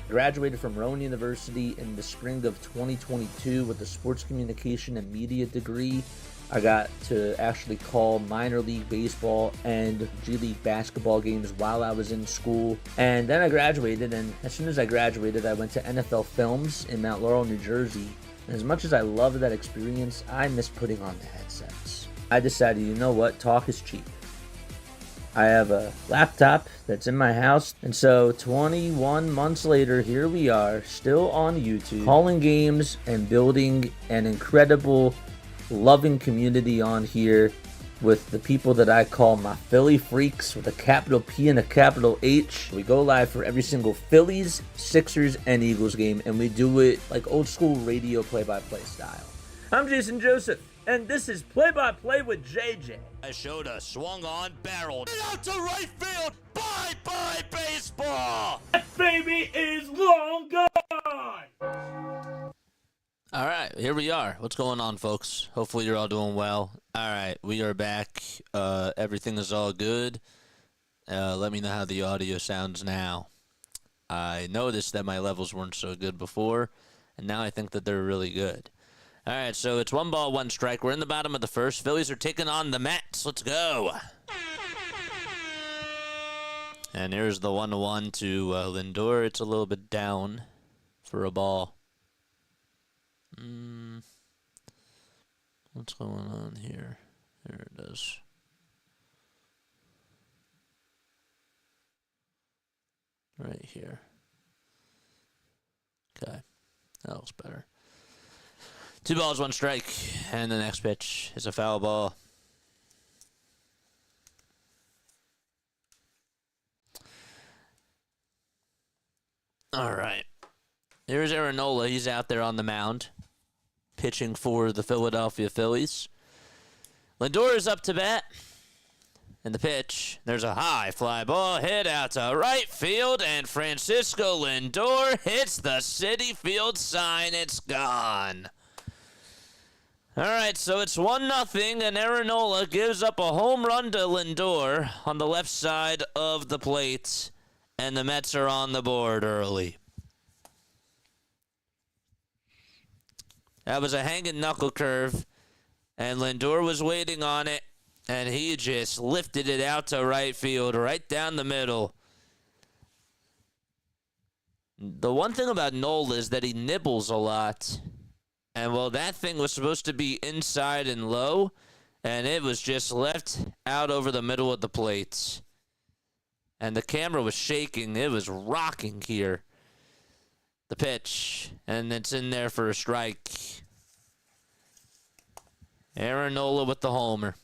Graduated from Rowan University in the spring of 2022 with a sports communication and media degree. I got to actually call minor league baseball and G League basketball games while I was in school. And then I graduated, and as soon as I graduated, I went to NFL Films in Mount Laurel, New Jersey. And as much as I loved that experience, I miss putting on the headsets. I decided, you know what, talk is cheap. I have a laptop that's in my house, and so 21 months later, here we are, still on YouTube, calling games and building an incredible, loving community on here with the people that I call my Philly freaks with a capital P and a capital H. We go live for every single Phillies, Sixers, and Eagles game, and we do it like old school radio play-by-play style. I'm Jason Joseph, and this is Play-by-Play with JJ. Shota swung on, barreled out to right field. Bye-bye baseball. That baby is long gone. All right, here we are. What's going on, folks? Hopefully you're all doing well. All right, we are back. Everything is all good. Let me know how the audio sounds now. I noticed that my levels weren't so good before, and now I think that they're really good. All right, so it's 1 ball, 1 strike. We're in the bottom of the first. Phillies are taking on the Mets. Let's go. And here's the 1-1 to Lindor. It's a little bit down for a ball. What's going on here? There it is. Right here. Okay. That looks better. 2 balls, 1 strike. And the next pitch is a foul ball. All right. Here's Aaron Nola. He's out there on the mound, pitching for the Philadelphia Phillies. Lindor is up to bat. And the pitch, there's a high fly ball hit out to right field, and Francisco Lindor hits the Citi Field sign. It's gone. All right, so it's 1-0, and Aaron Nola gives up a home run to Lindor on the left side of the plate, and the Mets are on the board early. That was a hanging knuckle curve, and Lindor was waiting on it, and he just lifted it out to right field, right down the middle. The one thing about Nola is that he nibbles a lot. And, well, that thing was supposed to be inside and low, and it was just left out over the middle of the plate. And the camera was shaking. It was rocking here. The pitch, and it's in there for a strike. Aaron Nola with the homer.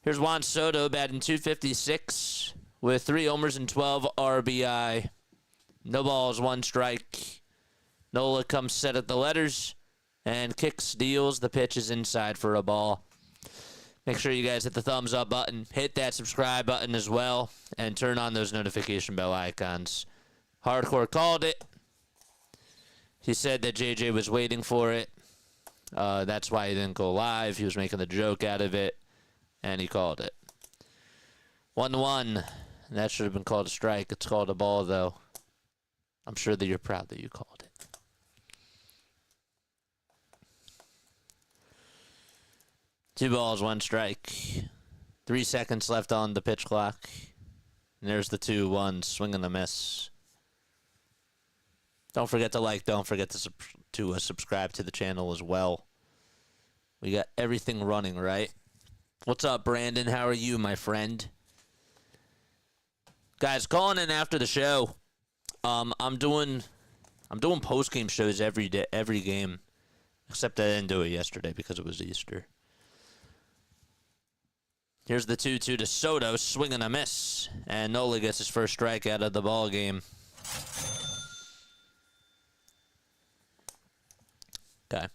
Here's Juan Soto batting .256 with 3 homers and 12 RBI. No balls, 1 strike. Nola comes set at the letters and kicks, deals. The pitch is inside for a ball. Make sure you guys hit the thumbs up button. Hit that subscribe button as well. And turn on those notification bell icons. Hardcore called it. He said that JJ was waiting for it. That's why he didn't go live. He was making a joke out of it. And he called it. 1-1. That should have been called a strike. It's called a ball, though. I'm sure that you're proud that you called it. 2 balls, 1 strike. 3 seconds left on the pitch clock. And there's the 2-1, swing and a miss. Don't forget to like. Don't forget to subscribe to the channel as well. We got everything running, right? What's up, Brandon? How are you, my friend? Guys, calling in after the show. I'm doing post-game shows every day, every game. Except I didn't do it yesterday because it was Easter. Here's the 2-2 to Soto, swing and a miss. And Nola gets his first strikeout of the ball game. Okay.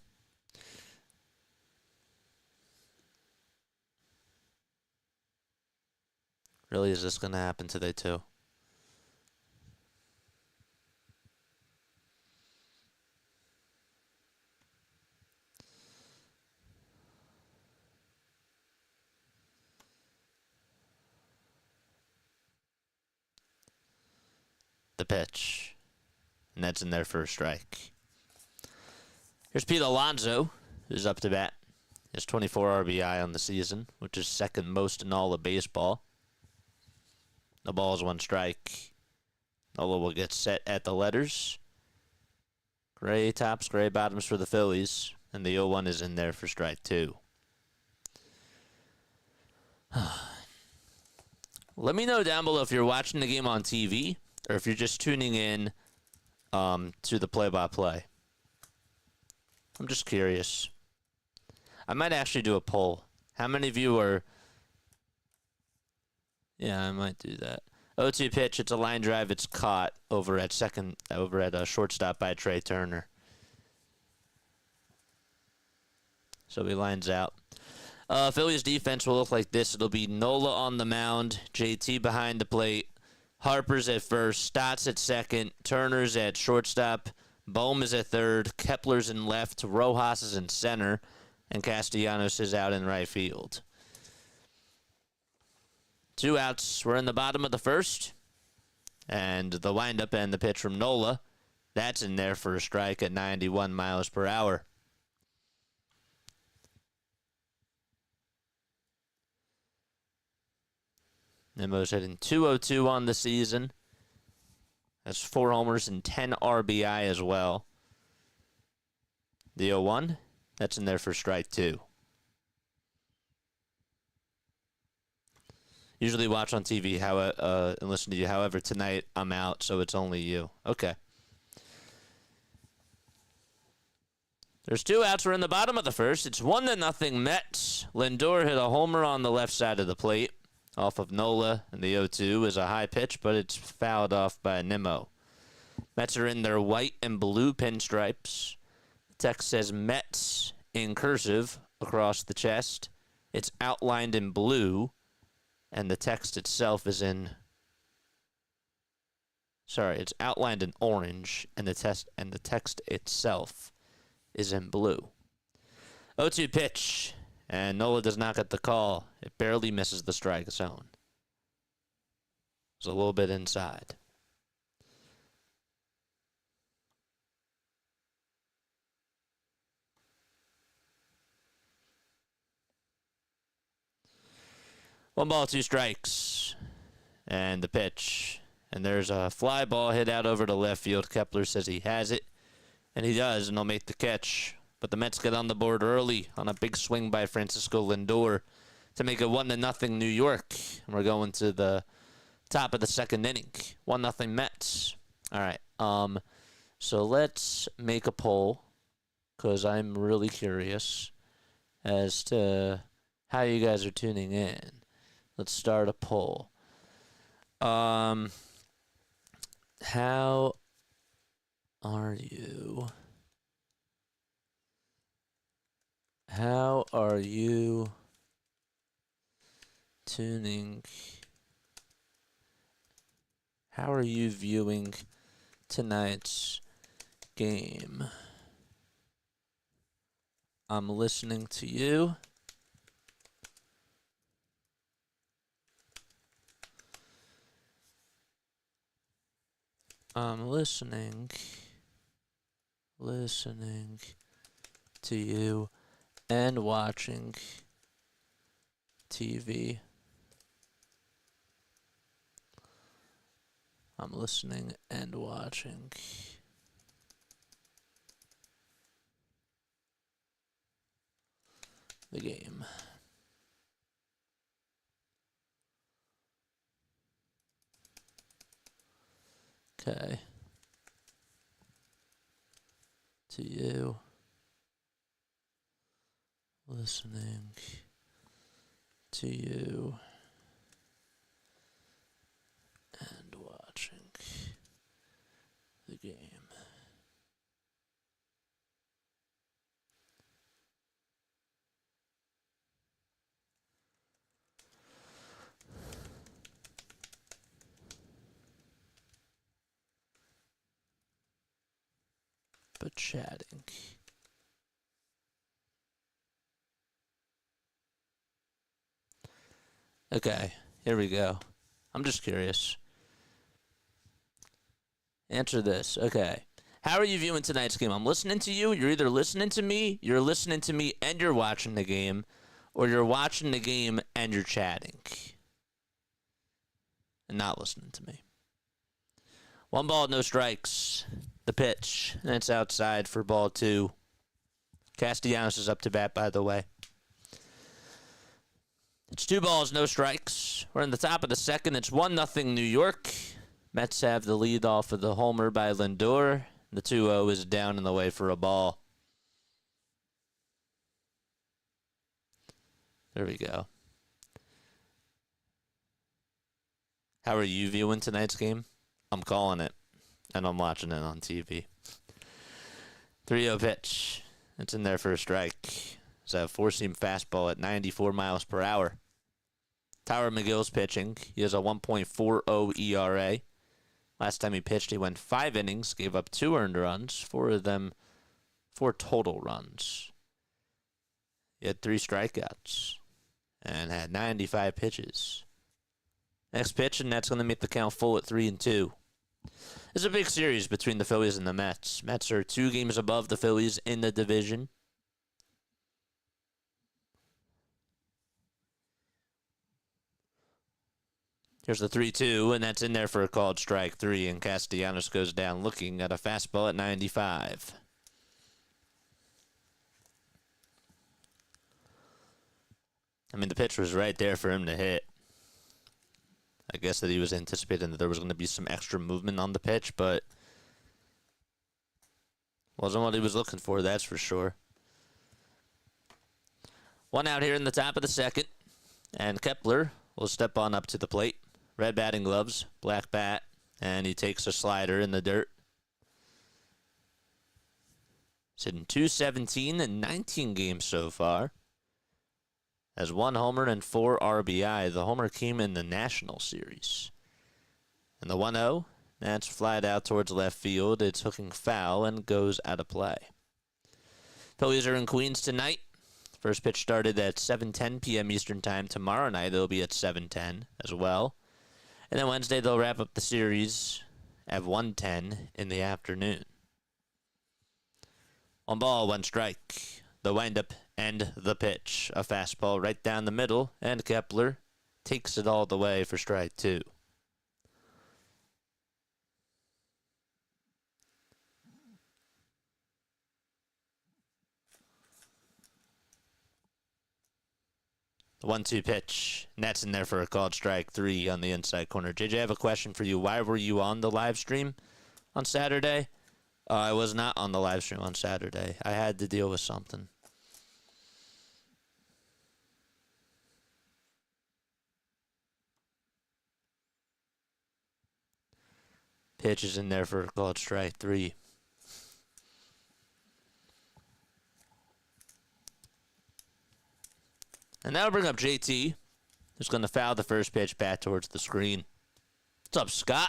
Really, is this going to happen today, too? The pitch. and that's in there for a strike. Here's Pete Alonso, who's up to bat. He has 24 RBI on the season, which is second most in all of baseball. The ball is 1 strike. Nola will get set at the letters. Gray tops, gray bottoms for the Phillies, and the 0-1 is in there for strike 2. Let me know down below if you're watching the game on TV or if you're just tuning in to the play-by-play. I'm just curious. I might actually do a poll. How many of you are... Yeah, I might do that. 0-2 pitch. It's a line drive. It's caught over at shortstop by Trey Turner. So he lines out. Phillies defense will look like this. It'll be Nola on the mound, JT behind the plate, Harper's at first, Stott's at second, Turner's at shortstop, Bohm is at third, Kepler's in left, Rojas is in center, and Castellanos is out in right field. 2 outs. We're in the bottom of the first, and the windup and the pitch from Nola, that's in there for a strike at 91 miles per hour. Nemo's hitting .202 on the season. That's 4 homers and 10 RBI as well. The 0-1, that's in there for strike 2. Usually watch on TV and listen to you. However, tonight I'm out, so it's only you. Okay. There's 2 outs. We're in the bottom of the first. It's 1-0 Mets. Lindor hit a homer on the left side of the plate off of Nola, and the 0-2 is a high pitch, but it's fouled off by Nimmo. Mets are in their white and blue pinstripes. The text says Mets in cursive across the chest. It's outlined in blue, and the text itself is in... Sorry, it's outlined in orange, and the text itself is in blue. 0-2 pitch. And Nola does not get the call. It barely misses the strike zone. It's a little bit inside. One ball, 2 strikes. And the pitch. And there's a fly ball hit out over to left field. Kepler says he has it. And he does, and he'll make the catch. But the Mets get on the board early on a big swing by Francisco Lindor to make it 1-0 New York. And we're going to the top of the second inning. 1-0 Mets. All right. So let's make a poll because I'm really curious as to how you guys are tuning in. Let's start a poll. How are you? How are you tuning? How are you viewing tonight's game? I'm listening to you. I'm listening to you and watching TV. I'm listening and watching the game. Okay. To you. Listening to you and watching the game. But chatting. Okay, here we go. I'm just curious. Answer this. Okay. How are you viewing tonight's game? I'm listening to you. You're either listening to me, and you're watching the game, or you're watching the game and you're chatting and not listening to me. 1 ball, no strikes. The pitch. That's outside for ball 2. Castellanos is up to bat, by the way. It's 2 balls, no strikes. We're in the top of the second. It's 1-0 New York. Mets have the lead off of the homer by Lindor. The 2-0 is down in the way for a ball. There we go. How are you viewing tonight's game? I'm calling it, and I'm watching it on TV. 3-0 pitch. It's in there for a strike. It's a four-seam fastball at 94 miles per hour. Tyler McGill's pitching. He has a 1.40 ERA. Last time he pitched, he went 5 innings, gave up 2 earned runs, 4 of them 4 total runs. He had 3 strikeouts and had 95 pitches. Next pitch, and that's going to make the count full at 3-2. This is a big series between the Phillies and the Mets. Mets are 2 games above the Phillies in the division. Here's the 3-2, and that's in there for a called strike 3, and Castellanos goes down looking at a fastball at 95. I mean, the pitch was right there for him to hit. I guess that he was anticipating that there was going to be some extra movement on the pitch, but wasn't what he was looking for, that's for sure. 1 out here in the top of the second, and Kepler will step on up to the plate. Red batting gloves, black bat, and he takes a slider in the dirt. He's hitting .217 in 19 games so far. Has 1 homer and 4 RBI. The homer came in the National Series. And the 1-0, that's flied out towards left field. It's hooking foul and goes out of play. Phillies are in Queens tonight. First pitch started at 7:10 p.m. Eastern Time. Tomorrow night it'll be at 7:10 as well. And then Wednesday they'll wrap up the series at 1:10 in the afternoon. 1 ball, 1 strike. The windup and the pitch. A fastball right down the middle, and Kepler takes it all the way for strike 2. The 1-2 pitch. And that's in there for a called strike 3 on the inside corner. JJ, I have a question for you. Why were you on the live stream on Saturday? I was not on the live stream on Saturday. I had to deal with something. Pitch is in there for a called strike 3. And that'll bring up JT, who's going to foul the first pitch back towards the screen. What's up, Scott?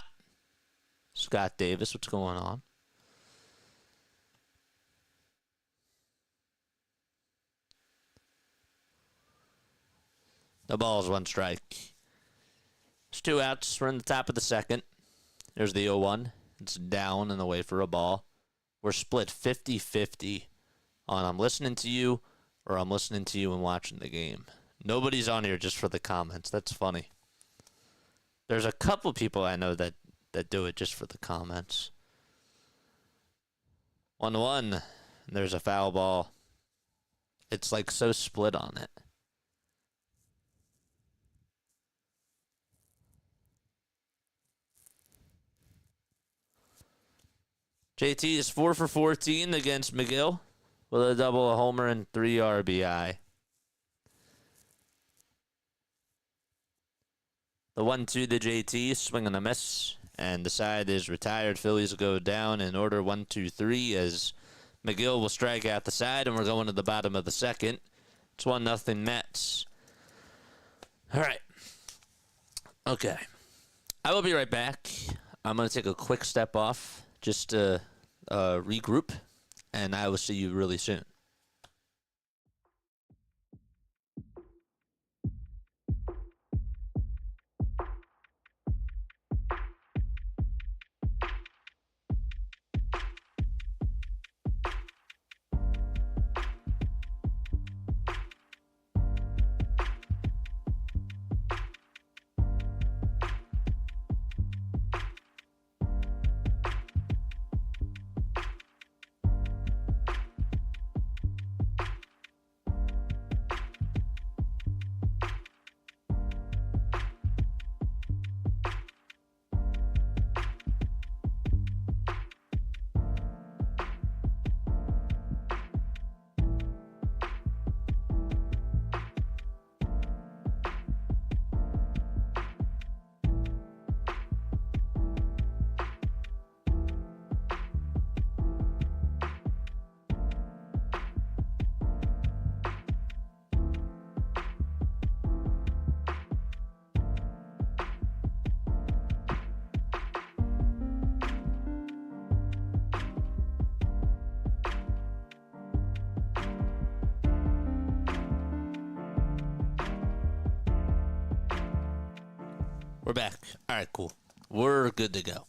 Scott Davis, what's going on? The ball's 1 strike. There's 2 outs. We're in the top of the second. There's the 0-1. It's down and away for a ball. We're split 50-50 on I'm listening to you or I'm listening to you and watching the game. Nobody's on here just for the comments. That's funny. There's a couple people I know that do it just for the comments. 1-1. There's a foul ball. It's like so split on it. JT is 4 for 14 against McGill with a double, a homer, and 3 RBI. The 1-2 to JT, swing and a miss, and the side is retired. Phillies go down in order 1-2-3 as McGill will strike out the side, and we're going to the bottom of the second. It's 1-0 Mets. All right. Okay. I will be right back. I'm going to take a quick step off just to regroup, and I will see you really soon. We're back. All right, cool. We're good to go.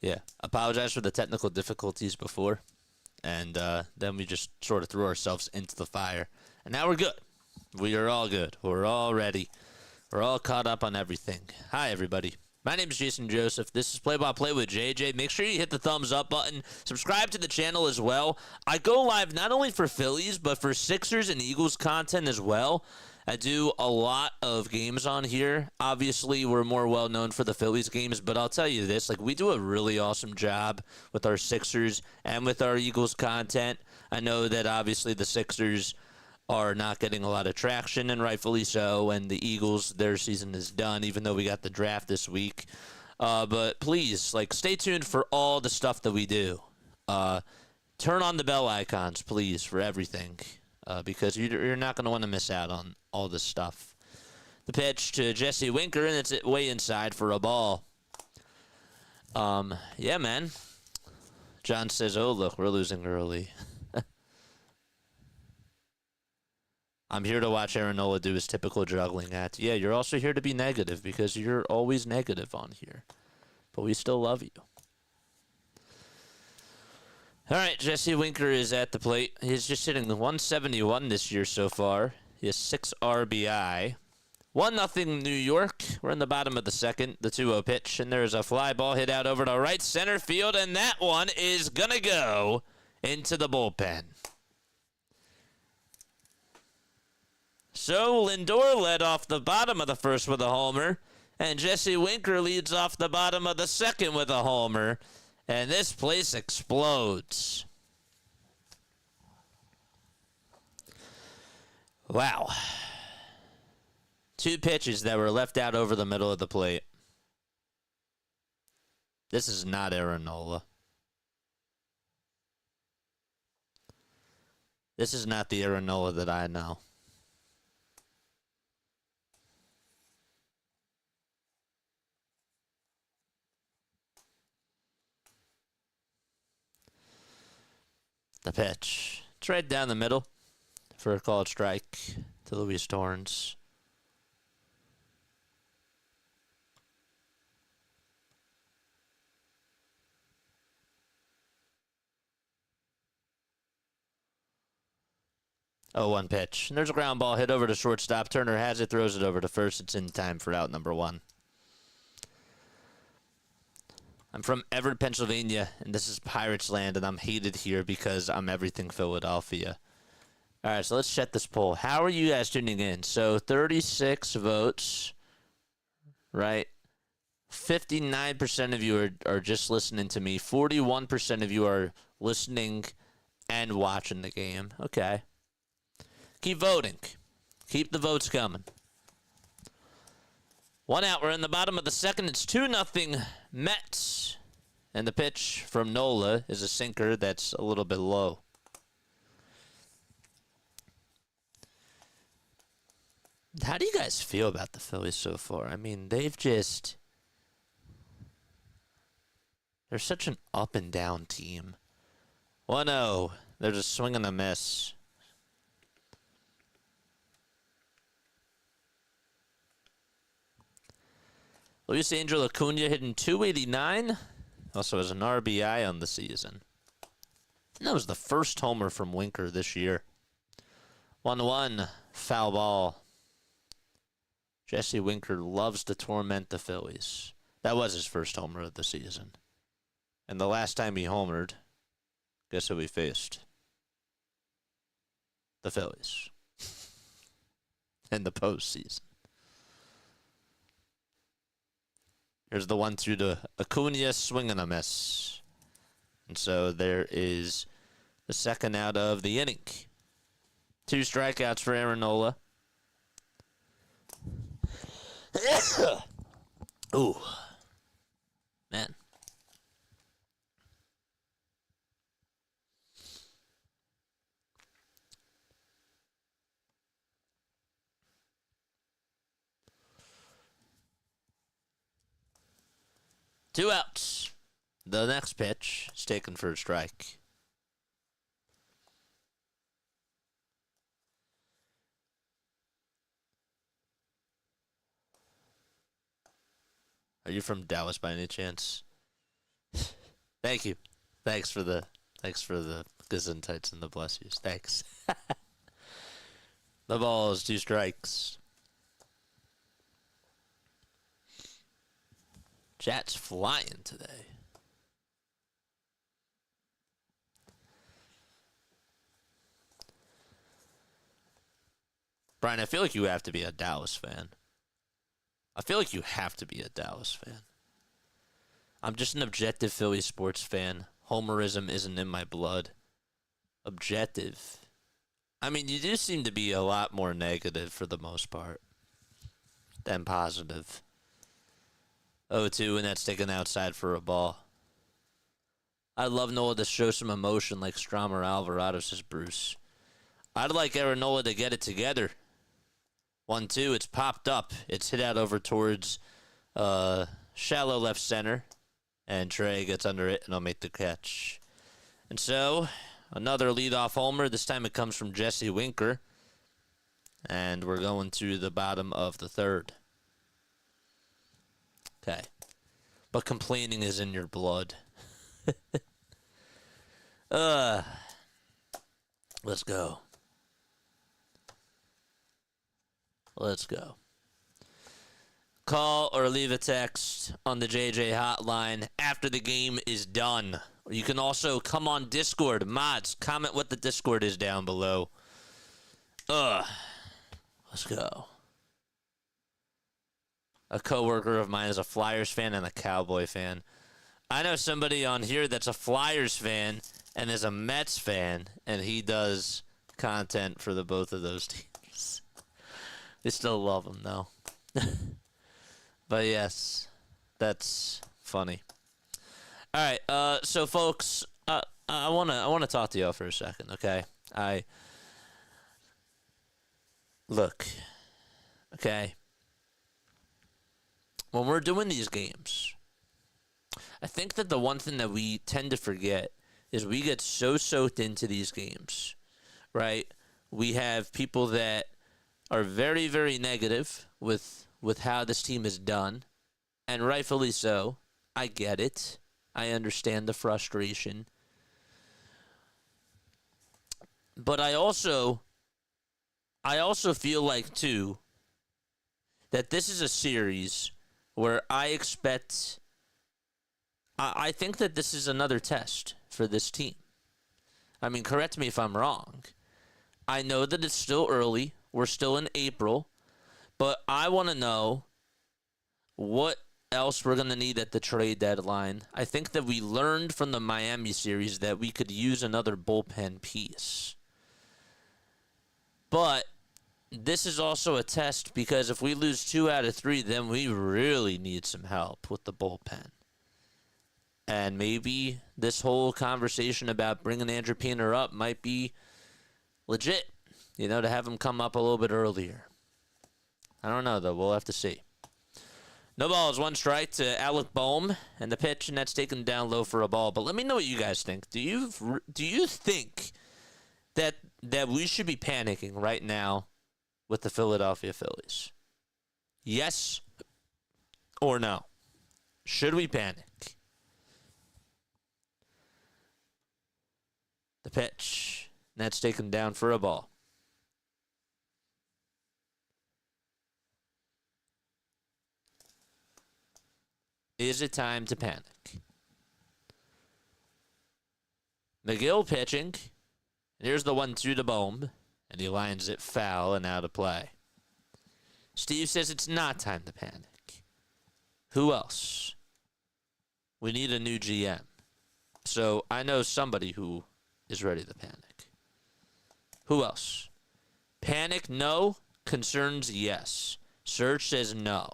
Yeah. Apologize for the technical difficulties before. And then we just sort of threw ourselves into the fire. And now we're good. We are all good. We're all ready. We're all caught up on everything. Hi, everybody. My name is Jason Joseph. This is Play-by-Play with JJ. Make sure you hit the thumbs up button. Subscribe to the channel as well. I go live not only for Phillies, but for Sixers and Eagles content as well. I do a lot of games on here. Obviously, we're more well-known for the Phillies games, but I'll tell you this, like, we do a really awesome job with our Sixers and with our Eagles content. I know that, obviously, the Sixers are not getting a lot of traction, and rightfully so, and the Eagles, their season is done, even though we got the draft this week. But please, like, stay tuned for all the stuff that we do. Turn on the bell icons, please, for everything. Because you're not going to want to miss out on all this stuff. The pitch to Jesse Winker, and it's way inside for a ball. Yeah, man. John says, oh, look, we're losing early. I'm here to watch Aaron Nola do his typical juggling act. Yeah, you're also here to be negative because you're always negative on here. But we still love you. All right, Jesse Winker is at the plate. He's just hitting 171 this year so far. He has 6 RBI. 1-0 New York. We're in the bottom of the second, the 2-0 pitch, and there's a fly ball hit out over to right center field, and that one is going to go into the bullpen. So Lindor led off the bottom of the first with a homer, and Jesse Winker leads off the bottom of the second with a homer. And this place explodes. Wow. 2 pitches that were left out over the middle of the plate. This is not Aaron Nola. This is not the Aaron Nola that I know. The pitch. It's right down the middle for a called strike to Luis Torrens. Oh, 1 pitch. And there's a ground ball hit over to shortstop. Turner has it, throws it over to first. It's in time for out number 1. I'm from Everett, Pennsylvania, and this is Pirates land, and I'm hated here because I'm everything Philadelphia. All right, so let's check this poll. How are you guys tuning in? So 36 votes, right? 59% of you are just listening to me. 41% of you are listening and watching the game. Okay. Keep voting. Keep the votes coming. 1 out. We're in the bottom of the second. It's 2-0 Mets. And the pitch from Nola is a sinker that's a little bit low. How do you guys feel about the Phillies so far? I mean, they're such an up and down team. 1-0. There's a swing and a miss. Luis Angel Acuna hitting .289. Also has an RBI on the season. And that was the first homer from Winker this year. 1-1, foul ball. Jesse Winker loves to torment the Phillies. That was his first homer of the season. And the last time he homered, guess who he faced? The Phillies. In the postseason. Here's the 1-2 to Acuna, swing and a miss. And so there is the second out of the inning. 2 strikeouts for Aaron Nola. Ooh. Man. Two outs. The next pitch is taken for a strike. Are you from Dallas by any chance? Thank you. Thanks for the gesundheits and the bless yous. Thanks. The ball is 2 strikes. Chat's flying today. Brian, I feel like you have to be a Dallas fan. I'm just an objective Phillies sports fan. Homerism isn't in my blood. Objective. I mean, you do seem to be a lot more negative for the most part than positive. 0-2, and that's taken outside for a ball. I'd love Nola to show some emotion like Strom or Alvarado, says Bruce. I'd like Aaron Nola to get it together. 1-2, it's popped up. It's hit out over towards shallow left center. And Trey gets under it, and I'll make the catch. And so, another leadoff homer. This time it comes from Jesse Winker. And we're going to the bottom of the 3rd. Okay. But complaining is in your blood. Let's go. Call or leave a text on the JJ hotline after the game is done. You can also come on Discord. Mods, comment what the Discord is down below. Let's go. A coworker of mine is a Flyers fan and a Cowboy fan. I know somebody on here that's a Flyers fan and is a Mets fan, and he does content for the both of those teams. They still love him, though. But yes, that's funny. All right, so folks, I wanna talk to y'all for a second, okay? Look, okay. When we're doing these games, I think that the one thing that we tend to forget is we get so soaked into these games, right? We have people that are very, very negative with how this team is done, and rightfully so. I get it. I understand the frustration. But I also feel like, too, that this is a series where I think that this is another test for this team. I mean, correct me if I'm wrong. I know that it's still early. We're still in April. But I want to know what else we're going to need at the trade deadline. I think that we learned from the Miami series that we could use another bullpen piece. But this is also a test because if we lose 2 out of 3, then we really need some help with the bullpen. And maybe this whole conversation about bringing Andrew Painter up might be legit, to have him come up a little bit earlier. I don't know, though. We'll have to see. No balls, 1 strike to Alec Boehm, and the pitch, and that's taken down low for a ball. But let me know what you guys think. Do you think that we should be panicking right now with the Philadelphia Phillies? Yes or no? Should we panic? The pitch, and that's taken down for a ball. Is it time to panic? McGill pitching. Here's the 1-2 to Boehm, and he lines it foul and out of play. Steve says it's not time to panic. Who else? We need a new GM. So I know somebody who is ready to panic. Who else? Panic, no. Concerns, yes. Serge says no.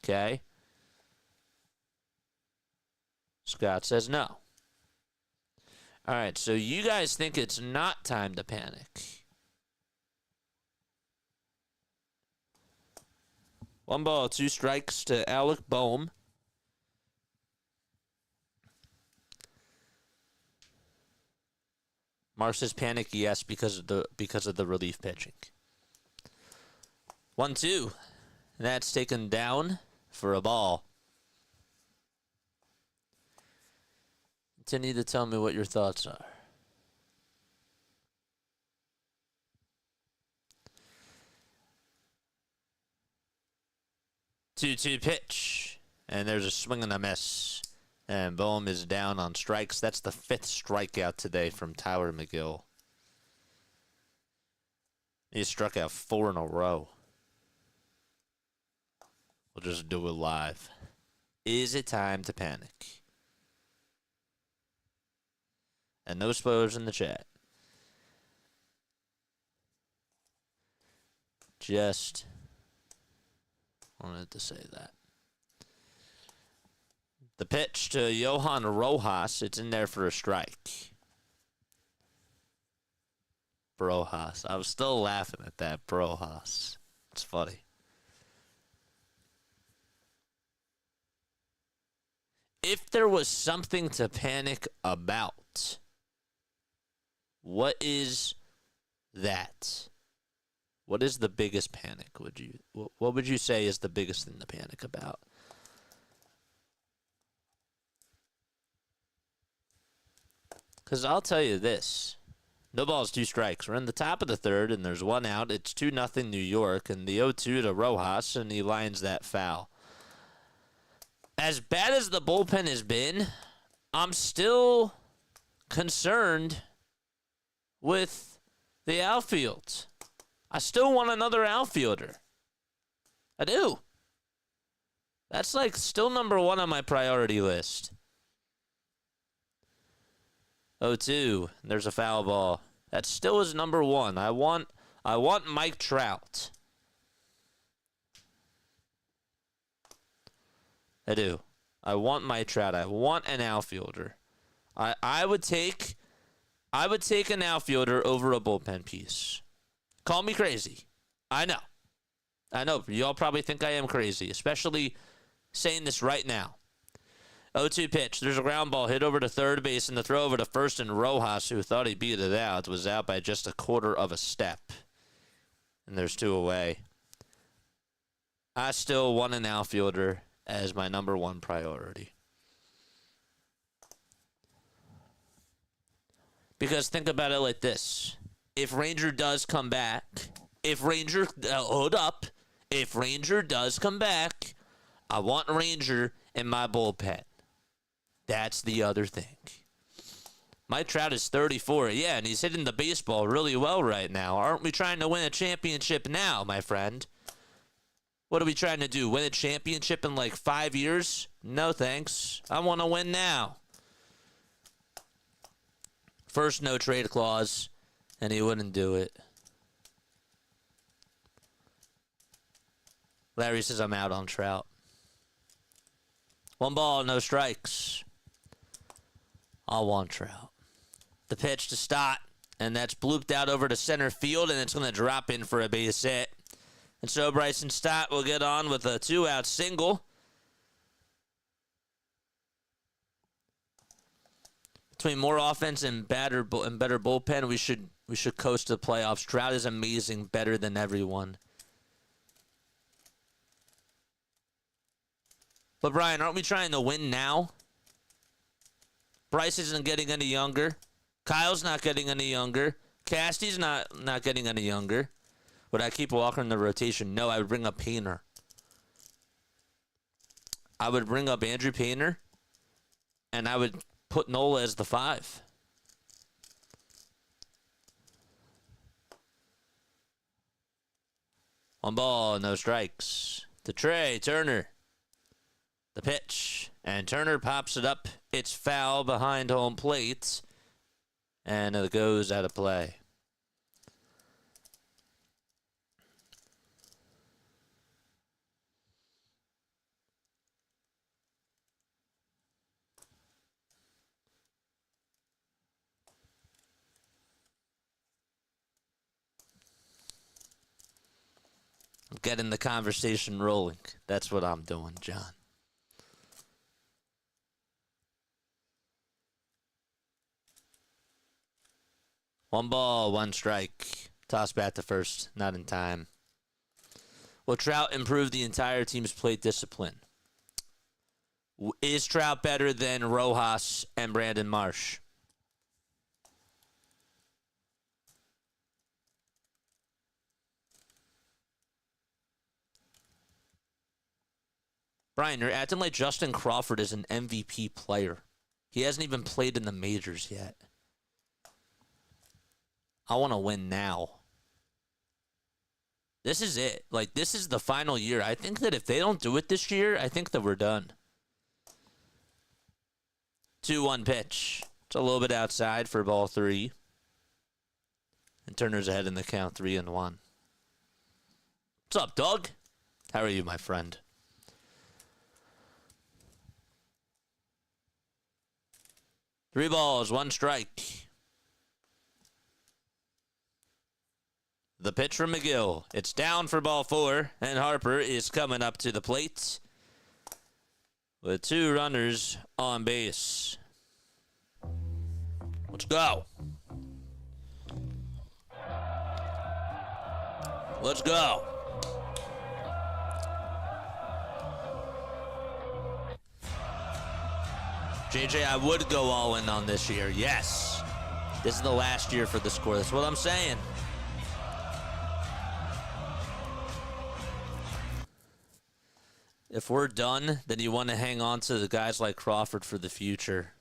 Okay? Scott says no. All right, so you guys think it's not time to panic. 1 ball, 2 strikes to Alec Boehm. Mark says panic, yes, because of the relief pitching. 1-2. And that's taken down for a ball. Continue to tell me what your thoughts are. Two pitch, and there's a swing and a miss, and Bohm is down on strikes. That's the 5th strikeout today from Tyler McGill. He struck out 4 in a row. We'll just do it live. Is it time to panic? And no spoilers in the chat. Just wanted to say that. The pitch to Johan Rojas. It's in there for a strike. Brojas. I was still laughing at that. Brojas. It's funny. If there was something to panic about, what is that? What is the biggest panic? What would you say is the biggest thing to panic about? Because I'll tell you this. No balls, 2 strikes. We're in the top of the 3rd, and there's 1 out. It's 2-0 New York, and the 0-2 to Rojas, and he lines that foul. As bad as the bullpen has been, I'm still concerned with the outfield. I still want another outfielder. I do. That's like still number 1 on my priority list. 0-2. There's a foul ball. That still is number 1. I want Mike Trout. I do. I want Mike Trout. I want an outfielder. I would take an outfielder over a bullpen piece. Call me crazy. I know. Y'all probably think I am crazy, especially saying this right now. 0-2 pitch. There's a ground ball hit over to third base, and the throw over to first, and Rojas, who thought he beat it out, was out by just a quarter of a step. And there's 2 away. I still want an outfielder as my number 1 priority. Because think about it like this. If Ranger does come back, if Ranger does come back, I want Ranger in my bullpen. That's the other thing. Mike Trout is 34, yeah, and he's hitting the baseball really well right now. Aren't we trying to win a championship now, my friend? What are we trying to do? Win a championship in like 5 years? No thanks. I want to win now. First no trade clause, and he wouldn't do it. Larry says I'm out on Trout. 1 ball, no strikes. I want Trout. The pitch to Stott, and that's blooped out over to center field, and it's going to drop in for a base hit. And so Bryson Stott will get on with a 2-out single. Between more offense and better bullpen, we should coast to the playoffs. Trout is amazing, better than everyone. But Brian, aren't we trying to win now? Bryce isn't getting any younger. Kyle's not getting any younger. Casty's not getting any younger. Would I keep Walker in the rotation? No, I would bring up Painter. I would bring up Andrew Painter, and I would put Nola as the 5. One ball, no strikes. To Trey Turner. The pitch, and Turner pops it up. It's foul behind home plate, and it goes out of play. I'm getting the conversation rolling. That's what I'm doing, John. One ball, 1 strike. Toss back to first, not in time. Will Trout improve the entire team's plate discipline? Is Trout better than Rojas and Brandon Marsh? Brian, you're acting like Justin Crawford is an MVP player. He hasn't even played in the majors yet. I want to win now. This is it. Like, this is the final year. I think that if they don't do it this year, I think that we're done. 2-1 pitch. It's a little bit outside for ball 3. And Turner's ahead in the count, 3-1. What's up, Doug? How are you, my friend? Three balls, 1 strike. The pitch from McGill. It's down for ball 4, and Harper is coming up to the plate with 2 runners on base. Let's go. Let's go. JJ, I would go all in on this year. Yes. This is the last year for the score. That's what I'm saying. If we're done, then you want to hang on to the guys like Crawford for the future.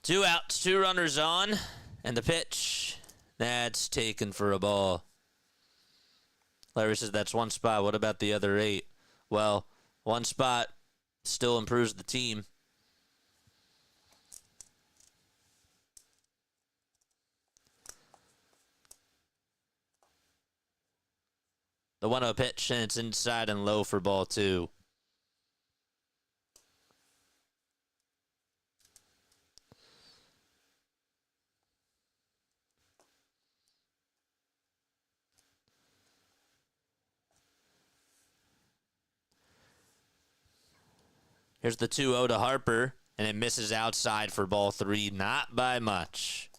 2 outs, 2 runners on, and the pitch. That's taken for a ball. Larry says that's 1 spot. What about the other 8? Well, 1 spot still improves the team. The 1-0 pitch, and it's inside and low for ball 2. Here's the 2-0 to Harper, and it misses outside for ball 3, not by much.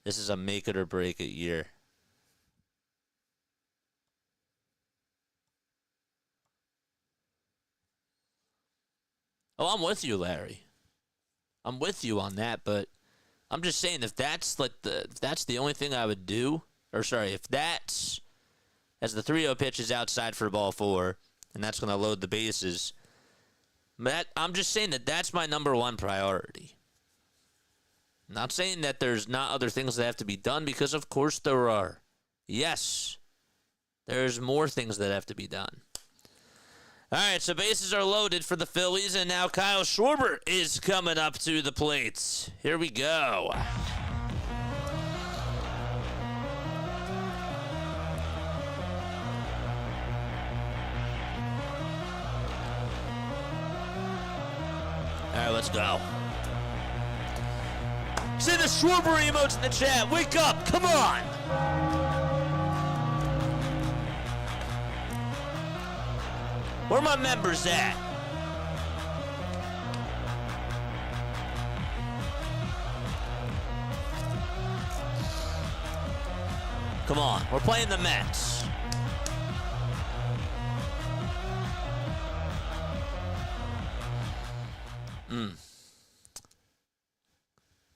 This is a make it or break it year. Oh, I'm with you, Larry. I'm with you on that, but I'm just saying if that's the only thing I would do, or sorry, if that's as the 3-0 pitch is outside for ball 4, and that's going to load the bases. I'm just saying that that's my number 1 priority. I'm not saying that there's not other things that have to be done, because of course there are. Yes, there's more things that have to be done. All right, so bases are loaded for the Phillies, and now Kyle Schwarber is coming up to the plate. Here we go. All right, let's go. See the Schwarber emotes in the chat. Wake up, come on. Where are my members at? Come on, we're playing the Mets.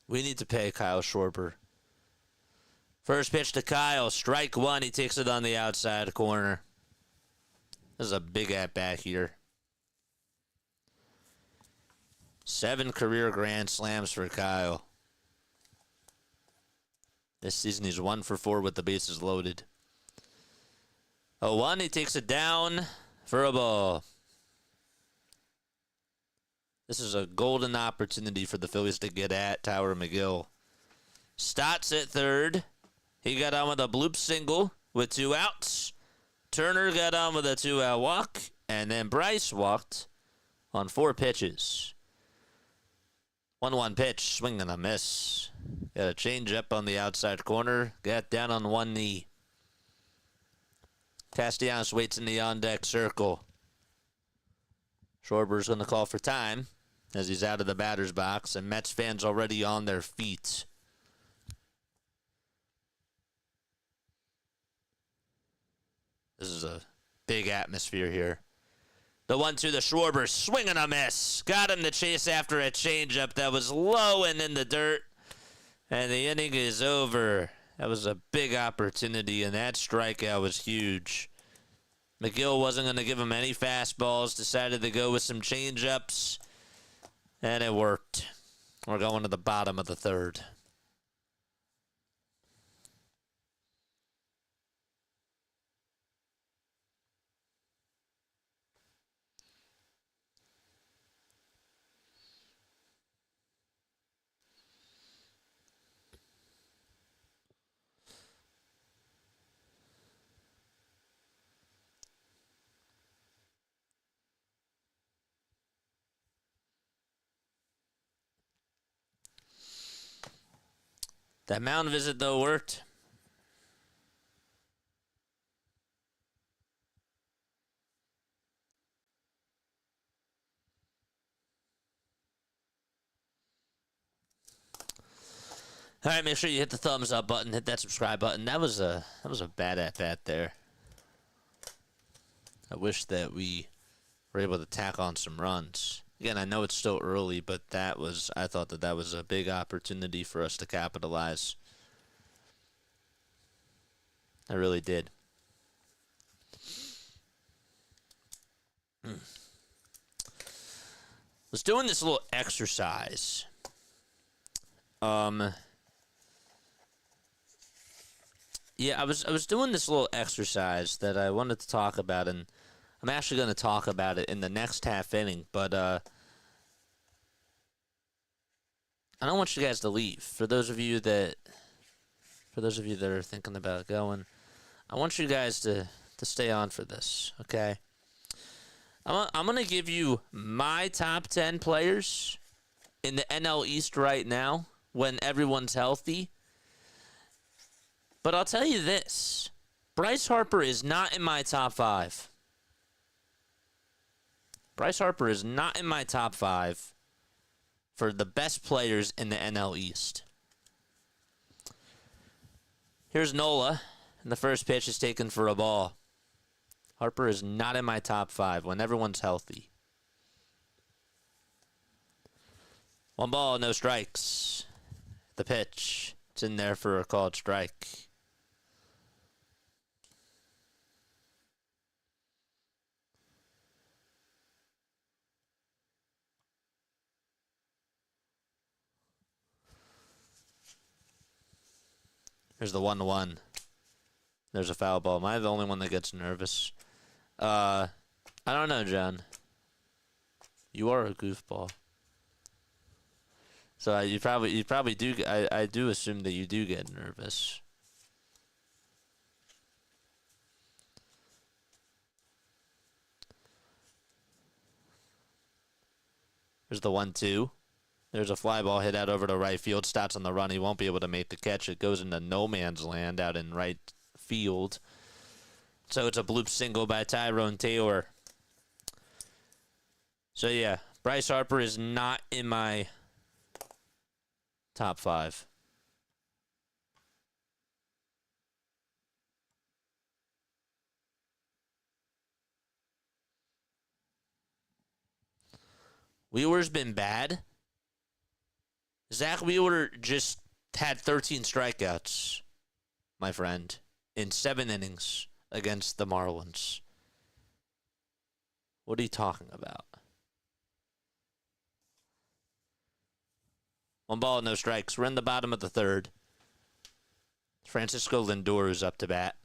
We need to pay Kyle Schwarber. First pitch to Kyle, strike 1. He takes it on the outside corner. This is a big at-bat here. 7 career grand slams for Kyle. This season he's 1 for 4 with the bases loaded. 0-1, he takes it down for a ball. This is a golden opportunity for the Phillies to get at Tower McGill. Stotts at third. He got on with a bloop single with 2 outs. Turner got on with a 2-out walk. And then Bryce walked on 4 pitches. 1-1 pitch, swing and a miss. Got a change up on the outside corner. Got down on 1 knee. Castellanos waits in the on-deck circle. Schwarber's going to call for time as he's out of the batter's box, and Mets fans already on their feet. This is a big atmosphere here. The 1-2, the Schwarber, swing and a miss. Got him to chase after a changeup that was low and in the dirt. And the inning is over. That was a big opportunity, and that strikeout was huge. McGill wasn't going to give him any fastballs, decided to go with some changeups, and it worked. We're going to the bottom of the third. That mound visit, though, worked. All right, make sure you hit the thumbs up button, hit that subscribe button. That was a bad at bat there. I wish that we were able to tack on some runs. Again, I know it's still early, but I thought that was a big opportunity for us to capitalize. I really did. Was doing this little exercise. Yeah, I was doing this little exercise that I wanted to talk about, and I'm actually going to talk about it in the next half inning, but I don't want you guys to leave. For those of you that are thinking about going, I want you guys to stay on for this, okay? I'm going to give you my top 10 players in the NL East right now when everyone's healthy. But I'll tell you this. Bryce Harper is not in my top 5. Bryce Harper is not in my top 5 for the best players in the NL East. Here's Nola, and the first pitch is taken for a ball. Harper is not in my top 5 when everyone's healthy. 1 ball, no strikes. The pitch, it's in there for a called strike. There's the 1-1. There's a foul ball. Am I the only one that gets nervous? I don't know, John. You are a goofball. So you probably do. I do assume that you do get nervous. There's the 1-2. There's a fly ball hit out over to right field. Stott's on the run. He won't be able to make the catch. It goes into no man's land out in right field. So it's a bloop single by Tyrone Taylor. So yeah, Bryce Harper is not in my top 5. Wheeler's been bad. Zach Wheeler just had 13 strikeouts, my friend, in 7 innings against the Marlins. What are you talking about? 1 ball, no strikes. We're in the bottom of the third. Francisco Lindor is up to bat.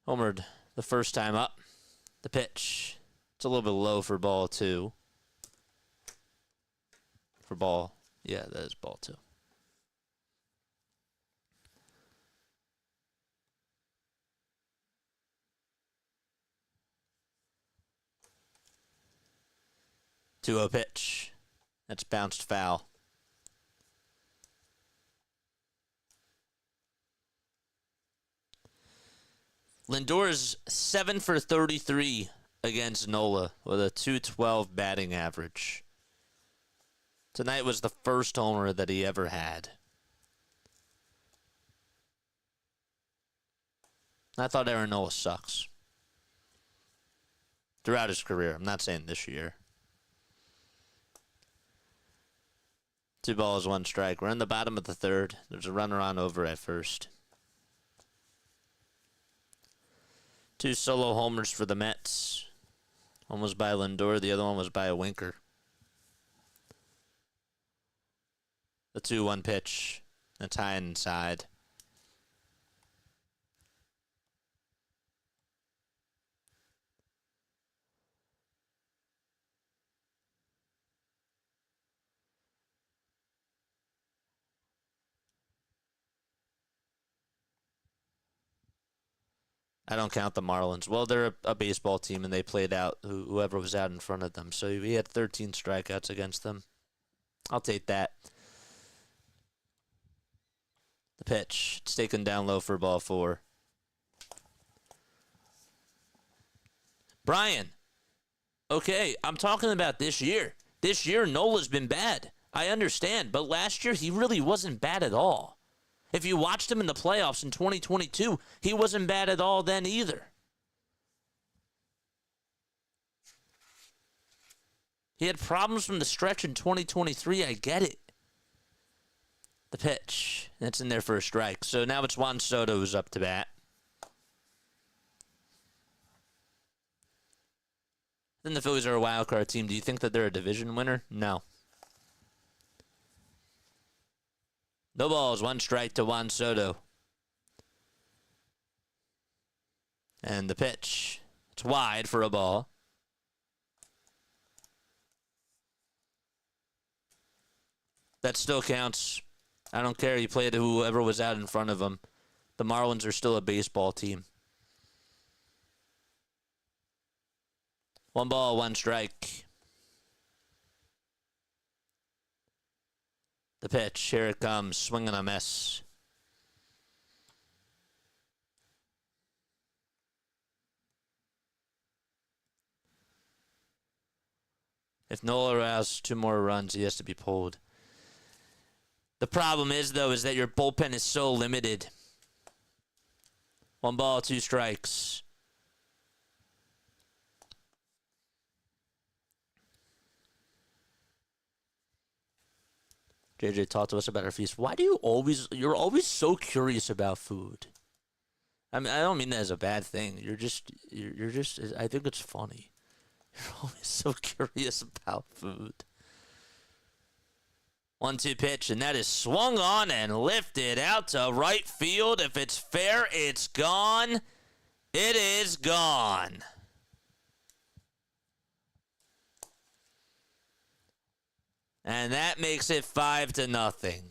Homered the first time up. The pitch. It's a little bit low for ball 2. For ball. Yeah, that is ball 2. Two-0 pitch. That's bounced foul. Lindor's 7 for 33 against Nola with a .212 batting average. Tonight was the first homer that he ever had. I thought Aaron Nola sucks. throughout his career. I'm not saying this year. 2 balls, 1 strike. We're in the bottom of the third. There's a runner on over at first. 2 solo homers for the Mets. One was by Lindor. The other one was by a Winker. The 2-1 pitch. That's high inside. I don't count the Marlins. Well, they're a baseball team, and they played out whoever was out in front of them. So we had 13 strikeouts against them. I'll take that. The pitch. It's taken down low for ball 4. Brian. Okay, I'm talking about this year. This year, Nola's been bad. I understand, but last year, he really wasn't bad at all. If you watched him in the playoffs in 2022, he wasn't bad at all then either. He had problems from the stretch in 2023. I get it. The pitch. That's in there for a strike. So now it's Juan Soto who's up to bat. Then the Phillies are a wild card team. Do you think that they're a division winner? No. No balls, 1 strike to Juan Soto. And the pitch. It's wide for a ball. That still counts. I don't care. He played whoever was out in front of him. The Marlins are still a baseball team. 1 ball, 1 strike. The pitch, here it comes, swing and a miss. If Nola has 2 more runs, he has to be pulled. The problem is, though, is that your bullpen is so limited. 1 ball, 2 strikes. JJ, talk to us about our feast. Why do you're always so curious about food? I mean, I don't mean that as a bad thing. You're just, I think it's funny. You're always so curious about food. 1-2 pitch, and that is swung on and lifted out to right field. If it's fair, it's gone. It is gone. And that makes it 5-0.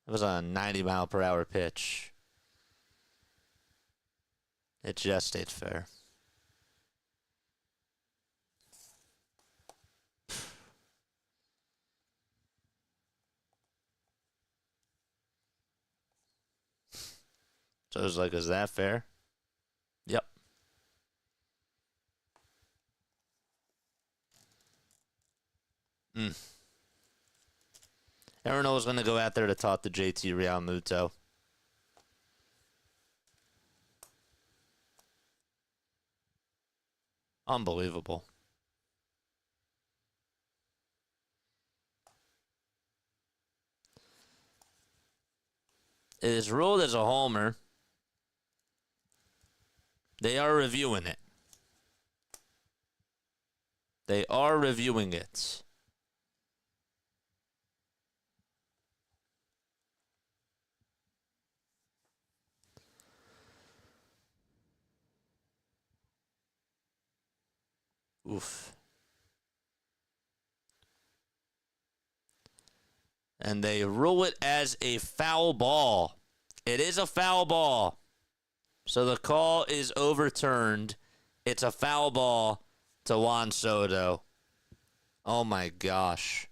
It was a 90-mile-per-hour pitch. It just stayed fair. So I was like, is that fair? Yep. Aaron Nola was going to go out there to talk to JT Realmuto. Unbelievable. It is ruled as a homer. They are reviewing it. They are reviewing it. Oof. And they rule it as a foul ball. It is a foul ball. So the call is overturned. It's a foul ball. to Juan Soto. Oh my gosh.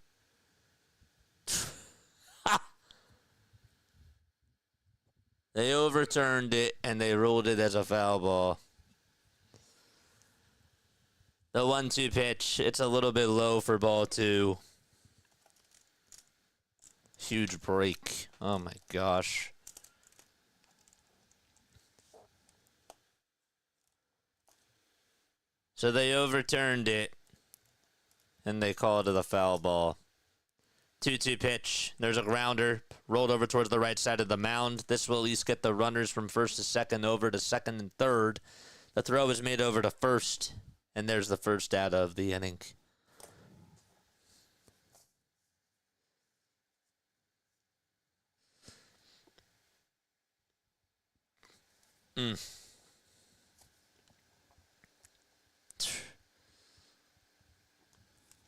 They overturned it and they ruled it as a foul ball. The 1-2 pitch, it's a little bit low for ball 2. Huge break. Oh my gosh. So they overturned it and they called it a foul ball. 2-2 pitch. There's a grounder rolled over towards the right side of the mound. This will at least get the runners from first to second over to second and third. The throw is made over to first, and there's the first out of the inning.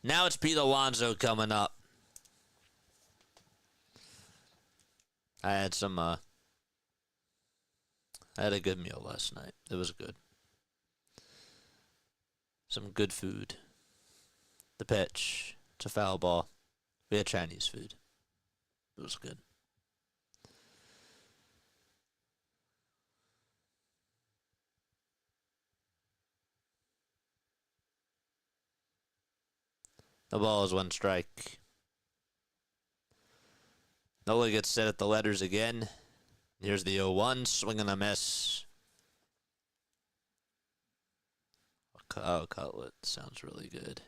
Now it's Pete Alonso coming up. I had a good meal last night. It was good. Some good food. The pitch. It's a foul ball. We had Chinese food. It was good. The ball is 1 strike. Nola gets set at the letters again. Here's the 0-1, swing and a miss. Oh, cutlet sounds really good.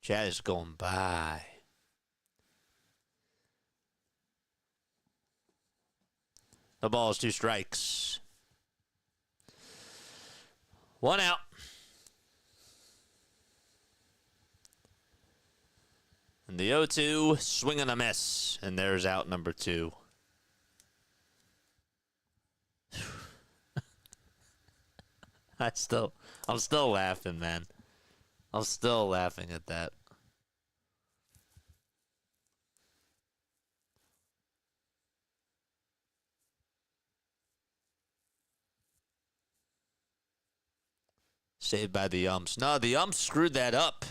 Chad is going by. The ball is 2 strikes. 1 out. And the 0-2, swing and a miss. And there's out number 2. I'm still laughing, man. I'm still laughing at that. Saved by the umps. No, the umps screwed that up.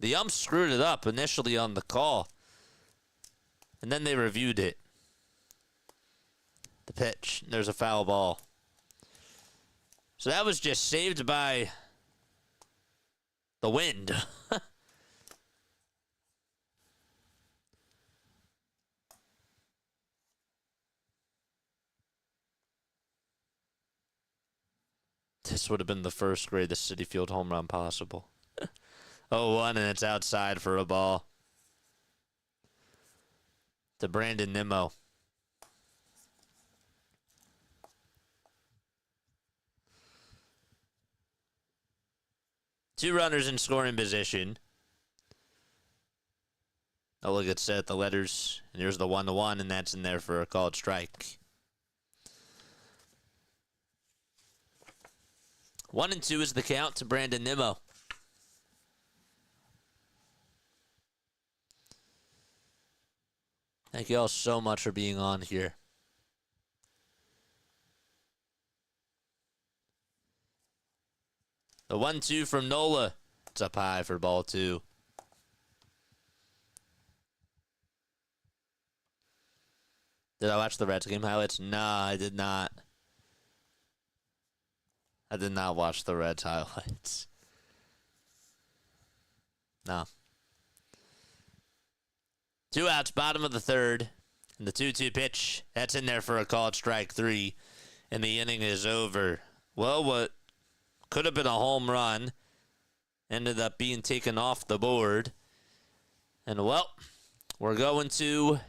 The umps screwed it up initially on the call. And then they reviewed it. The pitch. There's a foul ball. So that was just saved by the wind. This would have been the first greatest Citi Field home run possible. 0-1, and it's outside for a ball. To Brandon Nimmo. Two runners in scoring position. Nola gets set at the letters, and here's the 1-1, and that's in there for a called strike. 1-2 is the count to Brandon Nimmo. Thank you all so much for being on here. The 1-2 from Nola. It's up high for ball 2. Did I watch the Reds game highlights? Nah, I did not. I did not watch the Reds highlights. No. 2 outs, bottom of the third. And the 2-2 pitch, that's in there for a called strike 3. And the inning is over. Well, what could have been a home run ended up being taken off the board. And, well, we're going to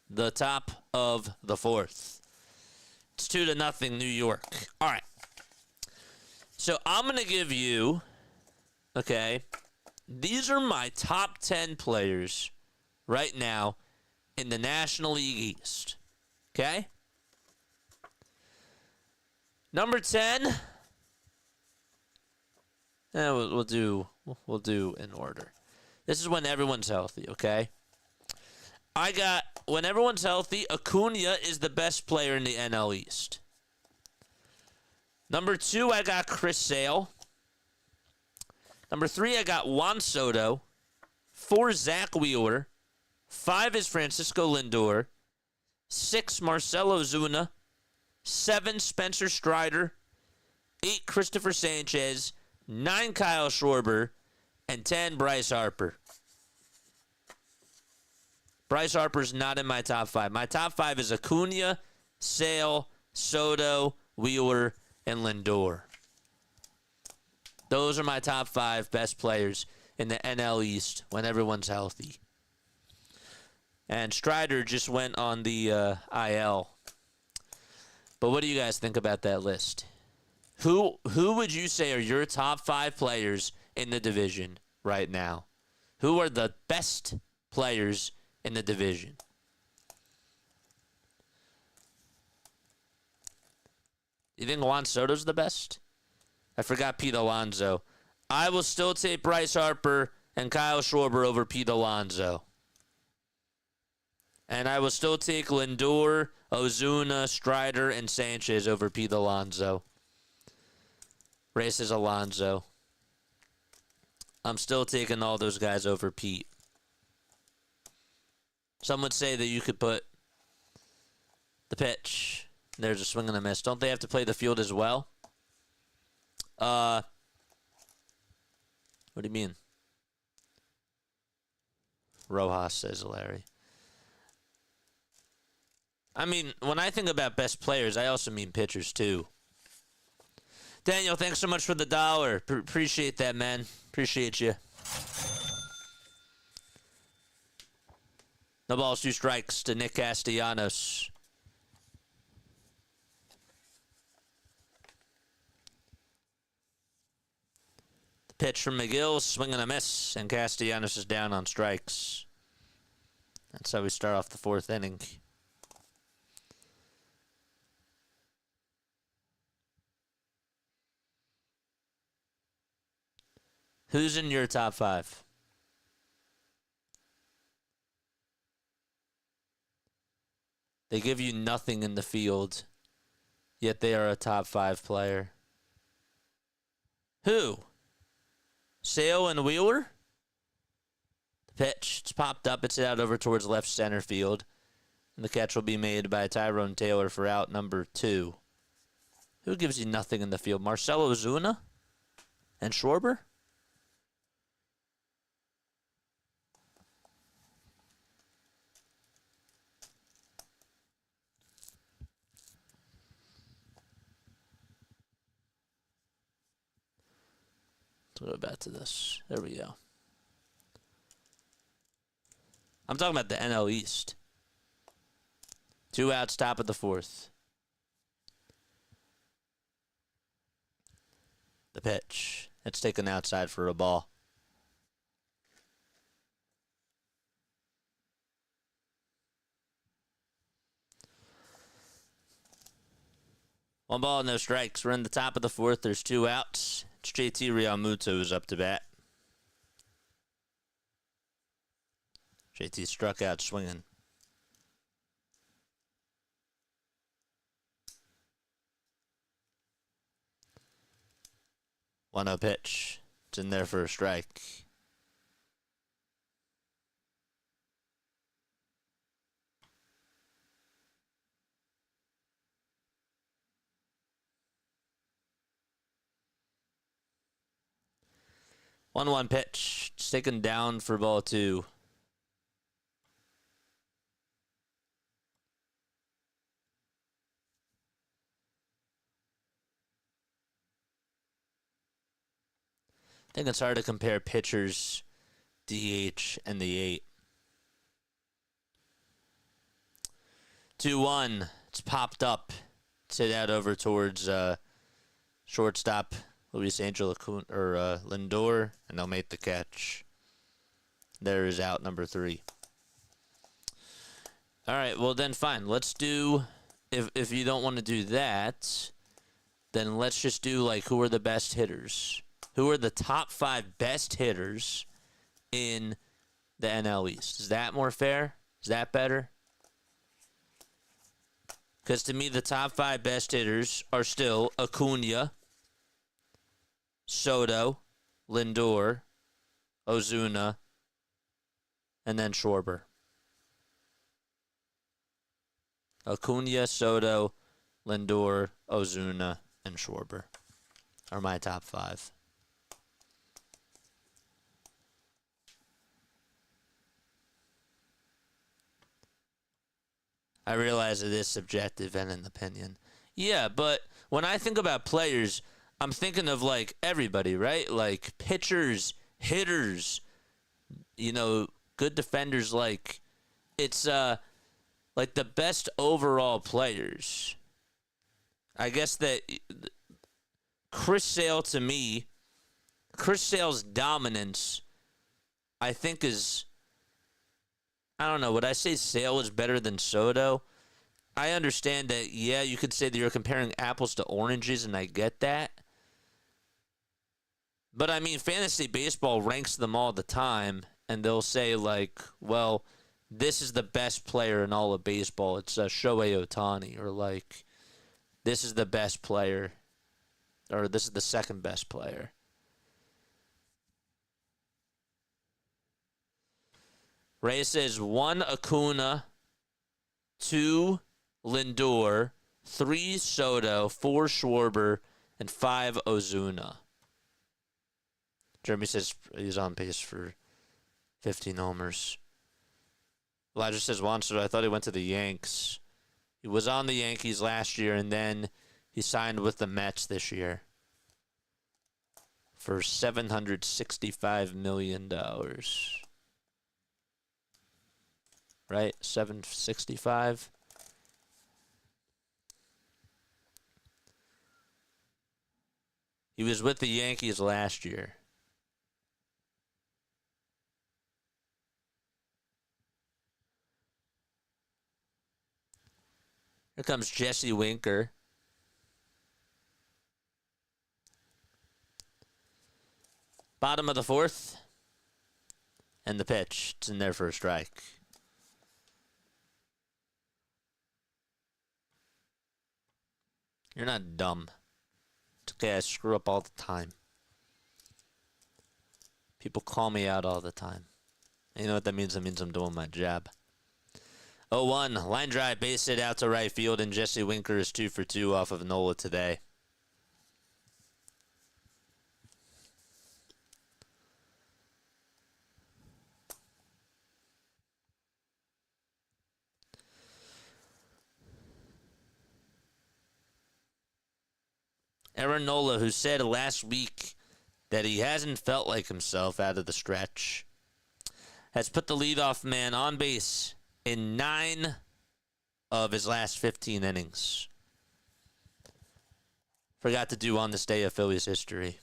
the top of the 4th. It's 2-0 New York. All right. So I'm going to give you, okay, these are my top 10 players right now in the National League East. Okay? Number 10. We'll do in order. This is when everyone's healthy, okay? I got, when everyone's healthy, Acuna is the best player in the NL East. Number 2, I got Chris Sale. Number 3, I got Juan Soto. 4, Zach Wheeler. 5 is Francisco Lindor. 6, Marcell Ozuna. 7, Spencer Strider. 8, Christopher Sanchez. 9, Kyle Schwarber. And 10, Bryce Harper. Bryce Harper's not in my top 5. My top 5 is Acuna, Sale, Soto, Wheeler, and Lindor. Those are my top 5 best players in the NL East when everyone's healthy. And Strider just went on the IL. But what do you guys think about that list? Who would you say are your top 5 players in the division right now? Who are the best players in the division? You think Juan Soto's the best? I forgot Pete Alonso. I will still take Bryce Harper and Kyle Schwarber over Pete Alonso. And I will still take Lindor, Ozuna, Strider, and Sanchez over Pete Alonso. Races Alonso. I'm still taking all those guys over Pete. Some would say that you could put the pitch. There's a swing and a miss. Don't they have to play the field as well? What do you mean? Rojas, says Larry. I mean, when I think about best players, I also mean pitchers too. Daniel, thanks so much for the $1. Appreciate that, man. Appreciate you. No balls, 2 strikes to Nick Castellanos. The pitch from McGill, swing and a miss, and Castellanos is down on strikes. That's how we start off the 4th inning. Who's in your top 5? They give you nothing in the field, yet they are a top 5 player. Who? Sale and Wheeler? The pitch. It's popped up. It's out over towards left center field. And the catch will be made by Tyrone Taylor for out number 2. Who gives you nothing in the field? Marcell Ozuna? And Schwarber? Let's go back to this. There we go. I'm talking about the NL East. 2 outs, top of the 4th. The pitch. It's taken outside for a ball. One ball, no strikes. We're in the top of the 4th. There's 2 outs. It's JT Realmuto who's up to bat. JT struck out swinging. One 0 pitch. It's in there for a strike. One pitch. It's taken down for ball 2. I think it's hard to compare pitchers, DH, and the 8. 2-1. It's popped up. It's hit out over towards shortstop Luis Angel Lindor, and they'll make the catch. There is out number 3. All right, well then fine. Let's do, if you don't want to do that, then let's just do like who are the best hitters. Who are the top 5 best hitters in the NL East? Is that more fair? Is that better? Because to me, the top 5 best hitters are still Acuna, Soto, Lindor, Ozuna, and then Schwarber. Acuna, Soto, Lindor, Ozuna, and Schwarber are my top 5. I realize it is subjective and an opinion. Yeah, but when I think about players, I'm thinking of like everybody, right? Like pitchers, hitters, good defenders. Like it's like the best overall players. I guess that Chris Sale's dominance, I think is, I don't know, would I say Sale is better than Soto? I understand that, yeah, you could say that you're comparing apples to oranges, and I get that. But, I mean, fantasy baseball ranks them all the time, and they'll say, like, well, this is the best player in all of baseball. It's Shohei Ohtani, or, like, this is the best player, or this is the second best player. Ray says 1 Acuna, 2 Lindor, 3 Soto, 4 Schwarber, and 5 Ozuna. Jeremy says he's on pace for 15 homers. Elijah says Juan Soto, I thought he went to the Yanks. He was on the Yankees last year, and then he signed with the Mets this year for $765 million. Right? 765. He was with the Yankees last year. Here comes Jesse Winker. Bottom of the 4th. And the pitch. It's in there for a strike. You're not dumb. It's okay, I screw up all the time. People call me out all the time. And you know what that means? That means I'm doing my job. 0-1, line drive, base hit out to right field, and Jesse Winker is 2 for 2 off of Nola today. Aaron Nola, who said last week that he hasn't felt like himself out of the stretch, has put the leadoff man on base in 9 of his last 15 innings. Forgot to do on this day of Phillies history.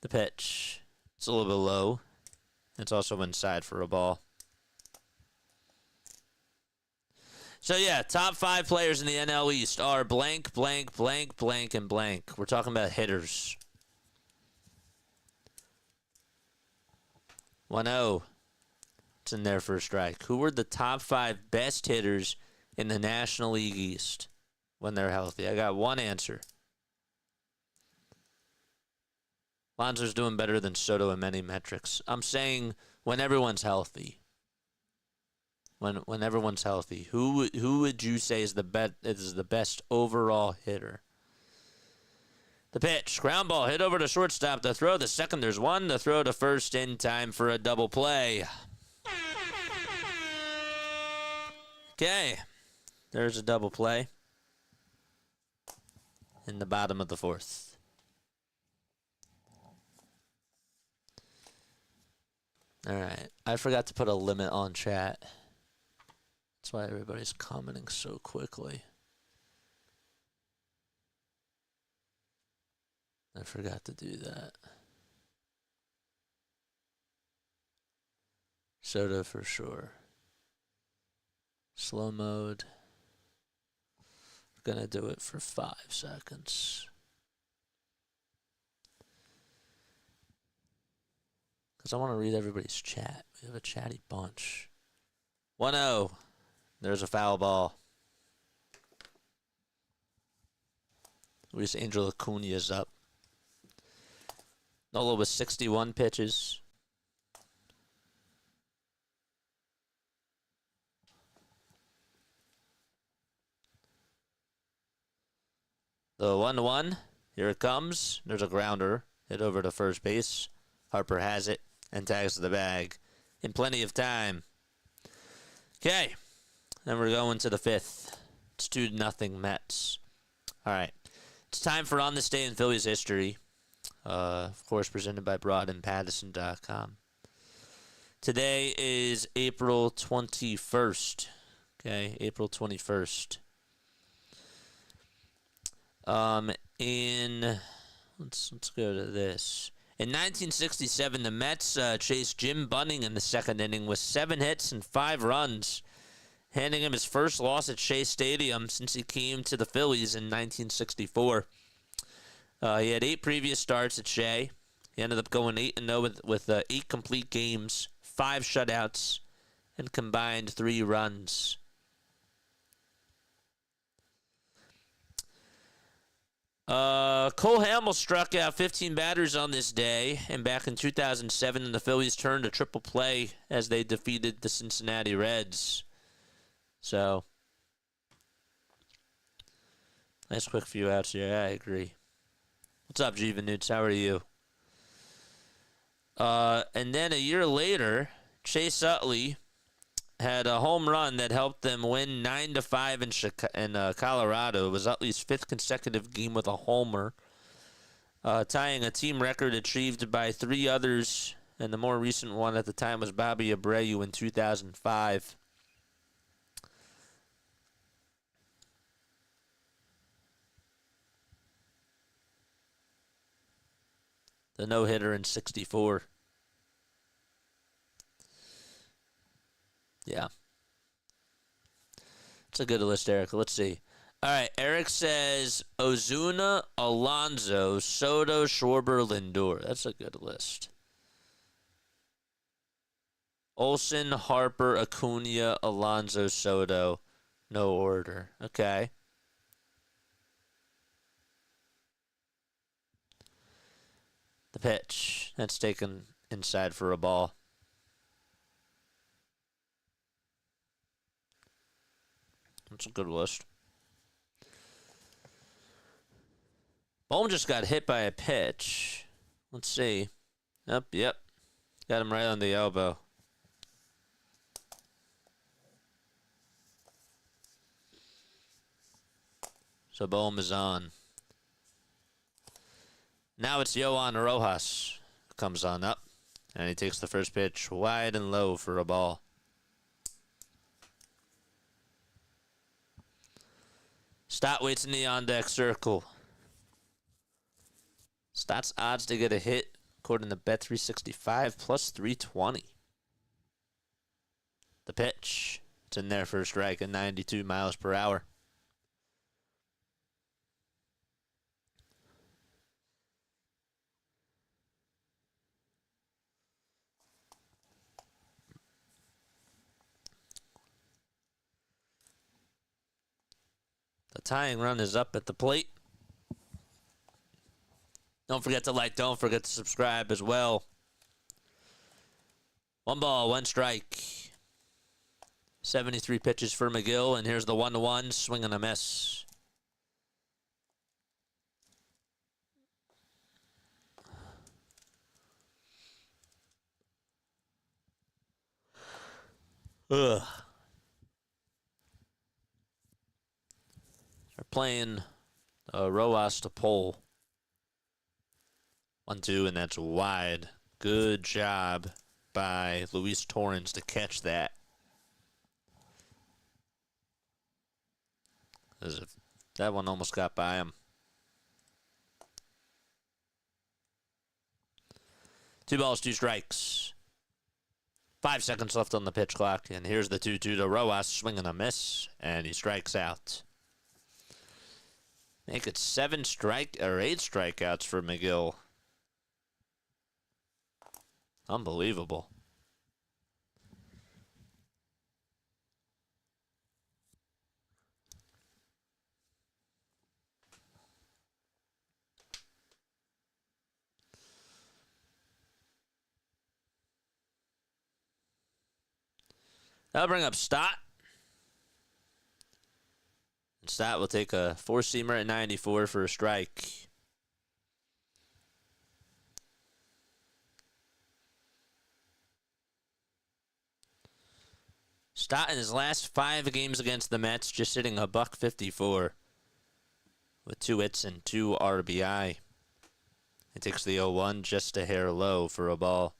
The pitch. It's a little bit low. It's also inside for a ball. So, yeah, top 5 players in the NL East are blank, blank, blank, blank, and blank. We're talking about hitters. 1-0. It's in there for a strike. Who were the top 5 best hitters in the National League East when they're healthy? I got one answer. Alonso's doing better than Soto in many metrics. I'm saying when everyone's healthy. When everyone's healthy, who would you say is the best overall hitter? The pitch, ground ball, hit over to shortstop. The throw, the second, there's one. The throw to first in time for a double play. Okay, there's a double play in the bottom of the 4th. All right, I forgot to put a limit on chat. That's why everybody's commenting so quickly. I forgot to do that. Soto for sure. Slow mode. We're going to do it for 5 seconds. Because I want to read everybody's chat. We have a chatty bunch. 1-0. There's a foul ball. Luis Angel Acuna's up. Nola with 61 pitches. The 1-1. Here it comes. There's a grounder. Hit over to first base. Harper has it and tags to the bag in plenty of time. Okay. Then we're going to the 5th. It's 2-0 Mets. All right. It's time for On This Day in Phillies History. Of course, presented by BroadandPattison.com. Today is April 21st. Okay, April 21st. Let's go to this. In 1967, the Mets chased Jim Bunning in the second inning with 7 hits and 5 runs, handing him his first loss at Shea Stadium since he came to the Phillies in 1964. He had 8 previous starts at Shea. He ended up going 8-0 with 8 complete games, 5 shutouts, and combined 3 runs. Cole Hamels struck out 15 batters on this day, and back in 2007, the Phillies turned a triple play as they defeated the Cincinnati Reds. So, nice quick few outs here. I agree. What's up, Jeevan Newts? How are you? And then a year later, Chase Utley had a home run that helped them win 9-5 in Colorado. It was Utley's 5th consecutive game with a homer, tying a team record achieved by 3 others, and the more recent one at the time was Bobby Abreu in 2005. The no-hitter in 64. Yeah. It's a good list, Eric. Let's see. All right, Eric says Ozuna, Alonso, Soto, Schwarber, Lindor. That's a good list. Olsen, Harper, Acuna, Alonso, Soto. No order. Okay. The pitch. That's taken inside for a ball. That's a good list. Bohm just got hit by a pitch. Let's see. Yep. Got him right on the elbow. So Bohm is on. Now it's Yohan Rojas who comes on up. And he takes the first pitch wide and low for a ball. Stott waits in the on-deck circle. Stott's odds to get a hit, according to Bet365, plus 320. The pitch. It's in there for a strike at 92 miles per hour. The tying run is up at the plate. Don't forget to like, don't forget to subscribe as well. 1 ball, 1 strike. 73 pitches for McGill, and here's the 1-1, swing and a miss. Ugh. They're playing Rojas to pull. 1-2, and that's wide. Good job by Luis Torrens to catch that. That one almost got by him. 2 balls, 2 strikes. 5 seconds left on the pitch clock, and here's the 2-2 to Rojas, swinging a miss, and he strikes out. Make it 8 strikeouts for McGill. Unbelievable. That'll bring up Stott. And Stott will take a four-seamer at 94 for a strike. Stott in his last 5 games against the Mets just hitting a .154 with 2 hits and 2 RBI. He takes the 0-1 just a hair low for a ball.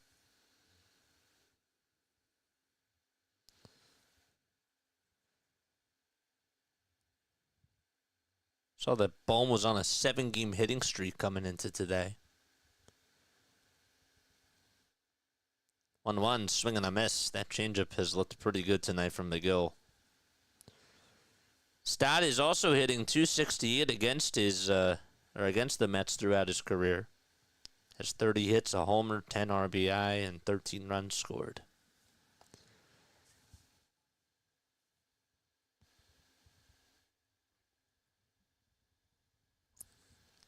Saw that Bohm was on a 7-game hitting streak coming into today. 1-1, swing and a miss. That changeup has looked pretty good tonight from McGill. Stott is also hitting .268 against against the Mets throughout his career. Has 30 hits, a homer, 10 RBI, and 13 runs scored.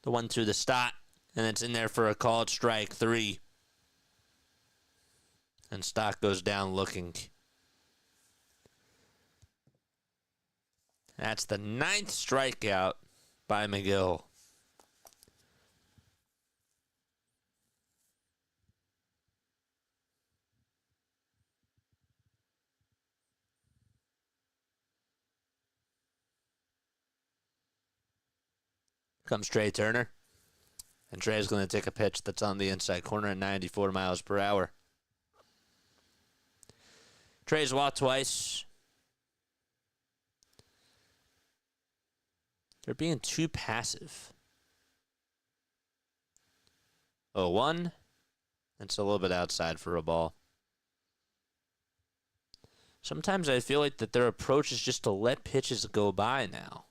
The 1-2 to Stott, and it's in there for a called strike 3. And Stott goes down looking. That's the 9th strikeout by McGill. Comes Trey Turner. And Trey's going to take a pitch that's on the inside corner at 94 miles per hour. Trey's walked twice. They're being too passive. 0-1. That's a little bit outside for a ball. Sometimes I feel like that their approach is just to let pitches go by now,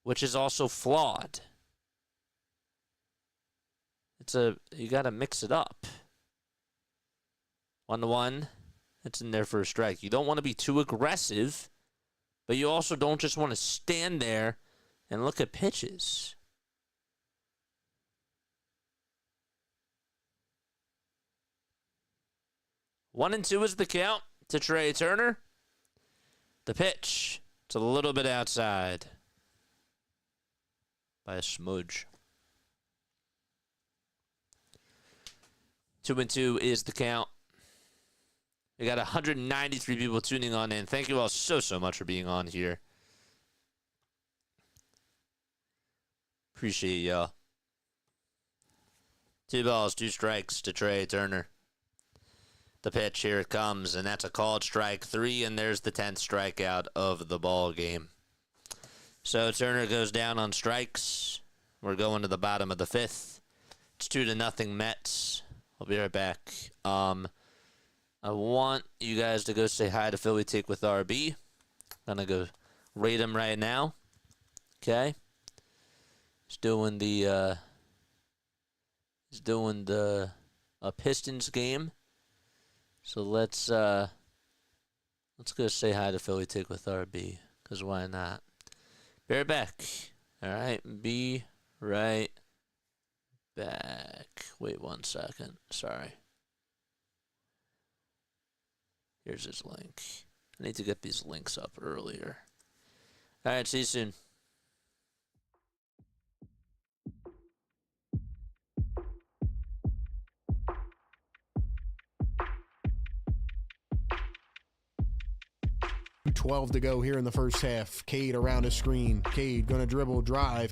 which is also flawed. You got to mix it up. 1-1. It's in there for a strike. You don't want to be too aggressive, but you also don't just want to stand there and look at pitches. One and 2 is the count to Trey Turner. The pitch, it's a little bit outside by a smudge. 2-2 is the count. We got 193 people tuning on in. Thank you all so much for being on here. Appreciate y'all. 2 balls, 2 strikes to Trey Turner. The pitch, here it comes, and that's a called strike 3, and there's the 10th strikeout of the ball game. So Turner goes down on strikes. We're going to the bottom of the 5th. It's 2-0 Mets. I'll be right back. I want you guys to go say hi to Philly Take with RB. I'm gonna go rate him right now. Okay. He's doing the Pistons game. So let's go say hi to Philly Take with RB, because why not? Be right back. All right, be right back. Wait 1 second. Sorry. Here's his link. I need to get these links up earlier. All right, see you soon. .12 to go here in the first half. Cade around his screen. Cade gonna dribble, drive.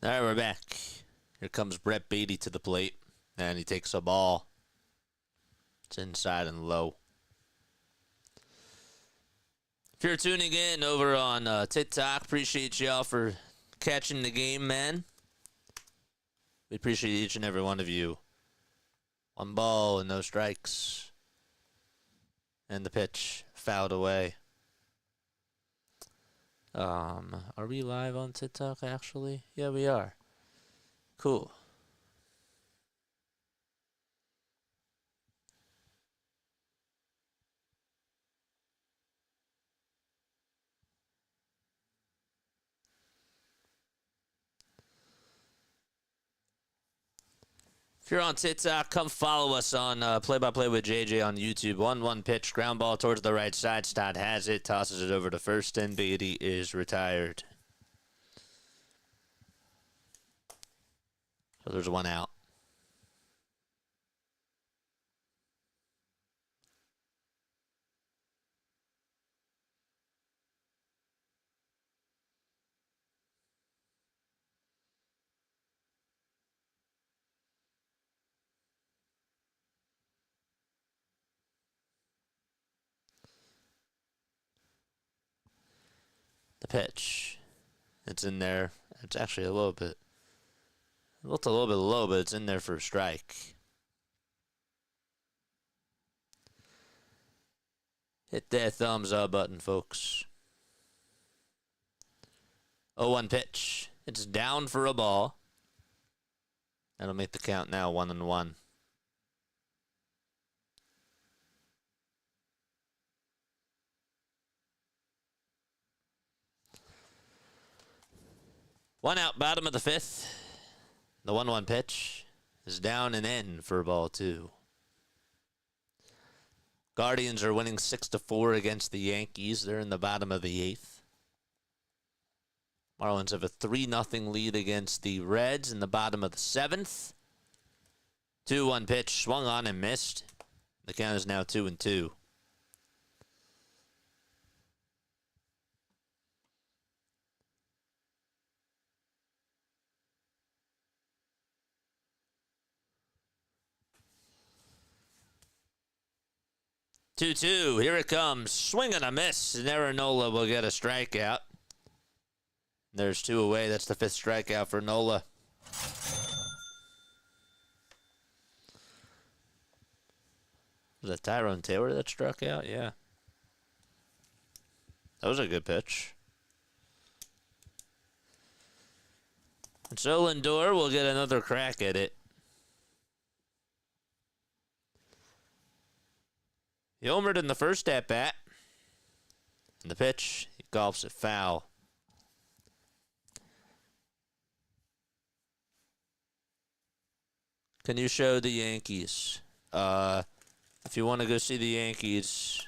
All right, we're back. Here comes Brett Beatty to the plate, and he takes a ball. It's inside and low. If you're tuning in over on TikTok, appreciate y'all for catching the game, man. We appreciate each and every one of you. 1 ball and no strikes. And the pitch fouled away. Are we live on TikTok, actually? Yeah, we are. Cool. If you're on TikTok, come follow us on Play-by-Play with JJ on YouTube. 1-1 pitch, ground ball towards the right side. Stott has it, tosses it over to first, and Beatty is retired. So there's 1 out. The pitch. It's in there. It's actually a little bit. It looked a little bit low, but it's in there for a strike. Hit that thumbs up button, folks. 0-1 pitch. It's down for a ball. That'll make the count now 1-1. One out, bottom of the 5th. The 1-1 pitch is down and in for ball 2. Guardians are winning 6-4 against the Yankees. They're in the bottom of the 8th. Marlins have a 3-0 lead against the Reds in the bottom of the 7th. 2-1 pitch, swung on and missed. The count is now 2-2. Here it comes. Swing and a miss. And Aaron Nola will get a strikeout. There's 2 away. That's the 5th strikeout for Nola. Was that Tyrone Taylor that struck out? Yeah. That was a good pitch. And so Lindor will get another crack at it. He homered in the first at-bat. And the pitch, he golfs it foul. Can you show the Yankees? If you want to go see the Yankees,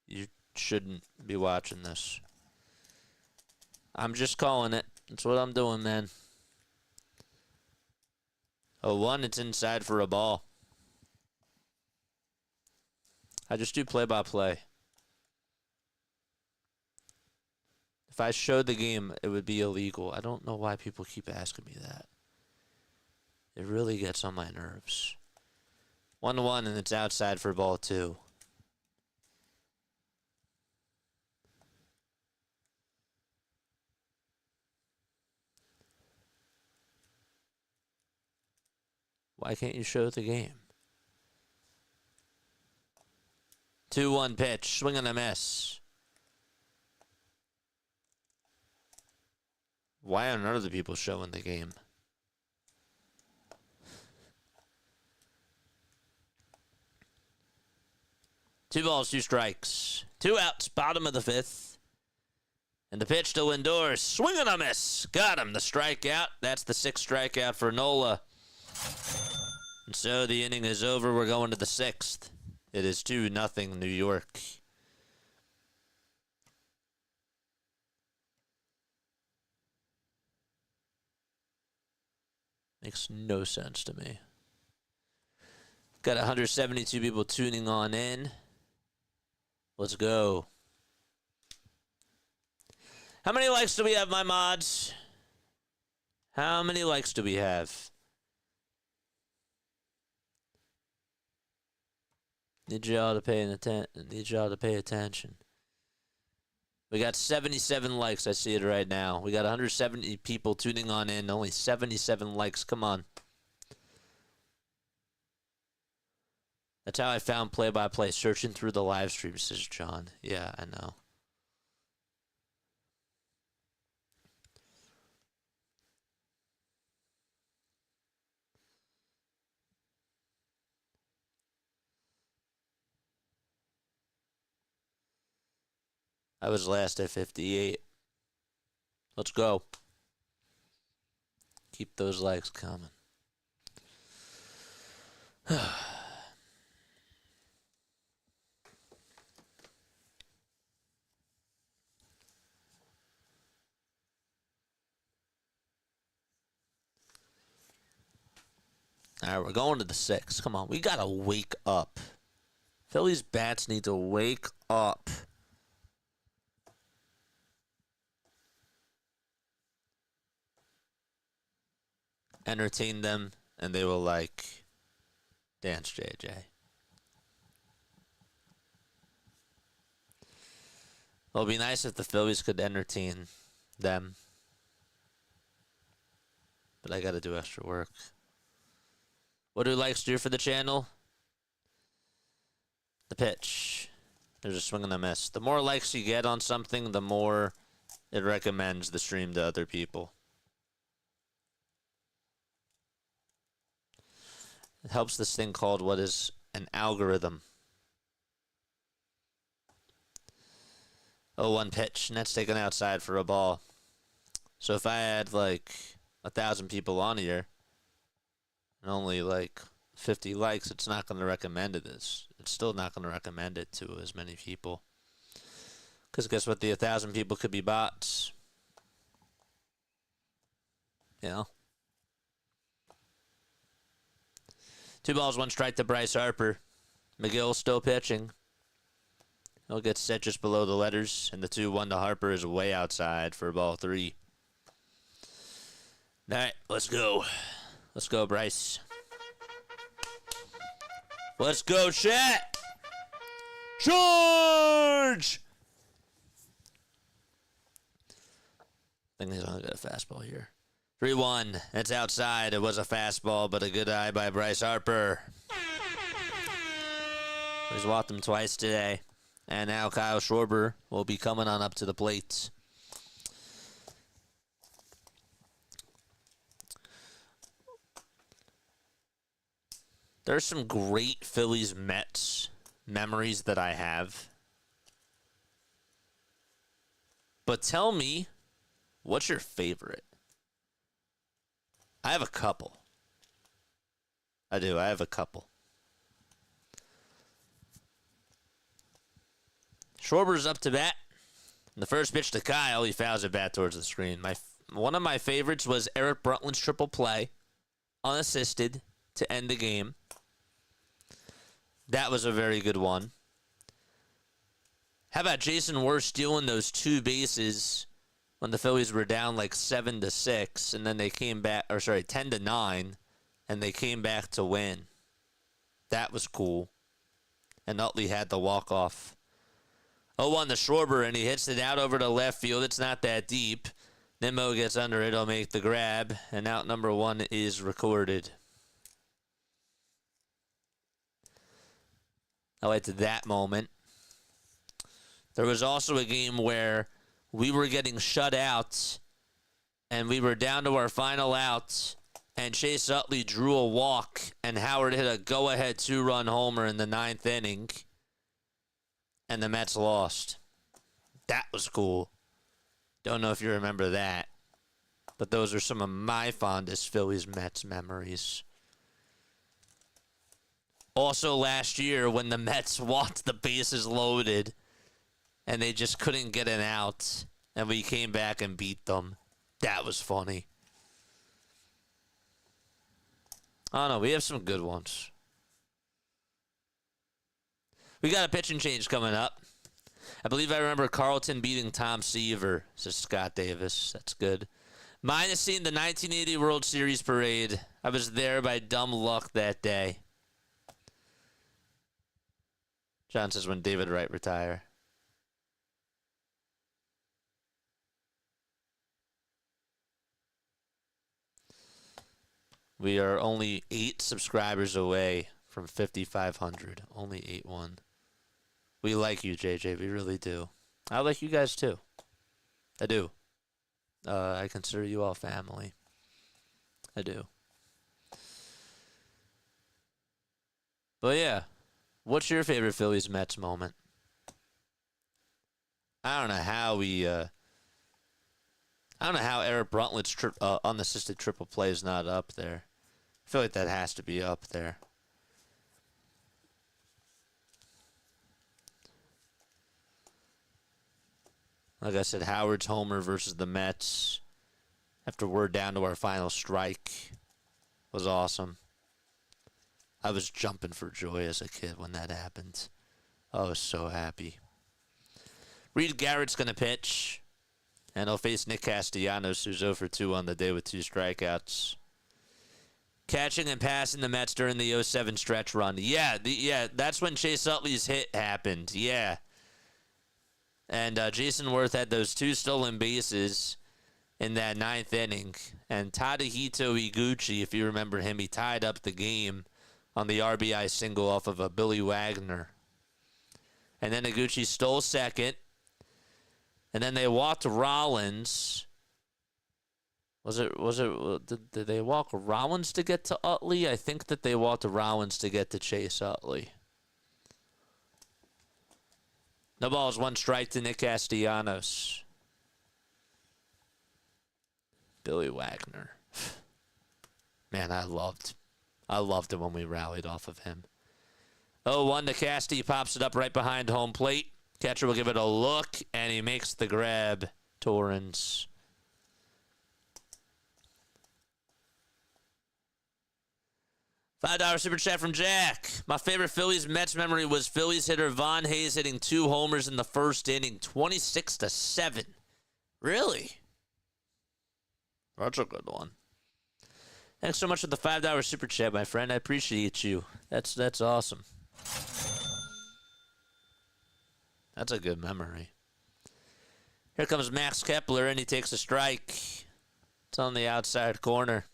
you shouldn't be watching this. I'm just calling it. That's what I'm doing, man. 0-1, it's inside for a ball. I just do play-by-play. If I showed the game, it would be illegal. I don't know why people keep asking me that. It really gets on my nerves. 1-1, and it's outside for ball 2. Why can't you show the game? 2-1 pitch, swing and a miss. Why are none of the people showing the game? Two balls, 2 strikes. 2 outs, bottom of the 5th. And the pitch to Lindor, swing and a miss. Got him, the strikeout. That's the 6th strikeout for Nola. And so the inning is over. We're going to the 6th. It is 2-0 New York. Makes no sense to me. Got 172 people tuning on in. Let's go. How many likes do we have, my mods? How many likes do we have? Need y'all to pay attention. We got 77 likes. I see it right now. We got 170 people tuning on in. Only 77 likes. Come on. That's how I found play-by-play. Searching through the live stream, says John. Yeah, I know. I was last at 58. Let's go. Keep those likes coming. All right, we're going to the 6. Come on, we got to wake up. Phillies bats need to wake up. Entertain them, and they will, like, dance, JJ. Well, it'd be nice if the Phillies could entertain them. But I got to do extra work. What do likes do for the channel? The pitch. There's a swing and a miss. The more likes you get on something, the more it recommends the stream to other people. It helps this thing called what is an algorithm. 0-1 pitch, and that's taken outside for a ball. So if I had like 1,000 people on here and only like 50 likes, it's not going to recommend it. It's still not going to recommend it to as many people. Because guess what? The 1,000 people could be bots. You know? 2 balls, 1 strike to Bryce Harper. McGill still pitching. He'll get set just below the letters, and the 2-1 to Harper is way outside for ball 3. All right, let's go. Let's go, Bryce. Let's go, chat. Charge! I think he's only got a fastball here. 3-1. It's outside. It was a fastball, but a good eye by Bryce Harper. He's walked him twice today. And now Kyle Schwarber will be coming on up to the plate. There's some great Phillies Mets memories that I have. But tell me, what's your favorite? I have a couple. I do. I have a couple. Schwarber's up to bat. The first pitch to Kyle, he fouls it back towards the screen. One of my favorites was Eric Bruntlund's triple play, unassisted, to end the game. That was a very good one. How about Jason Worth stealing those 2 bases when the Phillies were down like 7-6, and then they came back, or sorry, 10-9, and they came back to win. That was cool. And Utley had the walk-off. 0-1 to Schwarber, and he hits it out over to left field. It's not that deep. Nimmo gets under it. He'll make the grab, and out number 1 is recorded. I liked that moment. There was also a game where we were getting shut out, and we were down to our final out, and Chase Utley drew a walk, and Howard hit a go-ahead 2-run homer in the 9th inning. And the Mets lost. That was cool. Don't know if you remember that. But those are some of my fondest Phillies Mets memories. Also last year when the Mets walked the bases loaded and they just couldn't get an out and we came back and beat them. That was funny. I don't know. We have some good ones. We got a pitching change coming up. I believe I remember Carlton beating Tom Seaver, says Scott Davis. That's good. Minus seeing the 1980 World Series parade. I was there by dumb luck that day. John says, when David Wright retire. We are only 8 subscribers away from 5,500. Only 8-1. We like you, JJ. We really do. I like you guys, too. I do. I consider you all family. I do. But, yeah. What's your favorite Phillies Mets moment? I don't know how Eric Bruntlit's unassisted triple play is not up there. I feel like that has to be up there. Like I said, Howard's homer versus the Mets after we're down to our final strike was awesome. I was jumping for joy as a kid when that happened. I was so happy. Reed Garrett's going to pitch, and he'll face Nick Castellanos, who's 0 for 2 on the day with 2 strikeouts. Catching and passing the Mets during the 07 stretch run. Yeah, that's when Chase Utley's hit happened. Yeah. And Jason Worth had those 2 stolen bases in that 9th inning. And Tadahito Iguchi, if you remember him, he tied up the game on the RBI single off of a Billy Wagner. And then Iguchi stole second. And then they walked Rollins. Did they walk Rollins to get to Utley? I think that they walked Rollins to get to Chase Utley. No balls, 1 strike to Nick Castellanos. Billy Wagner. Man, I loved it when we rallied off of him. 0-1 to Casty, pops it up right behind home plate. Catcher will give it a look, and he makes the grab. Torrens. $5 super chat from Jack. My favorite Phillies Mets memory was Phillies hitter Von Hayes hitting 2 homers in the first inning, 26-7. Really? That's a good one. Thanks so much for the $5 super chat, my friend. I appreciate you. That's awesome. That's a good memory. Here comes Max Kepler, and he takes a strike. It's on the outside corner.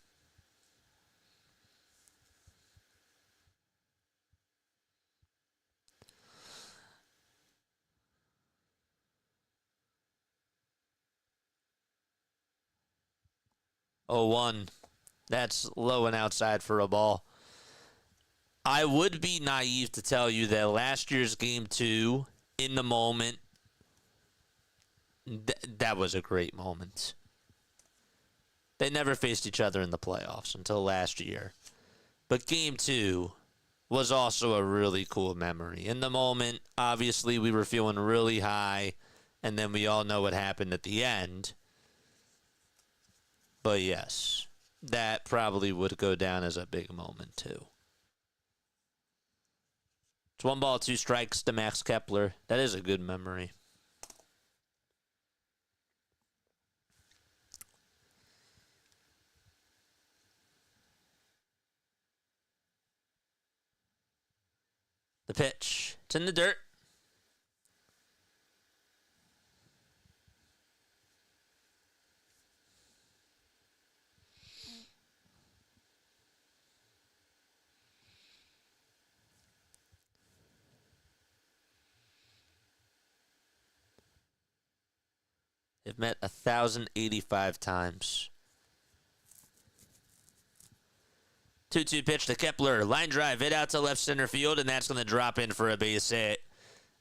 Oh, 1. That's low and outside for a ball. I would be naive to tell you that last year's Game 2, in the moment, that was a great moment. They never faced each other in the playoffs until last year. But Game 2 was also a really cool memory. In the moment, obviously, we were feeling really high, and then we all know what happened at the end. But yes, that probably would go down as a big moment, too. It's 1 ball, 2 strikes to Max Kepler. That is a good memory. The pitch. It's in the dirt. They've met 1,085 times. 2-2 pitch to Kepler. Line drive, hit out to left center field, and that's going to drop in for a base hit.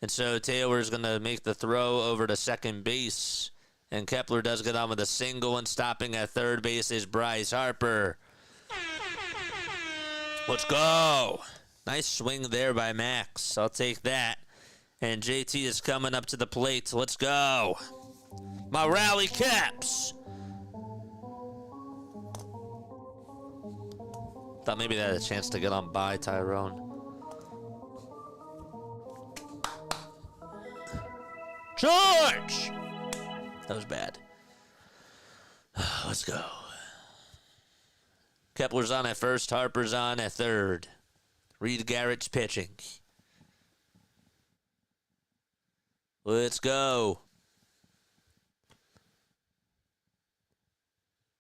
And so Taylor's going to make the throw over to second base. And Kepler does get on with a single, and stopping at third base is Bryce Harper. Let's go. Nice swing there by Max. I'll take that. And JT is coming up to the plate. Let's go. My rally caps. Thought maybe that had a chance to get on by Tyrone. George! That was bad. Let's go. Kepler's on at first. Harper's on at third. Reed Garrett's pitching. Let's go.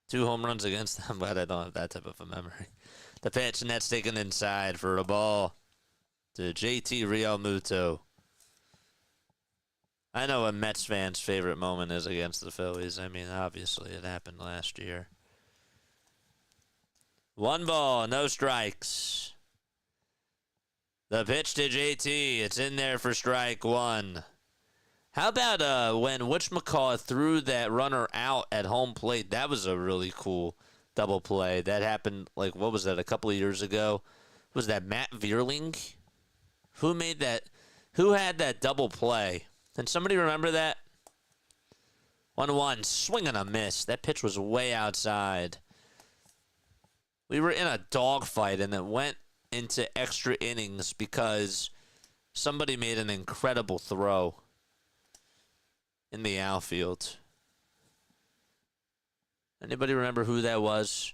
2 home runs against them, but I don't have that type of a memory. The pitch, and that's taken inside for a ball to JT Realmuto. I know a Mets fan's favorite moment is against the Phillies. I mean, obviously, it happened last year. 1 ball, no strikes. The pitch to JT. It's in there for strike 1. How about when whatchamacallit threw that runner out at home plate? That was a really cool double play. That happened, like, what was that, a couple of years ago? Was that Matt Vierling? Who made that? Who had that double play? Can somebody remember that? 1-1, swing and a miss. That pitch was way outside. We were in a dogfight, and it went into extra innings because somebody made an incredible throw in the outfield. Anybody remember who that was?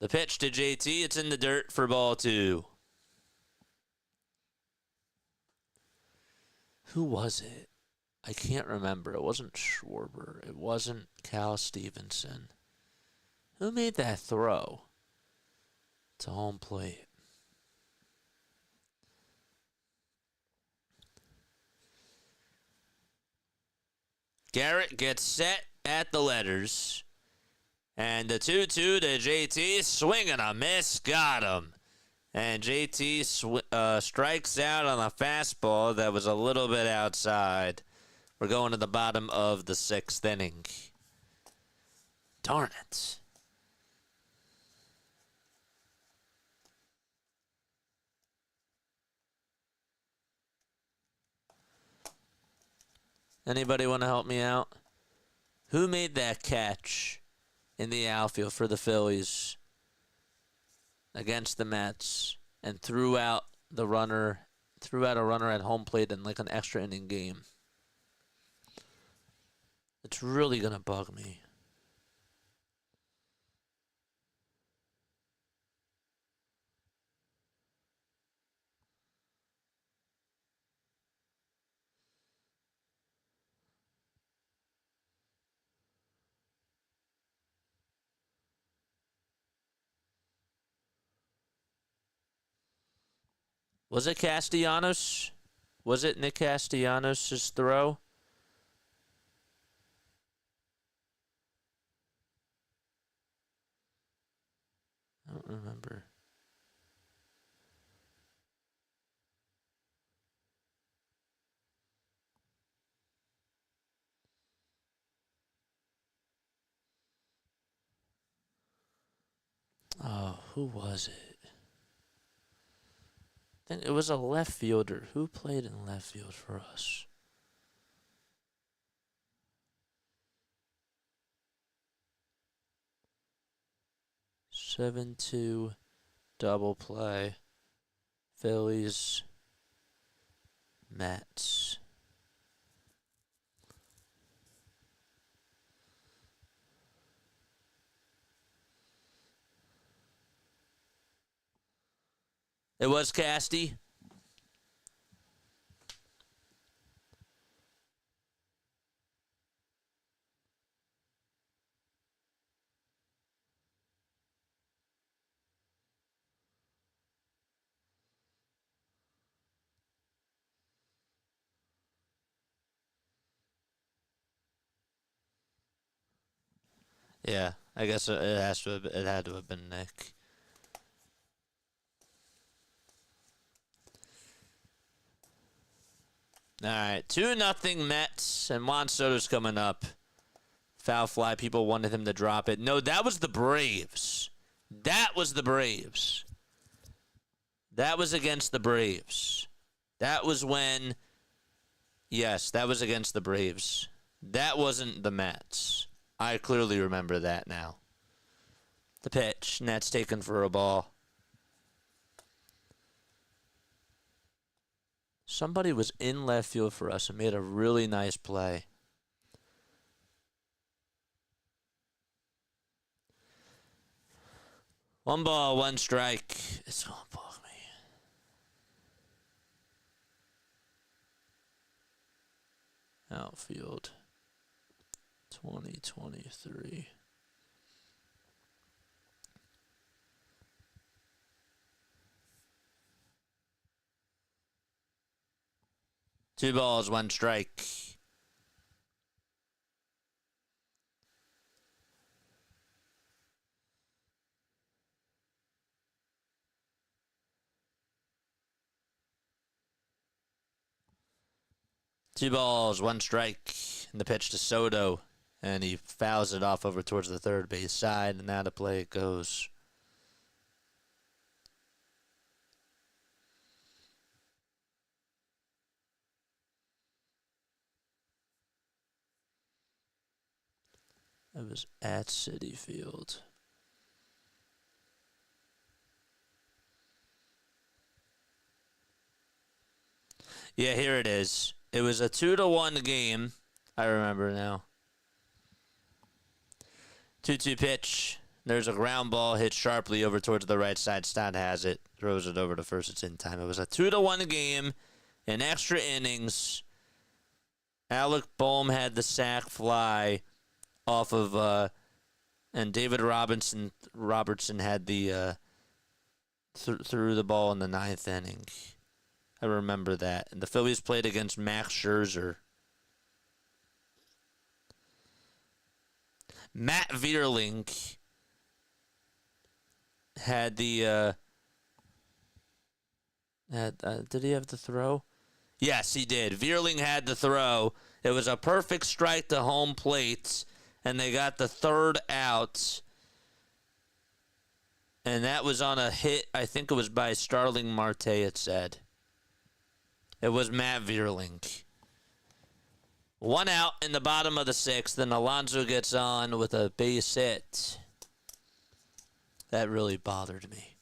The pitch to JT. It's in the dirt for ball 2. Who was it? I can't remember. It wasn't Schwarber. It wasn't Cal Stevenson. Who made that throw to home plate? Garrett gets set at the letters. And the 2-2 to JT. Swing and a miss. Got him. And JT strikes out on a fastball that was a little bit outside. We're going to the bottom of the 6th inning. Darn it. Anybody want to help me out? Who made that catch in the outfield for the Phillies against the Mets and threw out a runner at home plate in like an extra inning game? It's really going to bug me. Was it Castellanos? Was it Nick Castellanos' throw? I don't remember. Oh, who was it? I think it was a left fielder. Who played in left field for us? Seven two double play. Phillies Mets. It was Casty. Yeah, I guess it had to have been Nick. All right, 2-0 Mets, and Juan Soto's coming up. Foul fly. People wanted him to drop it. No, that was the Braves. That was the Braves. That was against the Braves. That was when. Yes, that was against the Braves. That wasn't the Mets. I clearly remember that now. The pitch, and that's taken for a ball. Somebody was in left field for us and made a really nice play. One ball, one strike. It's going to bug me. Outfield 2023. Two balls, one strike. Two balls, one strike. And the pitch to Soto. And he fouls it off over towards the third base side. And now to play it goes. It was at Citi Field. Yeah, here it is. It was a 2-1 game. I remember now. 2-2 pitch. There's a ground ball hit sharply over towards the right side. Stott has it. Throws it over to first. It's in time. It was a 2-1 game in extra innings. Alec Boehm had the sac fly off of, and David Robertson had the threw the ball in the ninth inning. I remember that. And the Phillies played against Max Scherzer. Matt Vierling had the did he have the throw? Yes, he did. Vierling had the throw. It was a perfect strike to home plate, and they got the third out. And that was on a hit, I think it was by Starling Marte, it said. It was Matt Vierling. One out in the bottom of the sixth, and Alonso gets on with a base hit. That really bothered me.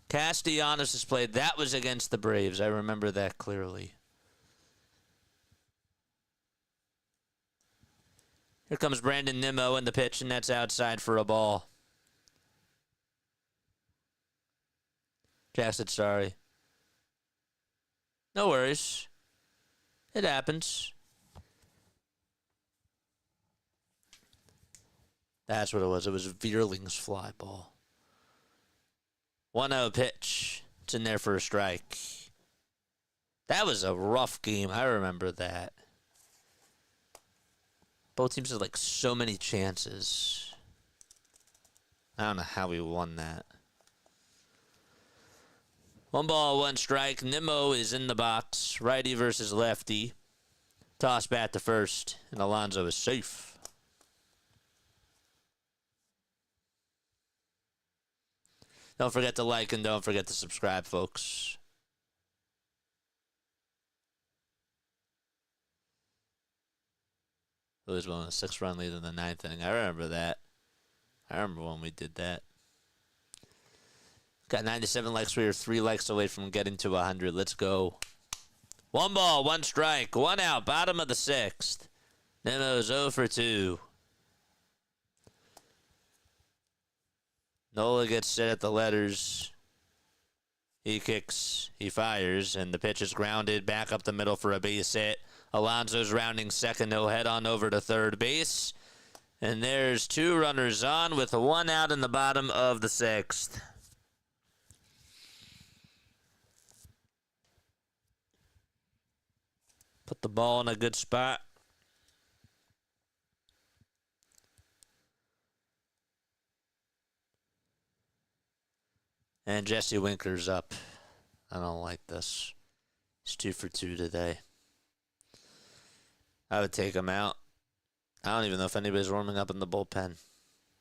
Castellanos has played. That was against the Braves. I remember that clearly. Here comes Brandon Nimmo in the pitch, and that's outside for a ball. Jack said sorry. No worries. It happens. That's what it was. It was Vierling's fly ball. 1-0 pitch. It's in there for a strike. That was a rough game. I remember that. Both teams had like so many chances. I don't know how we won that. 1 ball, 1 strike. Nimmo is in the box. Righty versus lefty. Toss bat to first, and Alonso is safe. Don't forget to like and don't forget to subscribe, folks. Phillies won a 6-run lead in the ninth inning. I remember that. I remember when we did that. Got 97 likes. We were 3 likes away from getting to 100. Let's go. 1 ball, 1 strike, 1 out. Bottom of the sixth. Nimmo's 0 for 2. Nola gets set at the letters. He kicks, he fires, and the pitch is grounded back up the middle for a base hit. Alonso's rounding second. He'll head on over to third base. And there's 2 runners on with 1 out in the bottom of the sixth. Put the ball in a good spot. And Jesse Winker's up. I don't like this. He's 2 for 2 today. I would take him out. I don't even know if anybody's warming up in the bullpen.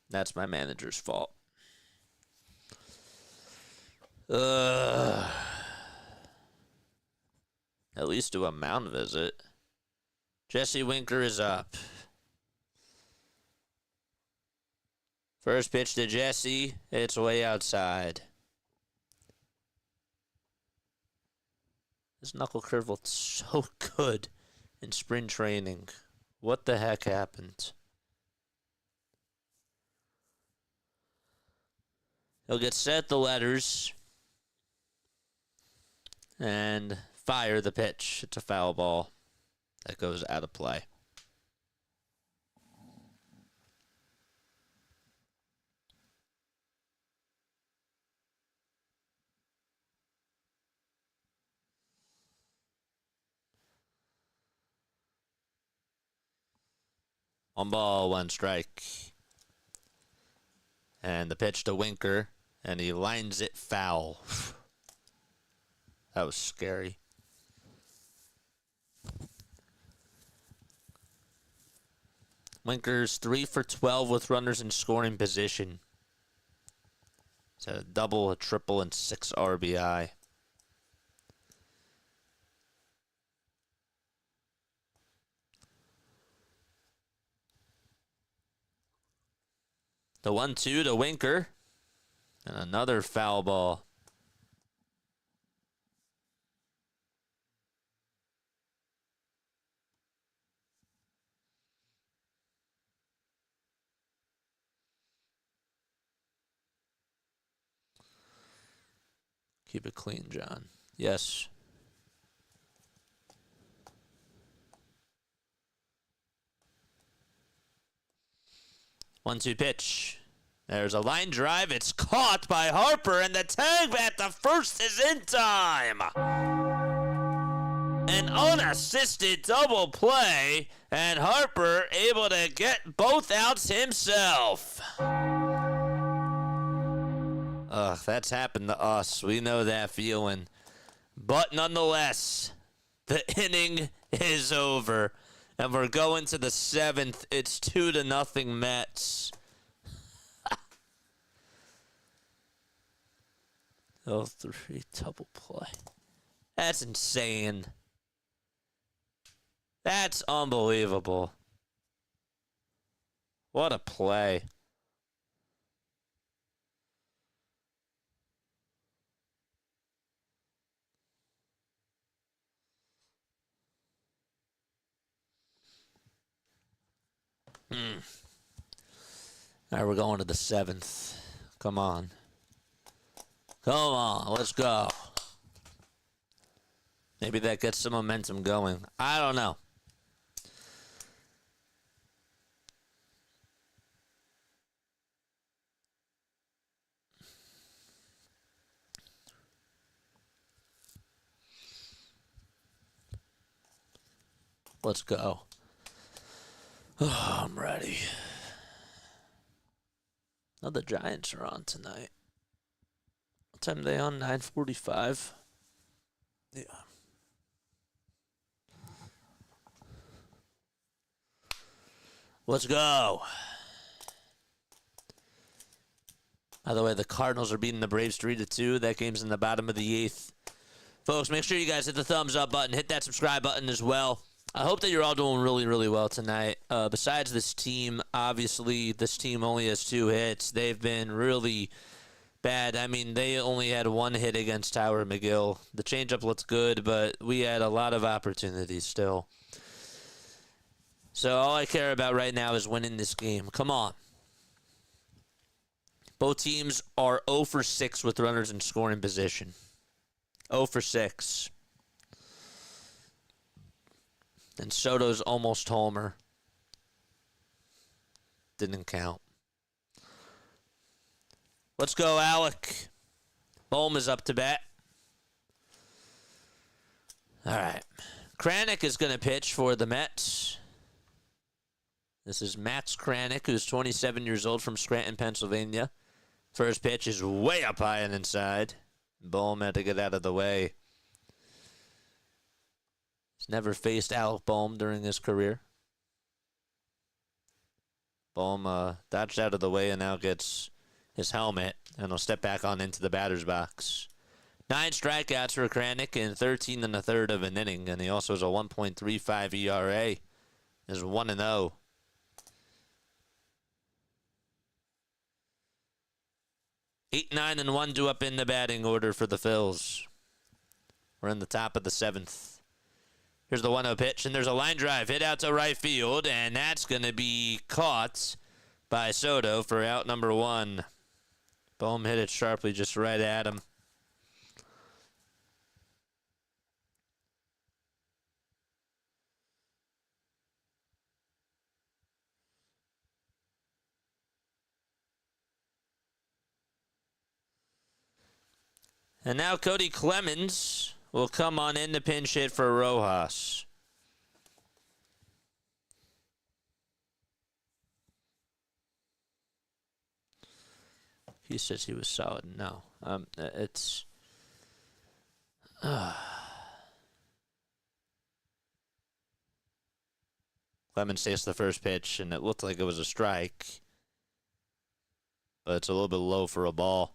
That's my manager's fault. At least do a mound visit. Jesse Winker is up. First pitch to Jesse. It's way outside. This knuckle curve looked so good in spring training. What the heck happened? He'll get set the letters and fire the pitch. It's a foul ball that goes out of play. One ball, one strike. And the pitch to Winker, and he lines it foul. That was scary. Winker's 3 for 12 with runners in scoring position. It's a double, a triple, and 6 RBI. The 1-2 to Winker. And another foul ball. Keep it clean, John. Yes. One-two pitch. There's a line drive. It's caught by Harper, and the tag at the first is in time. An unassisted double play, and Harper able to get both outs himself. Ugh, that's happened to us. We know that feeling. But nonetheless, the inning is over. And we're going to the 7th. It's 2-0 Mets. Oh, 3 double play. That's insane. That's unbelievable. What a play. All right, we're going to the 7th. Come on. Come on, let's go. Maybe that gets some momentum going. I don't know. Let's go. Oh, I'm ready. Oh, the Giants are on tonight. What time are they on? 9:45. Yeah. Let's go. By the way, the Cardinals are beating the Braves 3-2. That game's in the bottom of the 8th. Folks, make sure you guys hit the thumbs up button. Hit that subscribe button as well. I hope that you're all doing really, really well tonight. Besides this team, obviously, this team only has 2 hits. They've been really bad. I mean, they only had 1 hit against Tyler McGill. The changeup looks good, but we had a lot of opportunities still. So all I care about right now is winning this game. Come on. Both teams are 0 for 6 with runners in scoring position. 0 for 6. And Soto's almost homer. Didn't count. Let's go, Alec. Bohm is up to bat. All right. Kranick is going to pitch for the Mets. This is Max Kranick, who's 27 years old from Scranton, Pennsylvania. First pitch is way up high and inside. Bohm had to get out of the way. He's never faced Alec Bohm during his career. Bohm dodged out of the way and now gets his helmet, and he'll step back on into the batter's box. 9 strikeouts for Kranick in 13 1/3 of an inning, and he also has a 1.35 ERA. Is 1-0. Eight, 9, and 1 due up in the batting order for the Phils. We're in the top of the 7th. Here's the 1-0 pitch, and there's a line drive hit out to right field, and that's going to be caught by Soto for out number 1. Bohm hit it sharply just right at him. And now Cody Clemens will come on in to pinch hit for Rojas. He says he was solid. No. It's... Clemens takes the first pitch, and it looked like it was a strike. But it's a little bit low for a ball.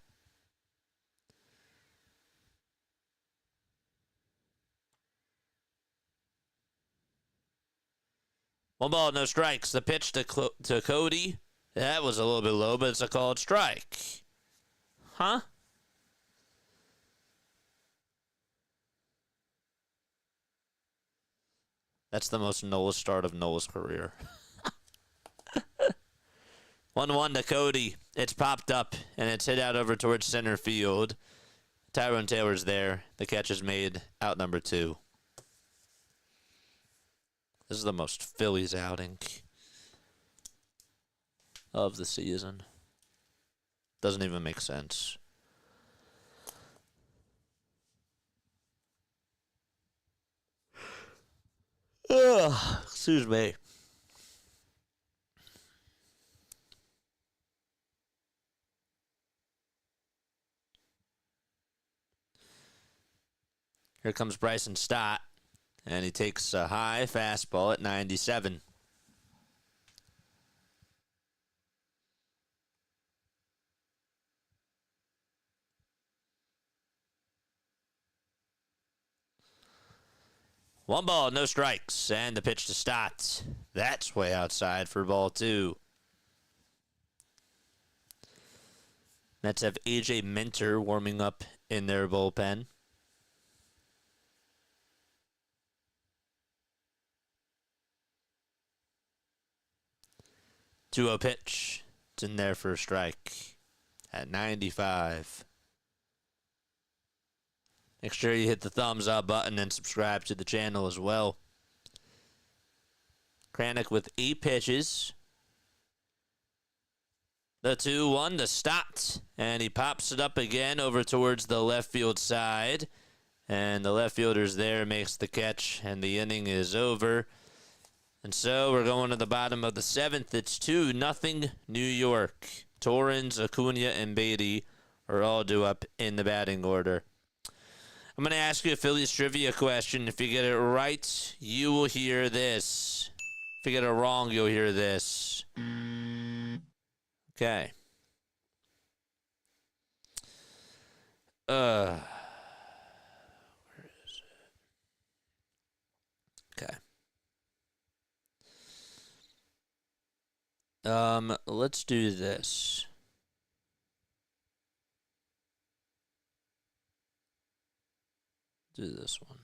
One ball, no strikes. The pitch to Cody, that was a little bit low, but it's a called strike. Huh? That's the most Nola start of Nola's career. 1-1 to Cody. It's popped up, and it's hit out over towards center field. Tyrone Taylor's there. The catch is made. Out number 2. This is the most Phillies outing of the season. Doesn't even make sense. Ugh, excuse me. Here comes Bryson Stott, and he takes a high fastball at 97. One ball, no strikes, and the pitch to Stott. That's way outside for ball 2. Mets have A.J. Minter warming up in their bullpen. Two-0 pitch. It's in there for a strike at 95. Make sure you hit the thumbs up button and subscribe to the channel as well. Kranick with 8 pitches. The 2-1 to Stott. And he pops it up again over towards the left field side. And the left fielder's there, makes the catch, and the inning is over. And so we're going to the bottom of the 7th. It's 2-0 New York. Torrens, Acuna, and Beatty are all due up in the batting order. I'm going to ask you a Phillies trivia question. If you get it right, you will hear this. If you get it wrong, you'll hear this. Okay. Where is it? Okay. Let's do this. Do this one.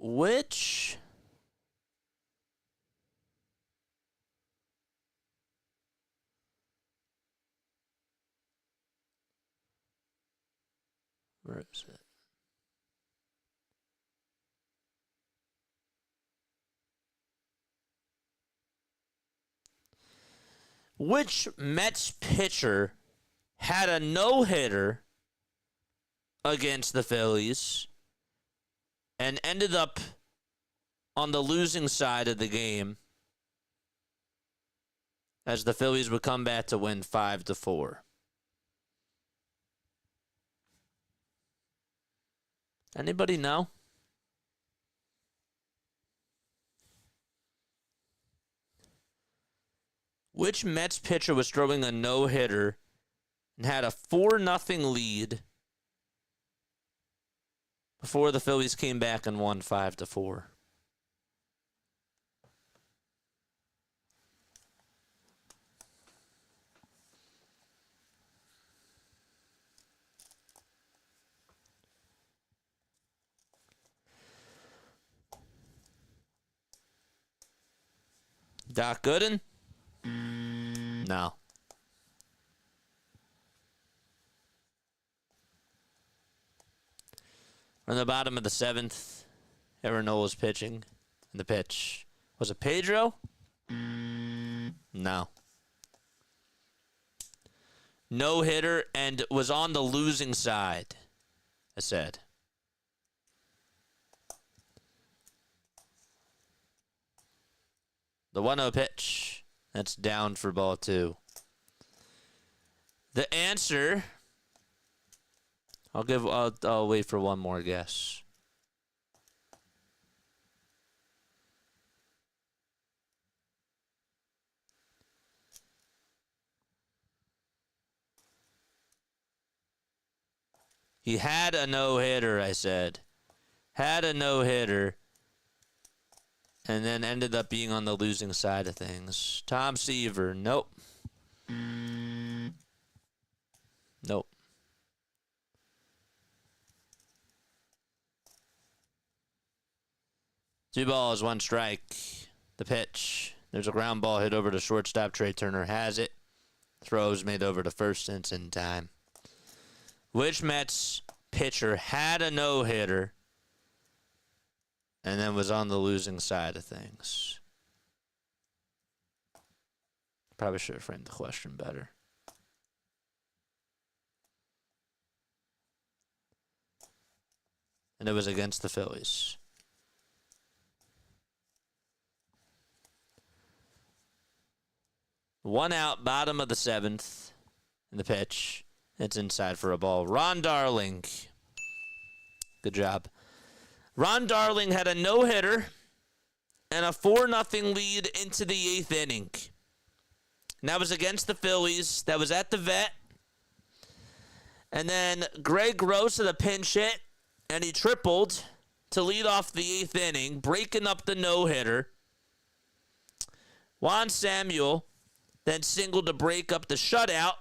Which where is it? Which Mets pitcher had a no-hitter against the Phillies and ended up on the losing side of the game as the Phillies would come back to win 5-4? Anybody know? Which Mets pitcher was throwing a no-hitter and had a 4-0 lead before the Phillies came back and won 5-4? Doc Gooden? No. We're in the bottom of the 7th. Aaron Nola's pitching. And the pitch. Was it Pedro? No. No hitter and was on the losing side, I said. The 1-0 pitch. That's down for ball 2. The answer, I'll wait for one more guess. He had a no-hitter, I said. Had a no-hitter. And then ended up being on the losing side of things. Tom Seaver, nope. Nope. Two balls, one strike. The pitch. There's a ground ball hit over to shortstop. Trey Turner has it. Throws made over to first, and it's in time. Which Mets pitcher had a no-hitter and then was on the losing side of things? Probably should have framed the question better. And it was against the Phillies. One out, bottom of the 7th. In the pitch. It's inside for a ball. Ron Darling. Good job. Ron Darling had a no-hitter and a 4-0 lead into the 8th inning. And that was against the Phillies. That was at the Vet. And then Greg Gross had a pinch hit, and he tripled to lead off the 8th inning, breaking up the no-hitter. Juan Samuel then singled to break up the shutout,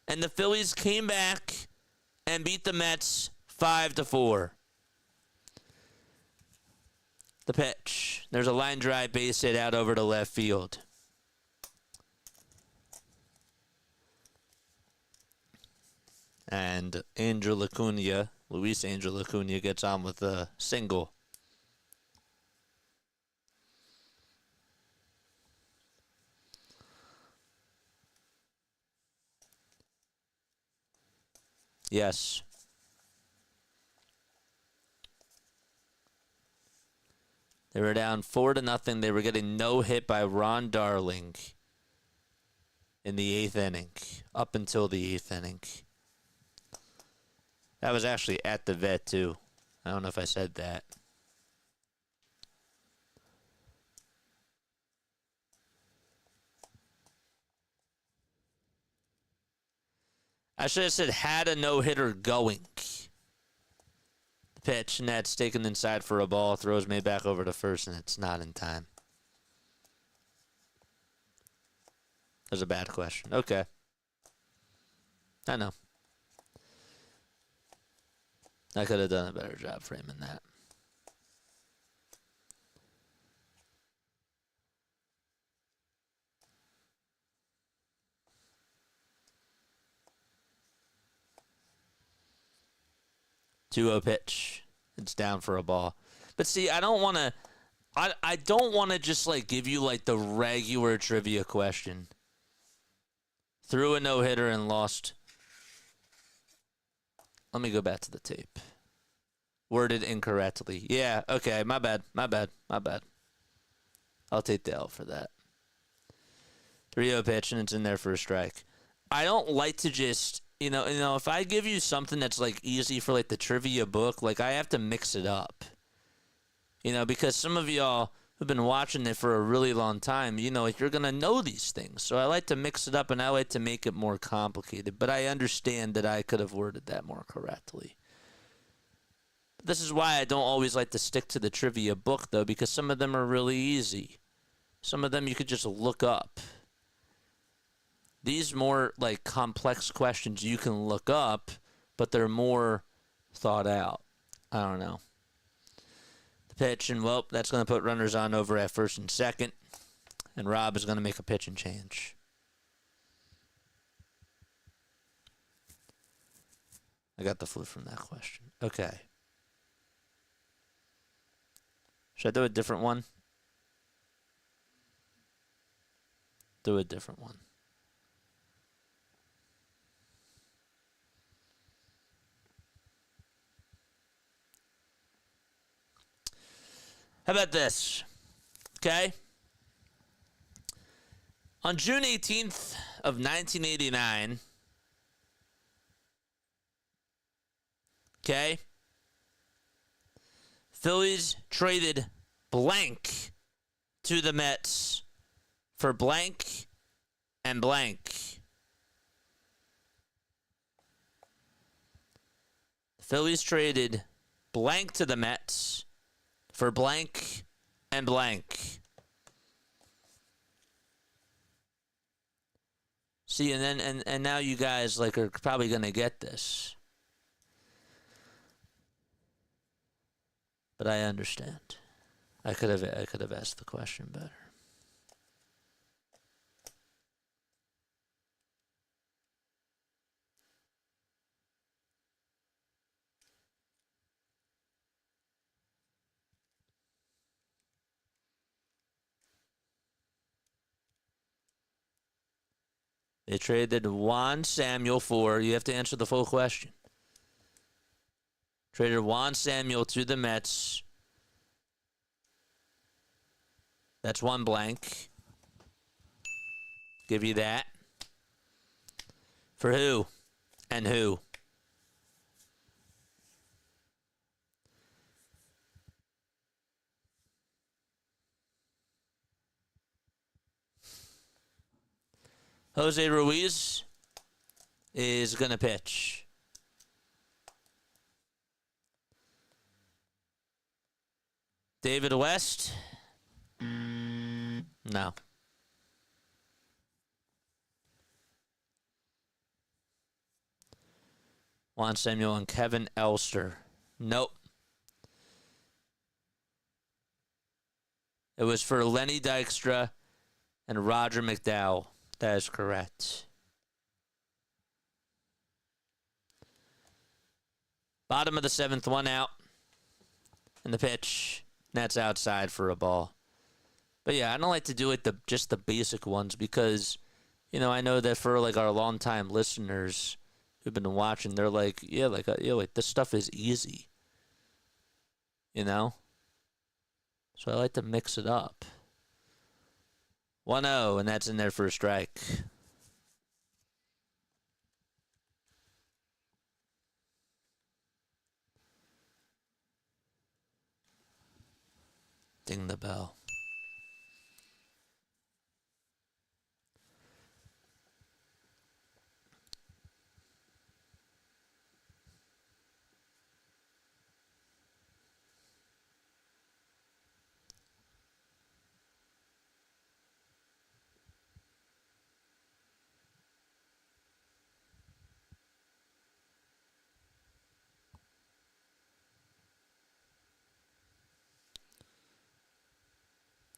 and the Phillies came back and beat the Mets 5-4. The pitch. There's a line drive base hit out over to left field. And Luis Angel Acuna gets on with a single. Yes. They were down 4-0. They were getting no hit by Ron Darling in the 8th inning, up until the 8th inning. That was actually at the Vet, too. I don't know if I said that. I should have said had a no-hitter going. The pitch, and that's taken inside for a ball. Throws made back over to first, and it's not in time. That's a bad question. Okay. I know. I could have done a better job framing that. Two-0 pitch. It's down for a ball. But see, I don't want to. I don't want to just like give you like the regular trivia question. Threw a no-hitter and lost. Let me go back to the tape. Worded incorrectly. Yeah, okay, my bad. I'll take the L for that. 3-0 pitch, and it's in there for a strike. I don't like to just, you know, if I give you something that's like easy for like the trivia book, like I have to mix it up. You know, because some of y'all who've been watching it for a really long time, you know, you're going to know these things. So I like to mix it up, and I like to make it more complicated. But I understand that I could have worded that more correctly. This is why I don't always like to stick to the trivia book, though, because some of them are really easy. Some of them you could just look up. These more, like, complex questions you can look up, but they're more thought out. I don't know. The pitch, and, well, that's going to put runners on over at first and second. And Rob is going to make a pitch and change. I got the flu from that question. Okay. Should I do a different one? Do a different one. How about this? Okay. On June 18th of 1989, okay, Phillies traded blank to the Mets for blank and blank. The Phillies traded blank to the Mets for blank and blank. See, and now you guys like are probably gonna get this. But I understand. I could have asked the question better. They traded Juan Samuel for, you have to answer the full question. Traded Juan Samuel to the Mets. That's one blank. Give you that. For who? And who? Jose Ruiz is going to pitch. David West? No. Juan Samuel and Kevin Elster? Nope. It was for Lenny Dykstra and Roger McDowell. That is correct. Bottom of the seventh, one out. And the pitch. That's outside for a ball. But yeah, I don't like to do it just the basic ones because, you know, I know that for like our longtime listeners who've been watching, they're like, yeah, like this stuff is easy. You know? So I like to mix it up. 1-0, and that's in there for a strike. Ding the bell.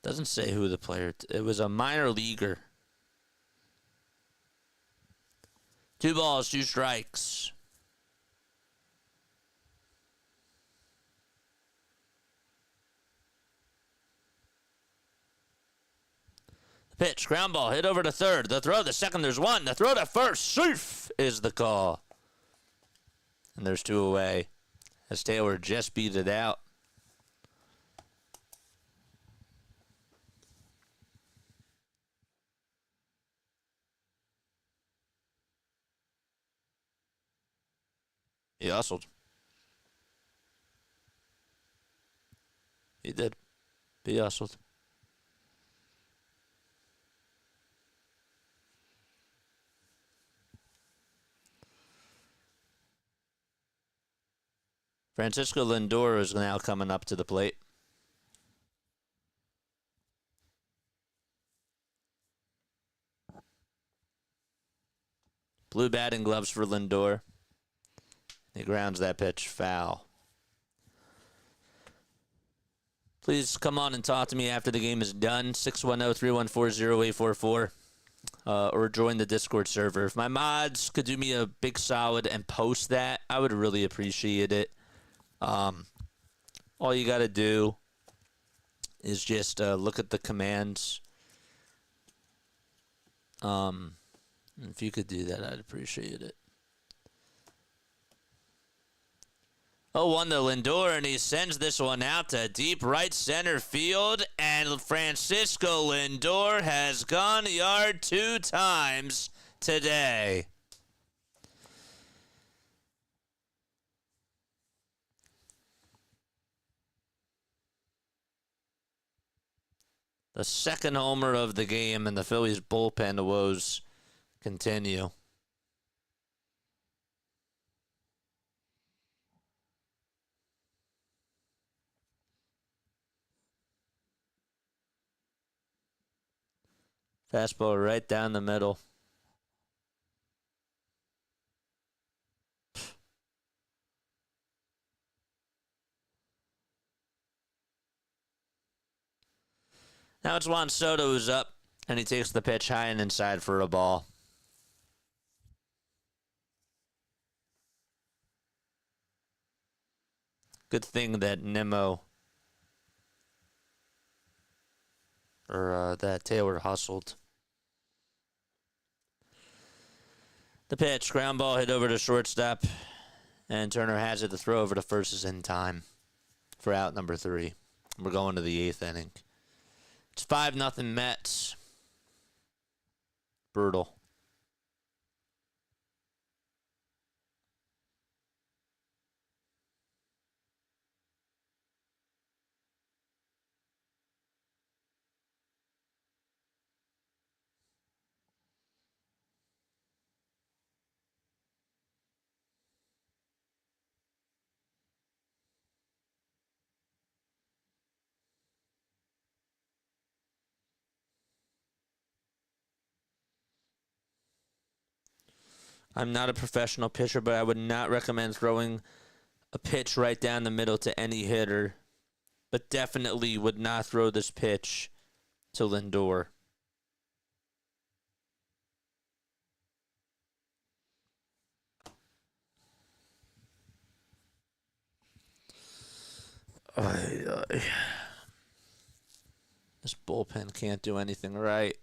Doesn't say who the player. It was a minor leaguer. 2 balls, 2 strikes. The pitch, ground ball, hit over to third. The throw to second, there's 1. The throw to first, safe is the call. And there's 2 away. As Taylor just beat it out. He hustled. He did. He hustled. Francisco Lindor is now coming up to the plate. Blue batting gloves for Lindor. He grounds that pitch foul. Please come on and talk to me after the game is done. 610-314-0844. Or join the Discord server. If my mods could do me a big solid and post that, I would really appreciate it. All you got to do is just look at the commands. If you could do that, I'd appreciate it. 0-1 to Lindor, and he sends this one out to deep right center field, and Francisco Lindor has gone yard 2 times today. The second homer of the game, and the Phillies bullpen woes continue. Fastball right down the middle. Now it's Juan Soto who's up, and he takes the pitch high and inside for a ball. Good thing that that Taylor hustled. The pitch, ground ball hit over to shortstop, and Turner has it. The throw over to first is in time for out number 3. We're going to the 8th inning. It's 5-0 Mets. Brutal. I'm not a professional pitcher, but I would not recommend throwing a pitch right down the middle to any hitter. But definitely would not throw this pitch to Lindor. This bullpen can't do anything right.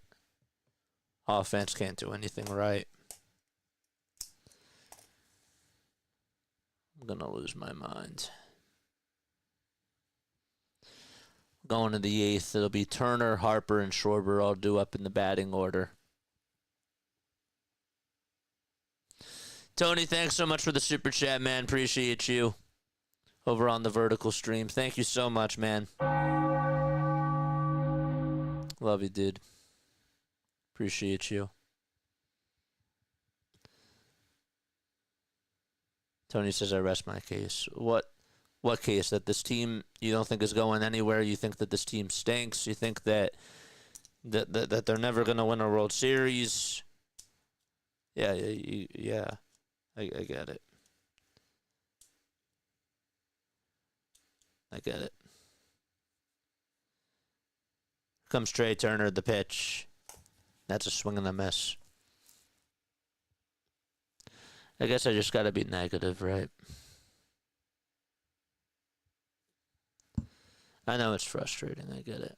Offense can't do anything right. I'm going to lose my mind. Going to the 8th, it'll be Turner, Harper, and Schwarber all due up in the batting order. Tony, thanks so much for the super chat, man. Appreciate you over on the vertical stream. Thank you so much, man. Love you, dude. Appreciate you. Tony says, I rest my case. What case? That this team you don't think is going anywhere? You think that this team stinks? You think that they're never going to win a World Series? Yeah. I get it. I get it. Comes Trey Turner, the pitch. That's a swing and a miss. I guess I just got to be negative, right? I know it's frustrating. I get it.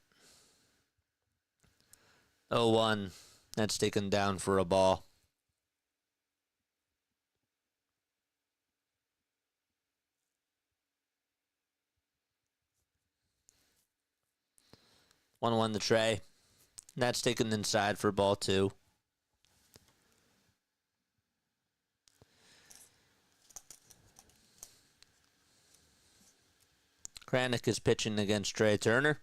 0-1. That's taken down for a ball. One the Trey. That's taken inside for ball 2. Kranick is pitching against Trey Turner.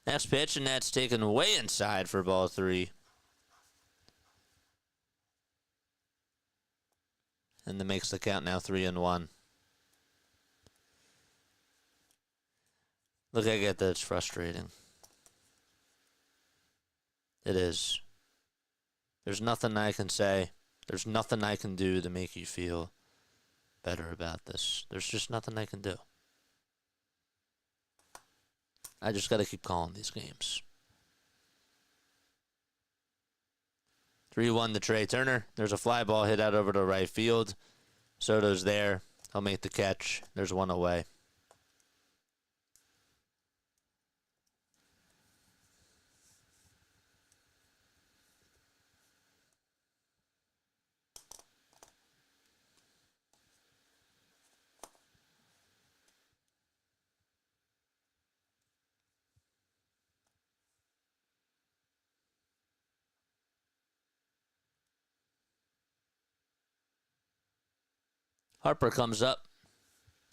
Next pitch, and that's taken way inside for ball 3. And that makes the count now 3-1. Look, I get that it's frustrating. It is. There's nothing I can say. There's nothing I can do to make you feel better about this. There's just nothing I can do. I just got to keep calling these games. 3-1 to Trey Turner. There's a fly ball hit out over to right field. Soto's there. He'll make the catch. There's one away. Harper comes up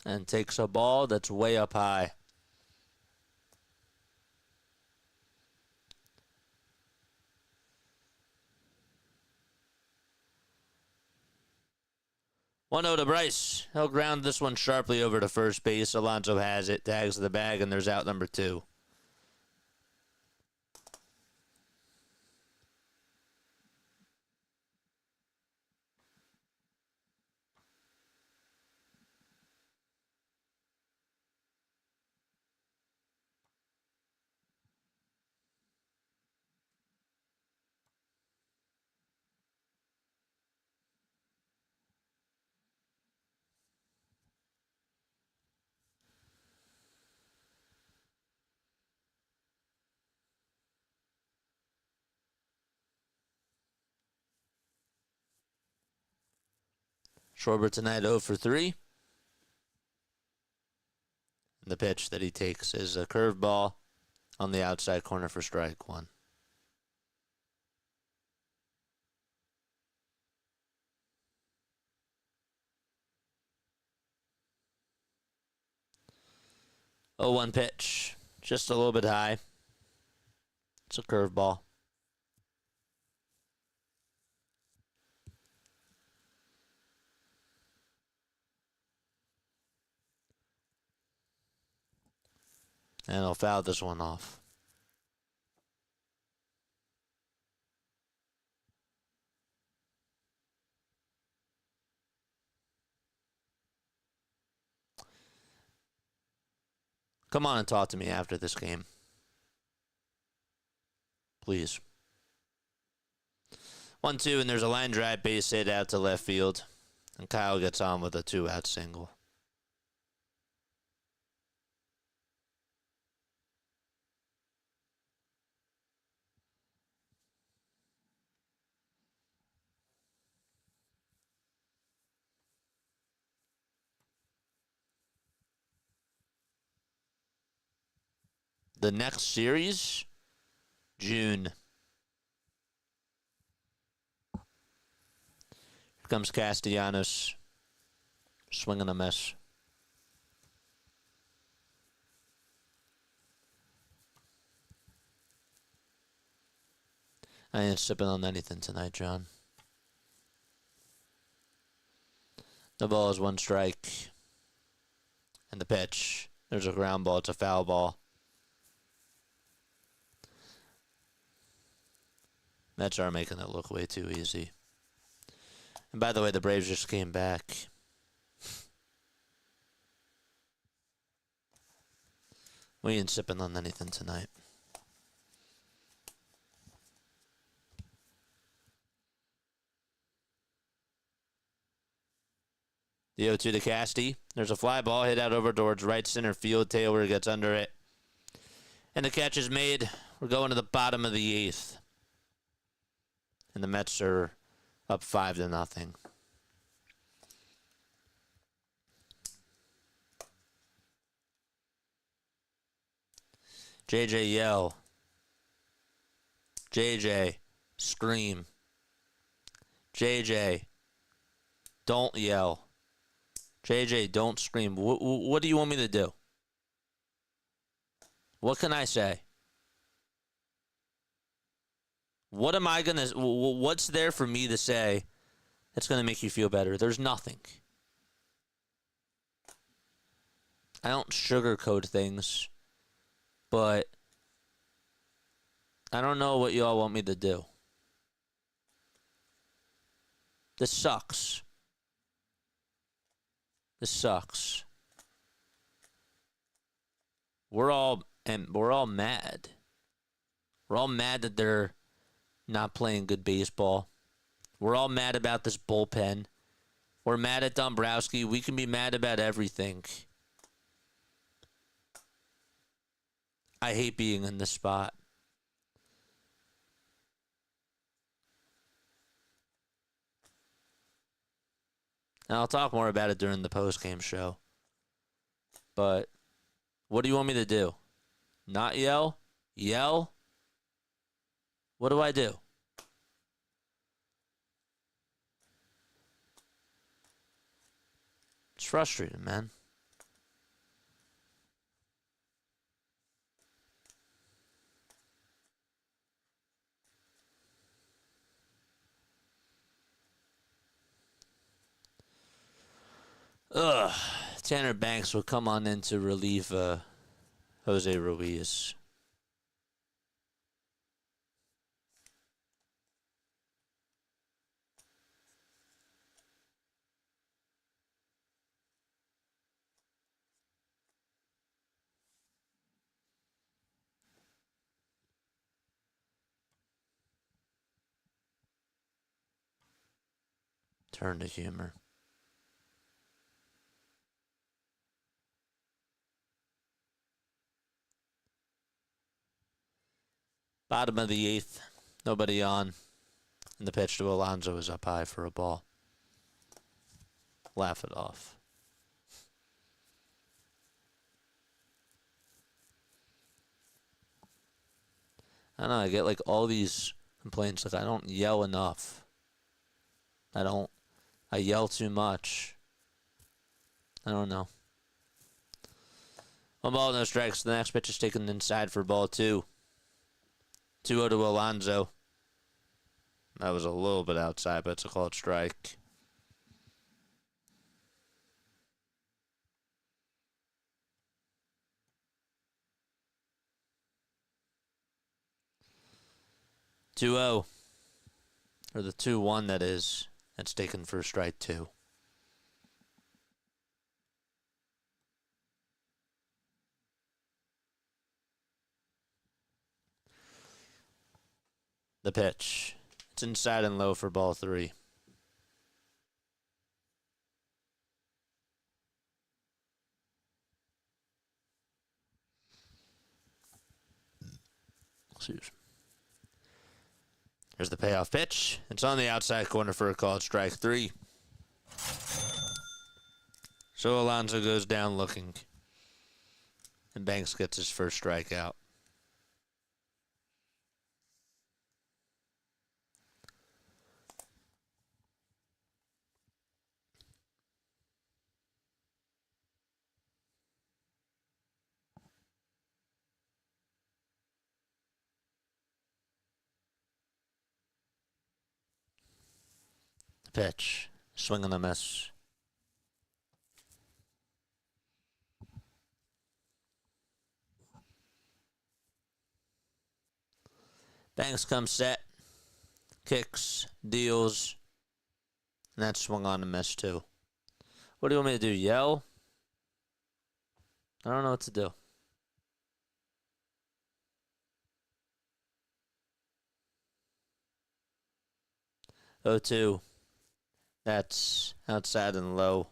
and takes a ball that's way up high. One 0 to Bryce. He'll ground this one sharply over to first base. Alonso has it, tags the bag, and there's out number 2. Schwarber tonight 0 for 3. And the pitch that he takes is a curveball on the outside corner for strike 1. Oh, 1 pitch. Just a little bit high. It's a curveball. And he'll foul this one off. Come on and talk to me after this game. Please. 1-2, and there's a line drive base hit out to left field. And Kyle gets on with a 2-out single. The next series, June. Here comes Castellanos, swinging a miss. I ain't sipping on anything tonight, John. The ball is 1 strike. And the pitch. There's a ground ball. It's a foul ball. Mets are making it look way too easy. And by the way, the Braves just came back. We ain't sipping on anything tonight. The 0-2 to Casty. There's a fly ball hit out over towards right center field. Taylor gets under it. And the catch is made. We're going to the bottom of the 8th. And the Mets are up 5-0. JJ yell. JJ scream. JJ don't yell. JJ don't scream. What do you want me to do? What can I say? What am I going to... What's there for me to say that's going to make you feel better? There's nothing. I don't sugarcoat things, but I don't know what y'all want me to do. This sucks. This sucks. We're all mad. We're all mad that they're not playing good baseball. We're all mad about this bullpen. We're mad at Dombrowski. We can be mad about everything. I hate being in this spot. And I'll talk more about it during the post-game show. But what do you want me to do? Not yell? Yell? What do I do? It's frustrating, man. Ugh. Tanner Banks will come on in to relieve Jose Ruiz. Turn to humor. Bottom of the 8th. Nobody on. And the pitch to Alonso is up high for a ball. Laugh it off. I don't know. I get like all these complaints. Like I don't yell enough. I yell too much. I don't know. 1 ball, no strikes. The next pitch is taken inside for ball 2. 2-0 to Alonso. That was a little bit outside, but it's a called strike. Or the 2-1 that is. That's taken for strike 2. The pitch. It's inside and low for ball 3. Excuse me. Here's the payoff pitch. It's on the outside corner for a called strike 3. So Alonso goes down looking. And Banks gets his first strikeout. Pitch. Swing and a miss. Banks comes set. Kicks. Deals. And that swung on a miss too. What do you want me to do? Yell? I don't know what to do. 0-2. That's outside and low.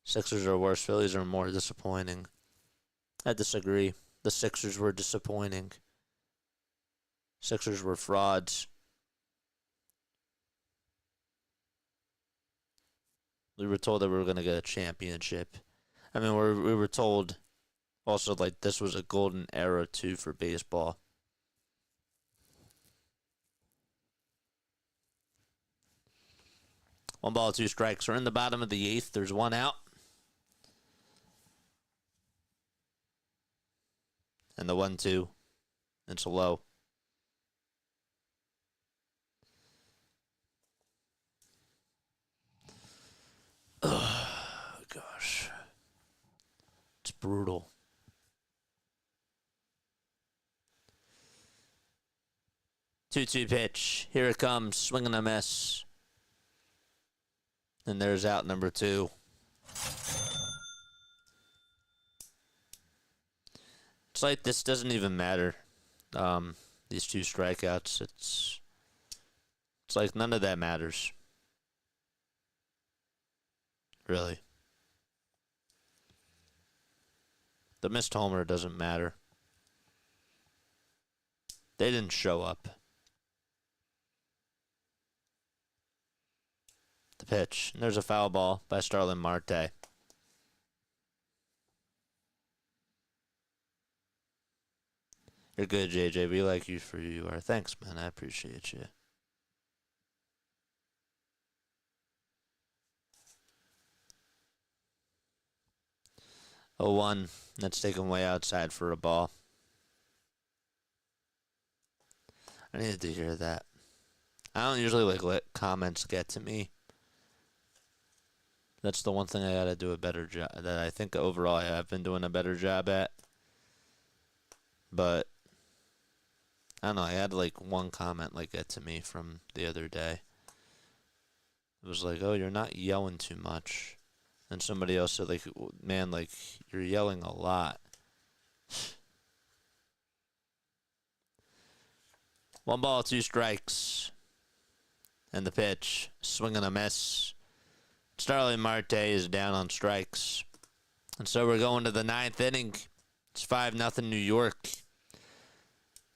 Sixers are worse. Phillies are more disappointing. I disagree. The Sixers were disappointing. Sixers were frauds. We were told that we were going to get a championship. I mean, we were told also like this was a golden era too for baseball. One ball, 2 strikes. We're in the bottom of the 8th. There's 1 out. And the 1-2. It's a low. Oh, gosh. It's brutal. 2-2 pitch. Here it comes. Swing and a miss. And there's out number 2. It's like this doesn't even matter. These 2 strikeouts. It's like none of that matters. Really. The missed homer doesn't matter. They didn't show up. The pitch. And there's a foul ball by Starlin Marte. You're good, JJ. We like you for who you are. Thanks, man. I appreciate you. Oh, 1. That's taken way outside for a ball. I needed to hear that. I don't usually let comments get to me. That's the one thing I gotta do a better job. That I think overall I have been doing a better job at. But I don't know. I had one comment get to me from the other day. It was like, "Oh, you're not yelling too much." And somebody else said, "Man, you're yelling a lot." 1 ball, 2 strikes. And the pitch. Swing and a miss. Starlin Marte is down on strikes. And so we're going to the 9th inning. It's 5-0 New York.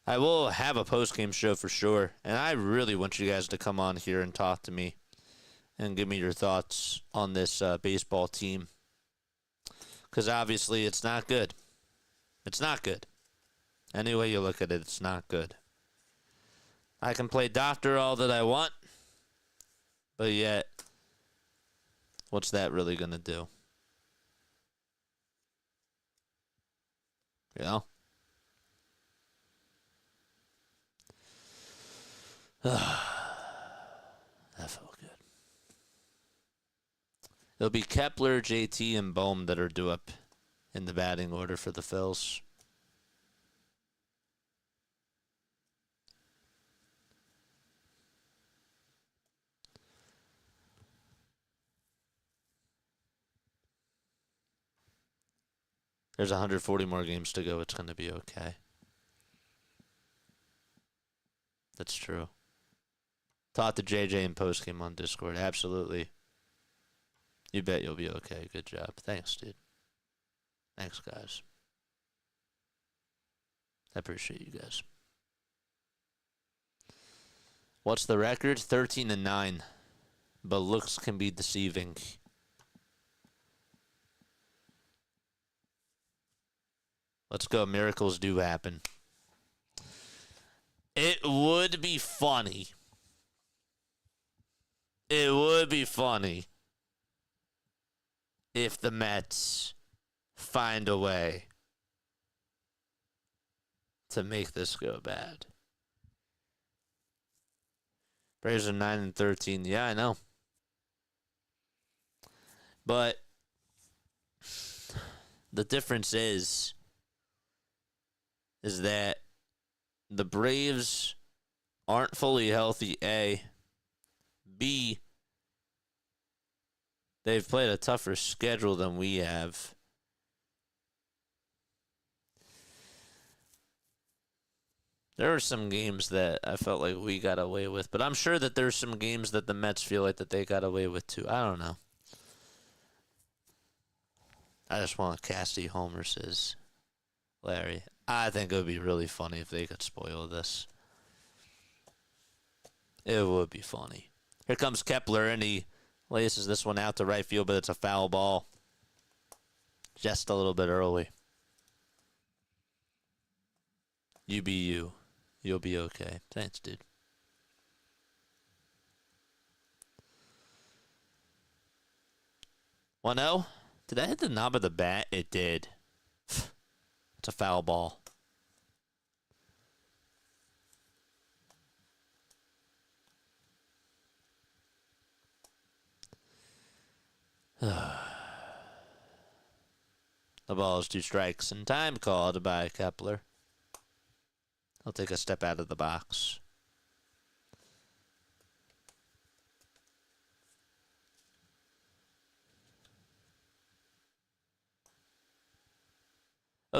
I will have a post-game show for sure. And I really want you guys to come on here and talk to me. And give me your thoughts on this baseball team. Because obviously it's not good. It's not good. Any way you look at it, it's not good. I can play doctor all that I want. But yet, what's that really going to do? You know? That felt good. It'll be Kepler, JT, and Bohm that are due up in the batting order for the Phils. There's 140 more games to go. It's going to be okay. That's true. Talk to JJ in postgame on Discord. Absolutely. You bet you'll be okay. Good job. Thanks, dude. Thanks, guys. I appreciate you guys. What's the record? 13-9. But looks can be deceiving. Let's go. Miracles do happen. It would be funny. It would be funny if the Mets find a way to make this go bad. Braves are 9-13. Yeah, I know. But the difference is that the Braves aren't fully healthy, A. B, they've played a tougher schedule than we have. There were some games that I felt like we got away with, but I'm sure that there's some games that the Mets feel like that they got away with too. I don't know. I just want Cassie Homer, says Larry. I think it would be really funny if they could spoil this. It would be funny. Here comes Kepler, and he laces this one out to right field, but it's a foul ball. Just a little bit early. You be you. You'll be okay. Thanks, dude. Well, no. Did I hit the knob of the bat? It did. It's a foul ball. The ball is 2 strikes, and time called by Kepler. He'll take a step out of the box.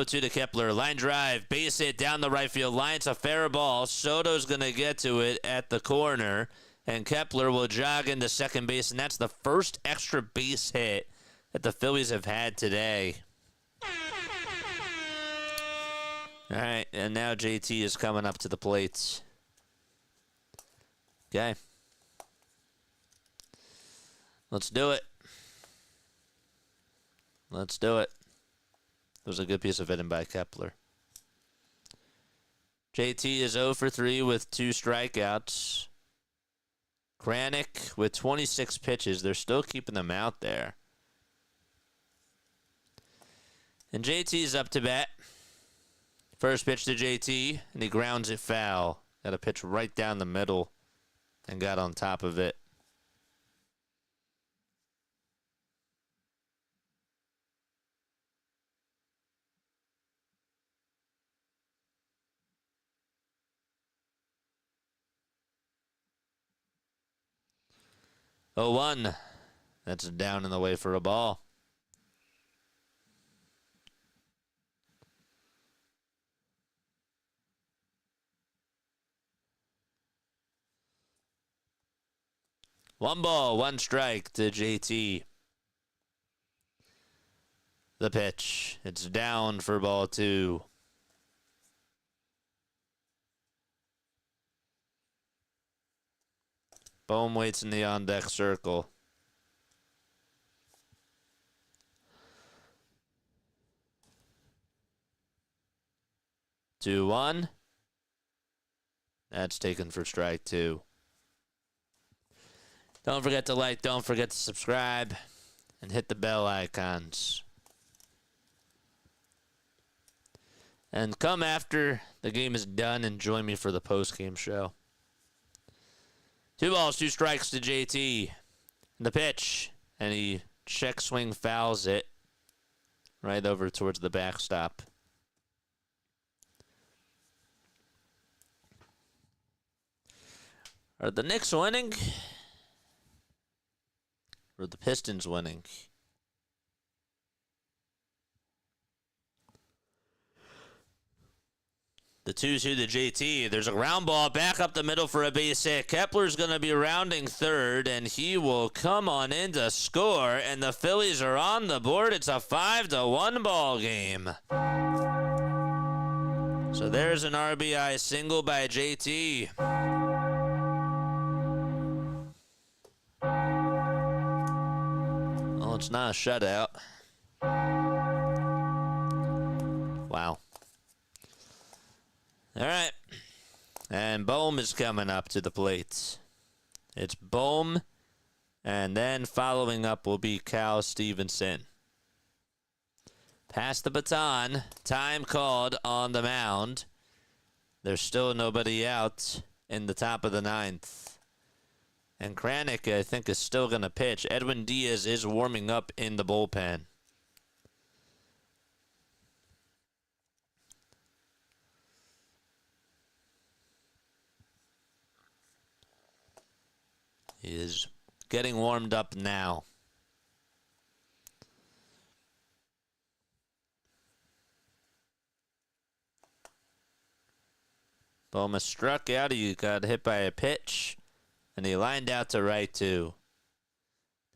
0-2 to Kepler. Line drive. Base hit down the right field line. It's a fair ball. Soto's going to get to it at the corner. And Kepler will jog into second base. And that's the first extra base hit that the Phillies have had today. All right. And now JT is coming up to the plate. Okay. Let's do it. Let's do it. It was a good piece of hitting by Kepler. JT is 0 for 3 with 2 strikeouts. Kranick with 26 pitches. They're still keeping them out there. And JT's up to bat. First pitch to JT, and he grounds it foul. Got a pitch right down the middle and got on top of it. Oh, 1. That's down in the way for a ball. One ball, 1 strike to JT. The pitch. It's down for ball 2. Bohm waits in the on-deck circle. Two, 1. That's taken for strike 2. Don't forget to like, don't forget to subscribe, and hit the bell icons. And come after the game is done and join me for the post-game show. 2 balls, 2 strikes to JT. The pitch, and he check swing fouls it right over towards the backstop. Are the Knicks winning? Or the Pistons winning? The 2-2 to JT. There's a ground ball back up the middle for a base hit. Kepler's going to be rounding third, and he will come on in to score, and the Phillies are on the board. It's a 5-1 ball game. So there's an RBI single by JT. Well, it's not a shutout. Wow. All right. And Bohm is coming up to the plate. It's Bohm, and then following up will be Cal Stevenson. Pass the baton. Time called on the mound. There's still nobody out in the top of the 9th. And Kranick, I think, is still going to pitch. Edwin Diaz is warming up in the bullpen. He is getting warmed up now. Bowman struck out. He got hit by a pitch. And he lined out to right, too.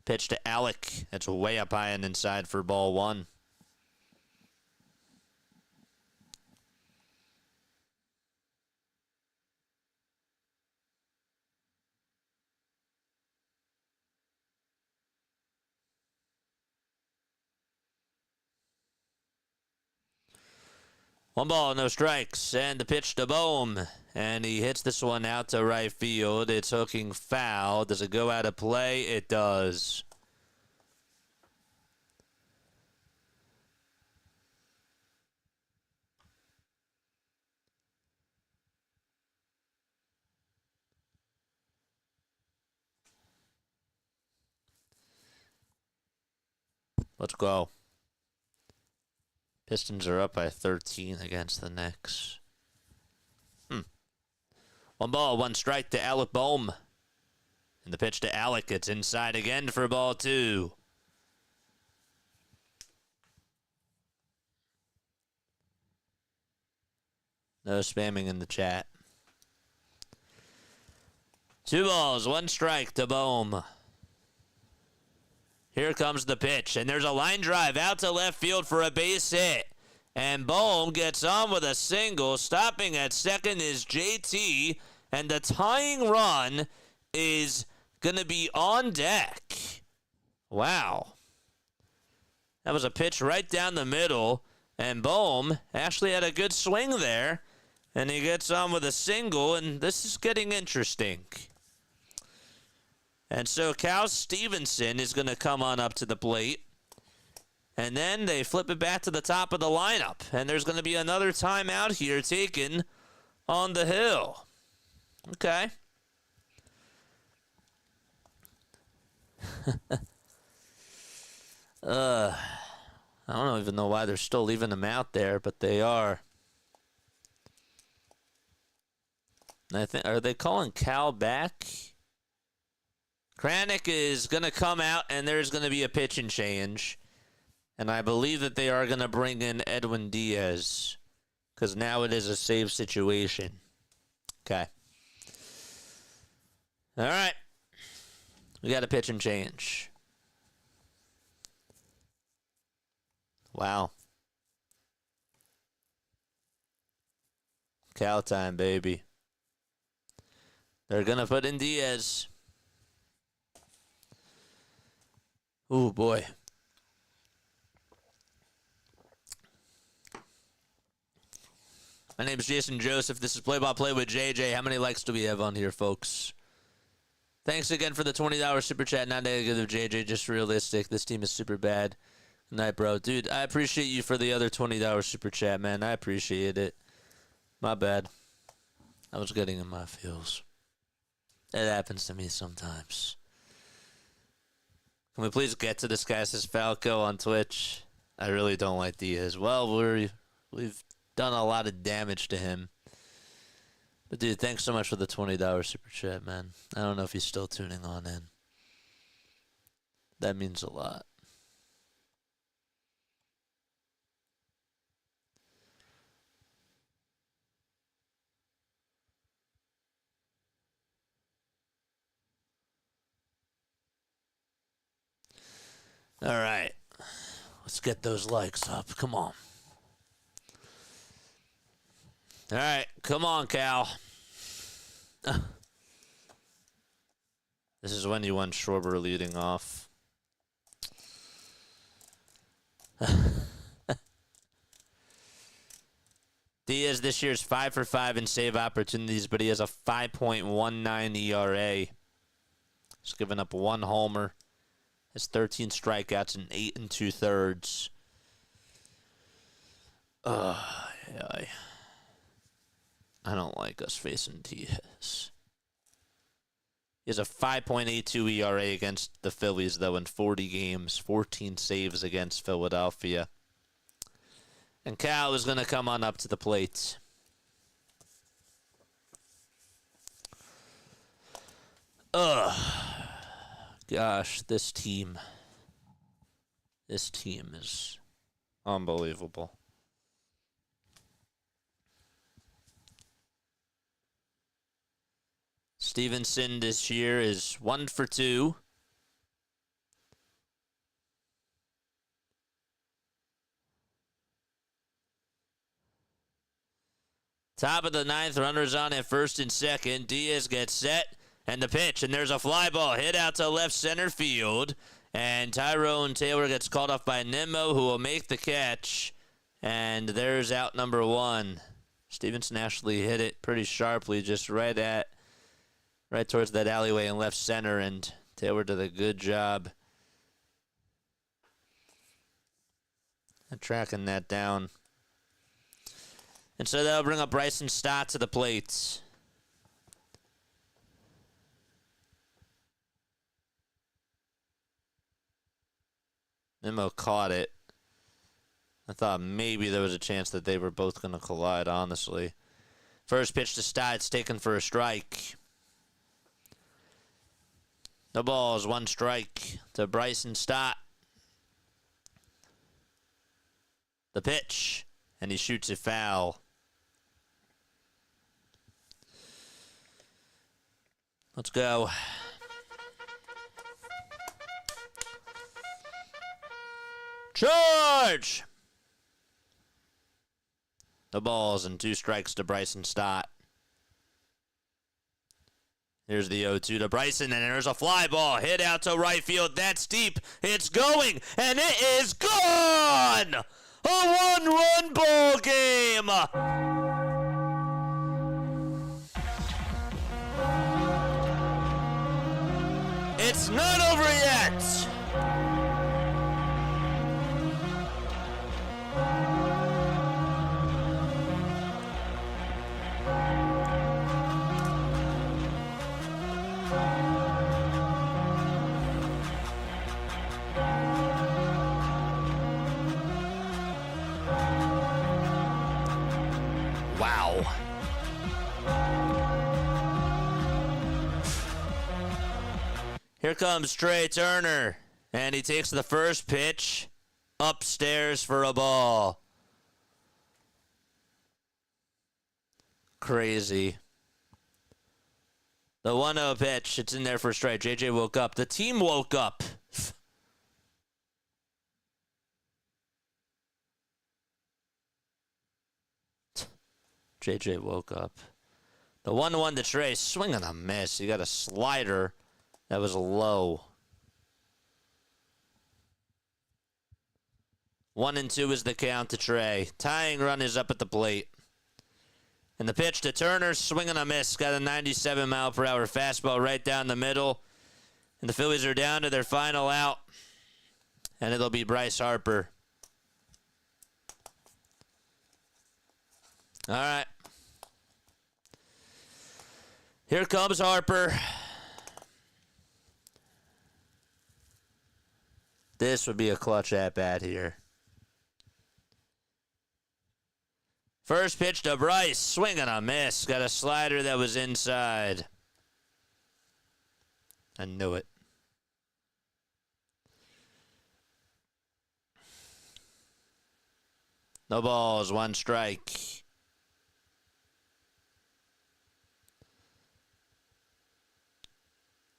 Pitch to Alec. That's way up high and inside for ball 1. One ball, no strikes, and the pitch to Bohm. And he hits this one out to right field. It's hooking foul. Does it go out of play? It does. Let's go. Pistons are up by 13 against the Knicks. One ball, 1 strike to Alec Bohm. And the pitch to Alec. It's inside again for ball 2. No spamming in the chat. 2 balls, 1 strike to Bohm. Here comes the pitch, and there's a line drive out to left field for a base hit. And Bohm gets on with a single. Stopping at second is JT, and the tying run is going to be on deck. Wow. That was a pitch right down the middle, and Bohm actually had a good swing there, and he gets on with a single, and this is getting interesting. And so Cal Stevenson is going to come on up to the plate. And then they flip it back to the top of the lineup. And there's going to be another timeout here taken on the hill. Okay. I don't even know why they're still leaving him out there, but they are. I think, are they calling Cal back? Kranick is going to come out, and there's going to be a pitching change. And I believe that they are going to bring in Edwin Diaz, because now it is a save situation. Okay. All right. We got a pitching change. Wow. Cal time, baby. They're going to put in Diaz. Ooh, boy. My name is Jason Joseph. This is Play-by-Play with JJ. How many likes do we have on here, folks? Thanks again for the $20 super chat. Not negative, JJ. Just realistic. This team is super bad. Good night, bro. Dude, I appreciate you for the other $20 super chat, man. I appreciate it. My bad. I was getting in my feels. It happens to me sometimes. Can we please get to this guy, says Falco on Twitch? I really don't like Diaz. Well, we've done a lot of damage to him. But, dude, thanks so much for the $20 super chat, man. I don't know if he's still tuning on in. That means a lot. All right. Let's get those likes up. Come on. All right. Come on, Cal. This is when you want Schwarber leading off. Diaz this year is 5 for 5 in save opportunities, but he has a 5.19 ERA. He's given up 1 homer. Has 13 strikeouts and 8 2/3. I don't like us facing Diaz. He has a 5.82 ERA against the Phillies, though, in 40 games, 14 saves against Philadelphia. And Cal is going to come on up to the plate. Gosh, this team is unbelievable. Stevenson this year is 1 for 2. Top of the 9th, runners on at first and second. Diaz gets set, and the pitch, and there's a fly ball hit out to left center field. And Tyrone Taylor gets called off by Nimmo, who will make the catch. And there's out number 1. Stevenson actually hit it pretty sharply, just right towards that alleyway in left center, and Taylor did a good job at tracking that down. And so that'll bring up Bryson Stott to the plate. Nimmo caught it. I thought maybe there was a chance that they were both going to collide, honestly. First pitch to Stott, it's taken for a strike. No balls, 1 strike to Bryson Stott. The pitch, and he shoots it foul. Let's go. Charge! The balls and 2 strikes to Bryson Stott. Here's the 0-2 to Bryson, and there's a fly ball hit out to right field. That's deep. It's going, and it is gone! A 1-run ball game! It's not over yet! Wow. Here comes Trey Turner, and he takes the first pitch upstairs for a ball. Crazy. The 1-0 pitch, it's in there for a strike. JJ woke up. The team woke up. JJ woke up. The 1-1 to Trey, swing and a miss. He got a slider that was low. 1-2 is the count to Trey. Tying run is up at the plate. And the pitch to Turner, swing and a miss. Got a 97-mile-per-hour fastball right down the middle. And the Phillies are down to their final out. And it'll be Bryce Harper. All right. Here comes Harper. This would be a clutch at-bat here. First pitch to Bryce. Swing and a miss. Got a slider that was inside. I knew it. No balls, 1 strike.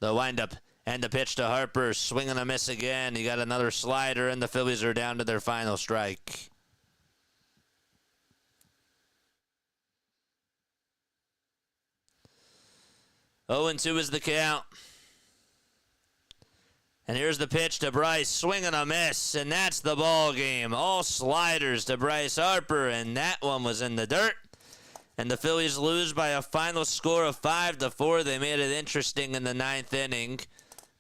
The windup and the pitch to Harper. Swing and a miss again. He got another slider, and the Phillies are down to their final strike. Oh, 0-2 is the count. And here's the pitch to Bryce. Swing and a miss, and that's the ball game. All sliders to Bryce Harper, and that one was in the dirt. And the Phillies lose by a final score of 5-4. They made it interesting in the 9th inning,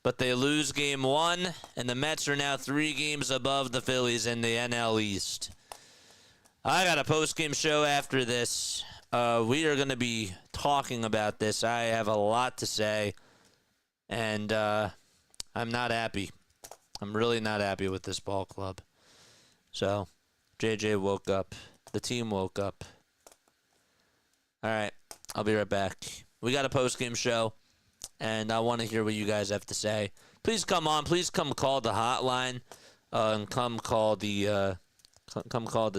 but they lose game 1, and the Mets are now 3 games above the Phillies in the NL East. I got a post-game show after this. We are going to be talking about this. I have a lot to say, and I'm not happy. I'm really not happy with this ball club. So, JJ woke up. The team woke up. All right, I'll be right back. We got a post-game show, and I want to hear what you guys have to say. Please come on. Please come call the hotline, and come call the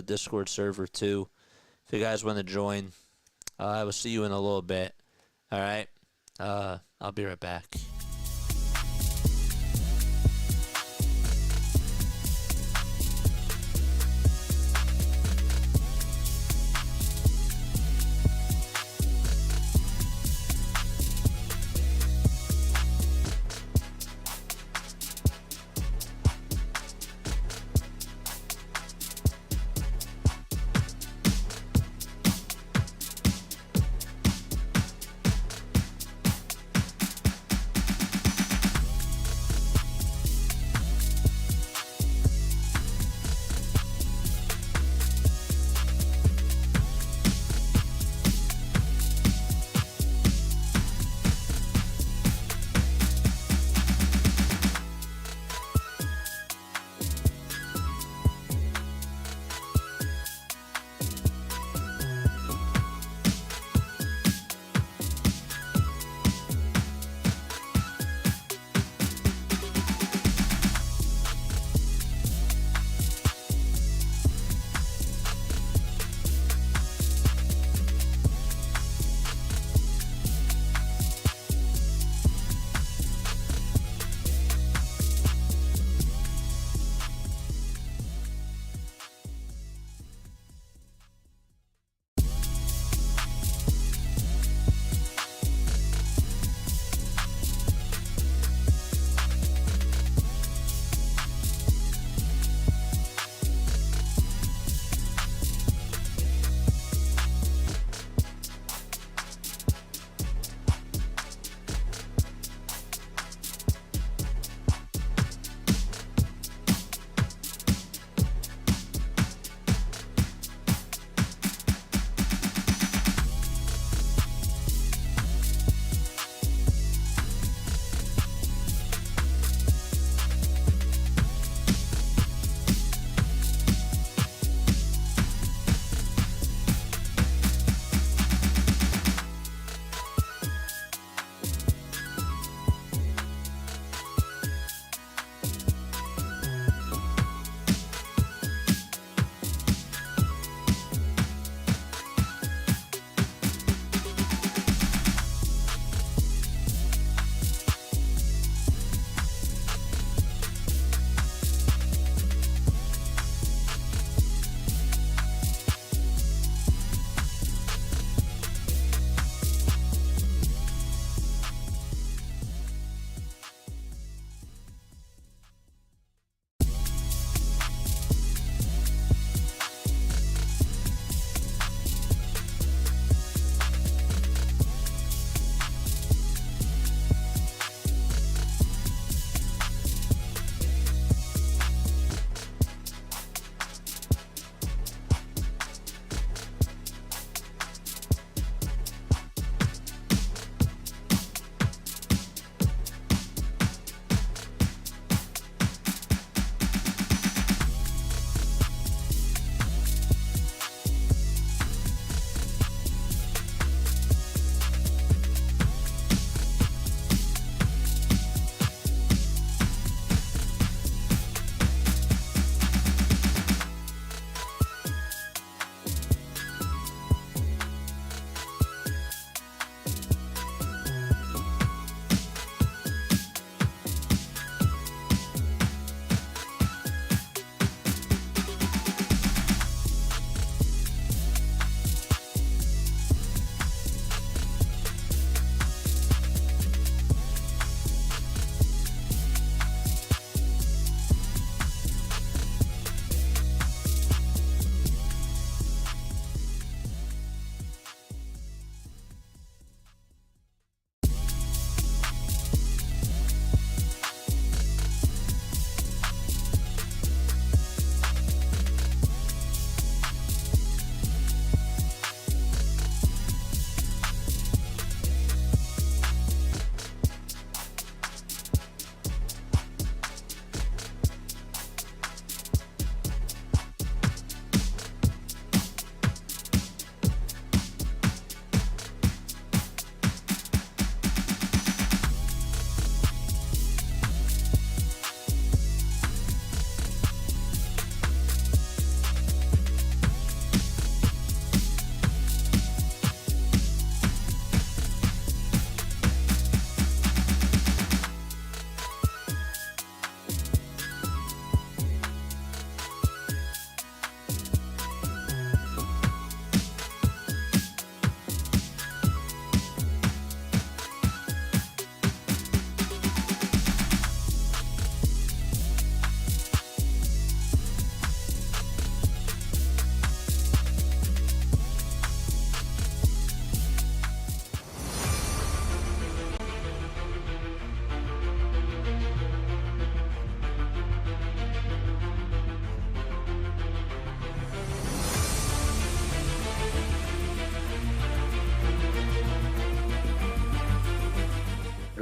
Discord server too, if you guys want to join. I will see you in a little bit. All right, I'll be right back.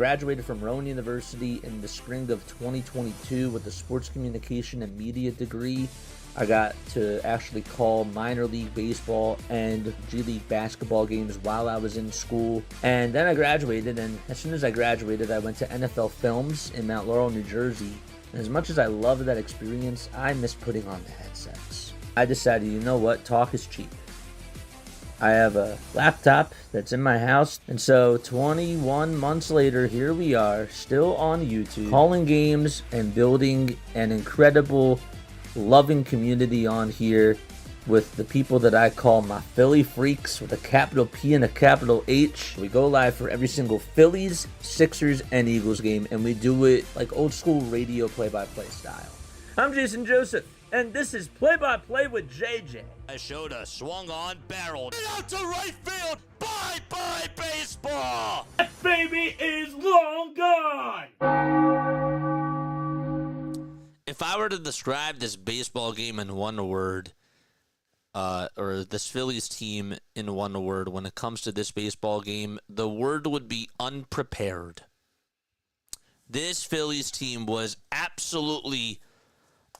graduated from Rowan University in the spring of 2022 with a sports communication and media degree. I got to actually call minor league baseball and G League basketball games while I was in school. And then I graduated, and as soon as I graduated, I went to NFL Films in Mount Laurel, New Jersey. And as much as I loved that experience, I miss putting on the headsets. I decided, you know what, talk is cheap. I have a laptop that's in my house, and so 21 months later, here we are, still on YouTube, calling games and building an incredible, loving community on here with the people that I call my Philly freaks with a capital P and a capital H. We go live for every single Phillies, Sixers, and Eagles game, and we do it like old school radio play-by-play style. I'm Jason Joseph, and this is Play-by-Play with JJ. Shota swung on, barreled out to right field. Bye-bye baseball. That baby is long gone. If I were to describe this baseball game in one word, or this Phillies team in one word, when it comes to this baseball game, the word would be unprepared. This Phillies team was absolutely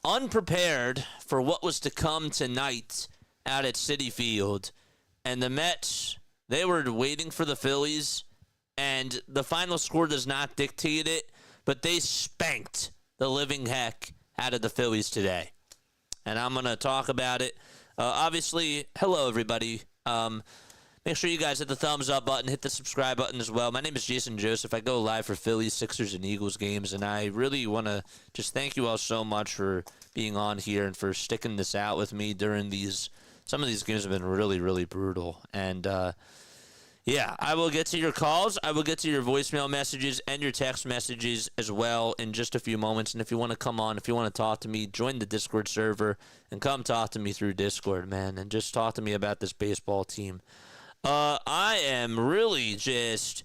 unprepared for what was to come tonight out at Citi Field. And the Mets, they were waiting for the Phillies, and the final score does not dictate it, but they spanked the living heck out of the Phillies today. And I'm going to talk about it. Obviously, hello, everybody. Make sure you guys hit the thumbs up button, hit the subscribe button as well. My name is Jason Joseph. I go live for Phillies, Sixers, and Eagles games, and I really want to just thank you all so much for being on here and for sticking this out with me during these. Some of these games have been really, really brutal. And, yeah, I will get to your calls. I will get to your voicemail messages and your text messages as well in just a few moments. And if you want to come on, if you want to talk to me, join the Discord server and come talk to me through Discord, man, and just talk to me about this baseball team. I am really just...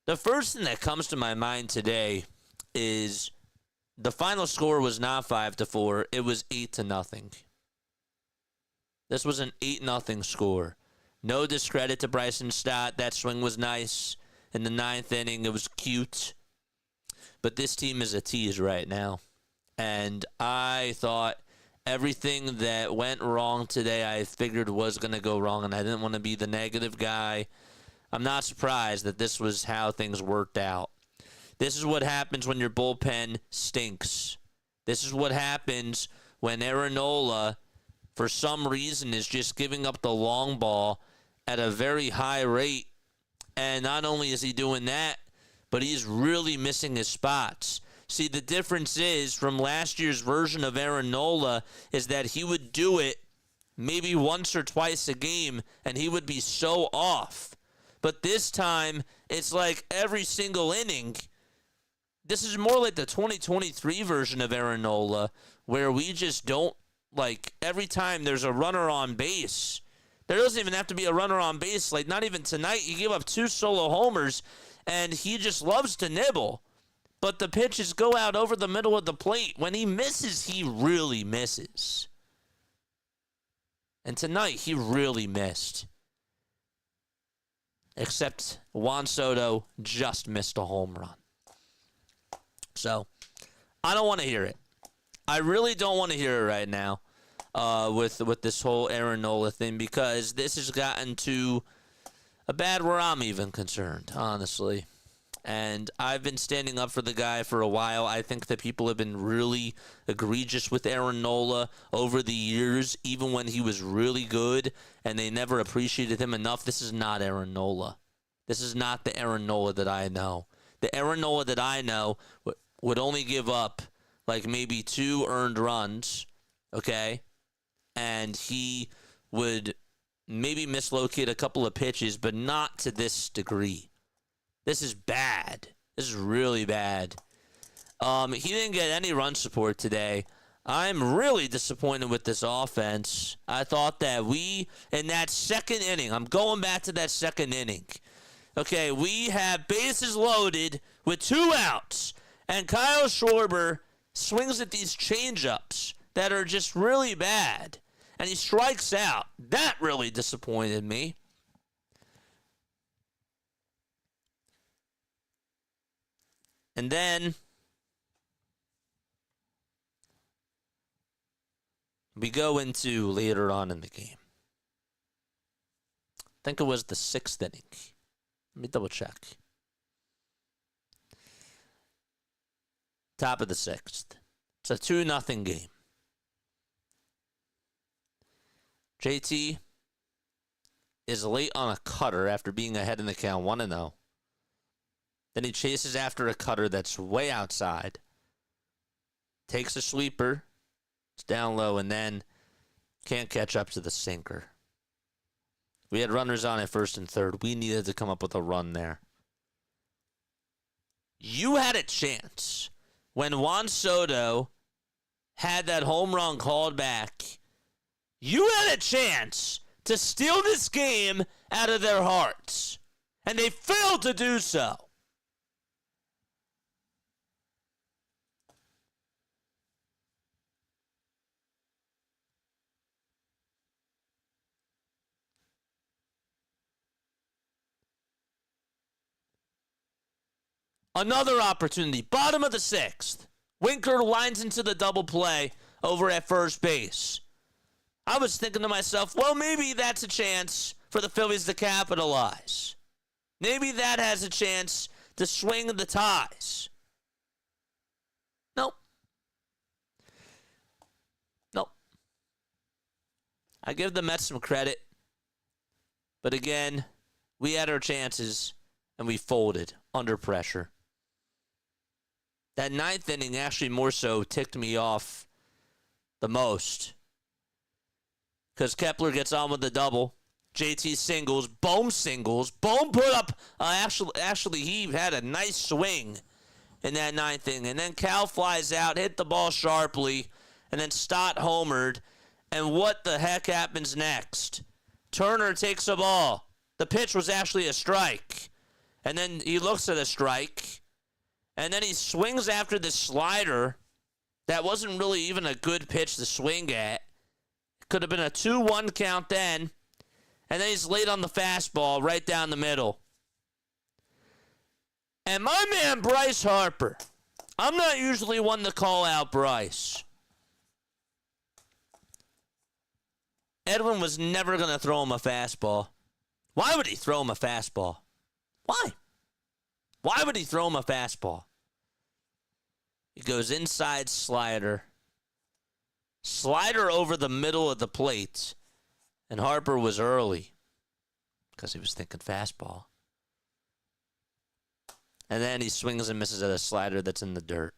The first thing that comes to my mind today is the final score was not 5-4. It was 8-0. This was an 8-0 score. No discredit to Bryson Stott. That swing was nice. In the ninth inning, it was cute. But this team is a tease right now. And I thought everything that went wrong today, I figured was going to go wrong, and I didn't want to be the negative guy. I'm not surprised that this was how things worked out. This is what happens when your bullpen stinks. This is what happens when Aaron Nola, for some reason, is just giving up the long ball at a very high rate. And not only is he doing that, but he's really missing his spots. See, the difference is from last year's version of Aaron Nola is that he would do it maybe once or twice a game, and he would be so off. But this time, it's like every single inning. This is more like the 2023 version of Aaron Nola, where we just don't, like, every time there's a runner on base, there doesn't even have to be a runner on base. Like, not even tonight, he gave up 2 solo homers, and he just loves to nibble. But the pitches go out over the middle of the plate. When he misses, he really misses. And tonight, he really missed. Except Juan Soto just missed a home run. So, I don't want to hear it. I really don't want to hear it right now with this whole Aaron Nola thing, because this has gotten to a bad where I'm even concerned, honestly. And I've been standing up for the guy for a while. I think that people have been really egregious with Aaron Nola over the years, even when he was really good, and they never appreciated him enough. This is not Aaron Nola. This is not the Aaron Nola that I know. The Aaron Nola that I know would only give up like maybe 2 earned runs, okay? And he would maybe mislocate a couple of pitches, but not to this degree. This is bad. This is really bad. He didn't get any run support today. I'm really disappointed with this offense. I thought that we, in that second inning, I'm going back to that second inning. Okay, we have bases loaded with 2 outs, and Kyle Schwarber swings at these changeups that are just really bad, and he strikes out. That really disappointed me. And then we go into later on in the game. I think it was the 6th inning. Let me double check. Top of the 6th. It's a 2-0 game. JT is late on a cutter after being ahead in the count 1-0. Then he chases after a cutter that's way outside. Takes a sweeper. It's down low and then can't catch up to the sinker. We had runners on at first and third. We needed to come up with a run there. You had a chance when Juan Soto had that home run called back. You had a chance to steal this game out of their hearts. And they failed to do so. Another opportunity. Bottom of the 6th. Winker lines into the double play over at first base. I was thinking to myself, well, maybe that's a chance for the Phillies to capitalize. Maybe that has a chance to swing the ties. Nope. Nope. I give the Mets some credit. But again, we had our chances and we folded under pressure. That 9th inning actually more so ticked me off the most. Because Kepler gets on with the double. JT singles. Bohm singles. Bohm put up, actually he had a nice swing in that 9th inning. And then Cal flies out, hit the ball sharply, and then Stott homered. And what the heck happens next? Turner takes a ball. The pitch was actually a strike. And then he looks at a strike. And then he swings after the slider. That wasn't really even a good pitch to swing at. It could have been a 2-1 count then. And then he's late on the fastball right down the middle. And my man Bryce Harper. I'm not usually one to call out Bryce. Edwin was never going to throw him a fastball. Why would he throw him a fastball? Why? Why would he throw him a fastball? He goes inside slider. Slider over the middle of the plate. And Harper was early because he was thinking fastball. And then he swings and misses at a slider that's in the dirt.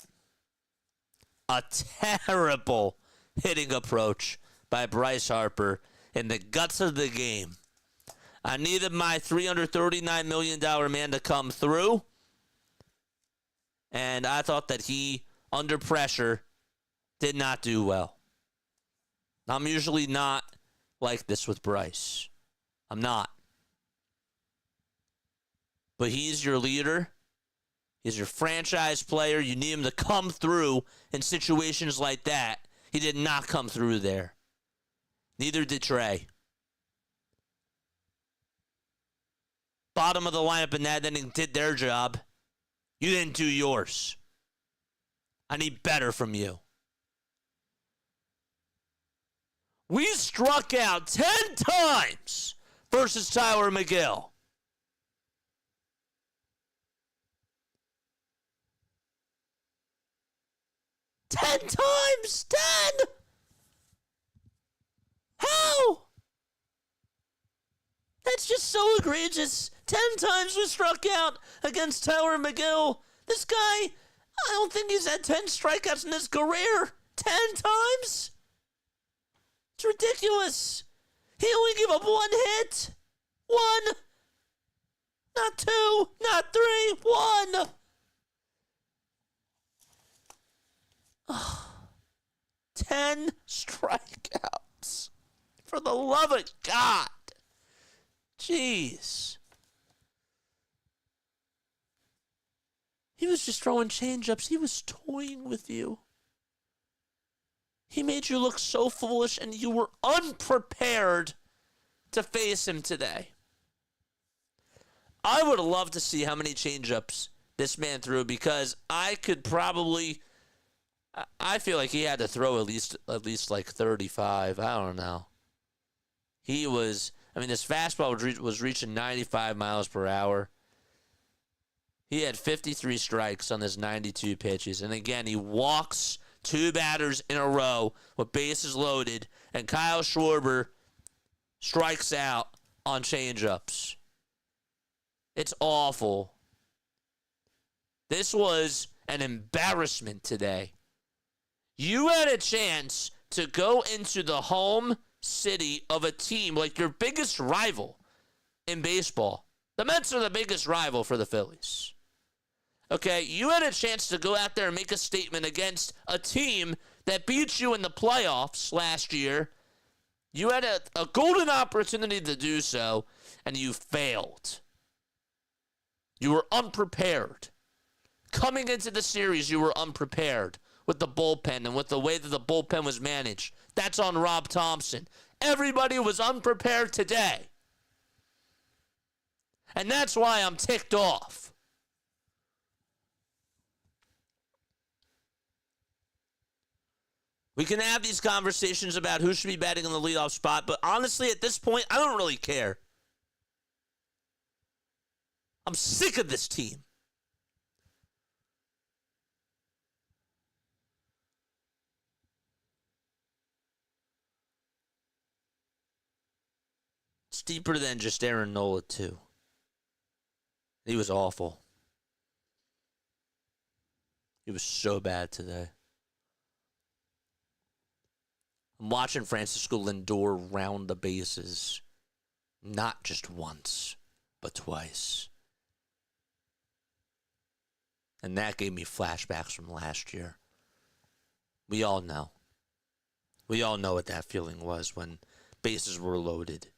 A terrible hitting approach by Bryce Harper in the guts of the game. I needed my $339 million man to come through. And I thought that he, under pressure, did not do well. I'm usually not like this with Bryce. I'm not. But he's your leader. He's your franchise player. You need him to come through in situations like that. He did not come through there. Neither did Trey. Bottom of the lineup in that inning did their job. You didn't do yours. I need better from you. We struck out 10 times versus Tyler McGill. 10 times! 10! How? That's just so egregious. 10 times we struck out against Tyler McGill. This guy, I don't think he's had 10 strikeouts in his career. 10 times? It's ridiculous. He only gave up 1 hit. 1. Not 2. Not 3. 1. Oh, 10 strikeouts. For the love of God. Jeez. He was just throwing changeups. He was toying with you. He made you look so foolish, and you were unprepared to face him today. I would love to see how many changeups this man threw, because I feel like he had to throw at least like 35. I don't know. His fastball was reaching 95 miles per hour. He had 53 strikes on his 92 pitches. And again, he walks 2 batters in a row with bases loaded, and Kyle Schwarber strikes out on changeups. It's awful. This was an embarrassment today. You had a chance to go into the home city of a team like your biggest rival in baseball. The Mets are the biggest rival for the Phillies. Okay, you had a chance to go out there and make a statement against a team that beat you in the playoffs last year. You had a golden opportunity to do so, and you failed. You were unprepared. Coming into the series, you were unprepared with the bullpen and with the way that the bullpen was managed. That's on Rob Thompson. Everybody was unprepared today. And that's why I'm ticked off. We can have these conversations about who should be batting in the leadoff spot, but honestly, at this point, I don't really care. I'm sick of this team. It's deeper than just Aaron Nola, too. He was awful. He was so bad today. I'm watching Francisco Lindor round the bases. Not just once, but twice. And that gave me flashbacks from last year. We all know. We all know what that feeling was when bases were loaded.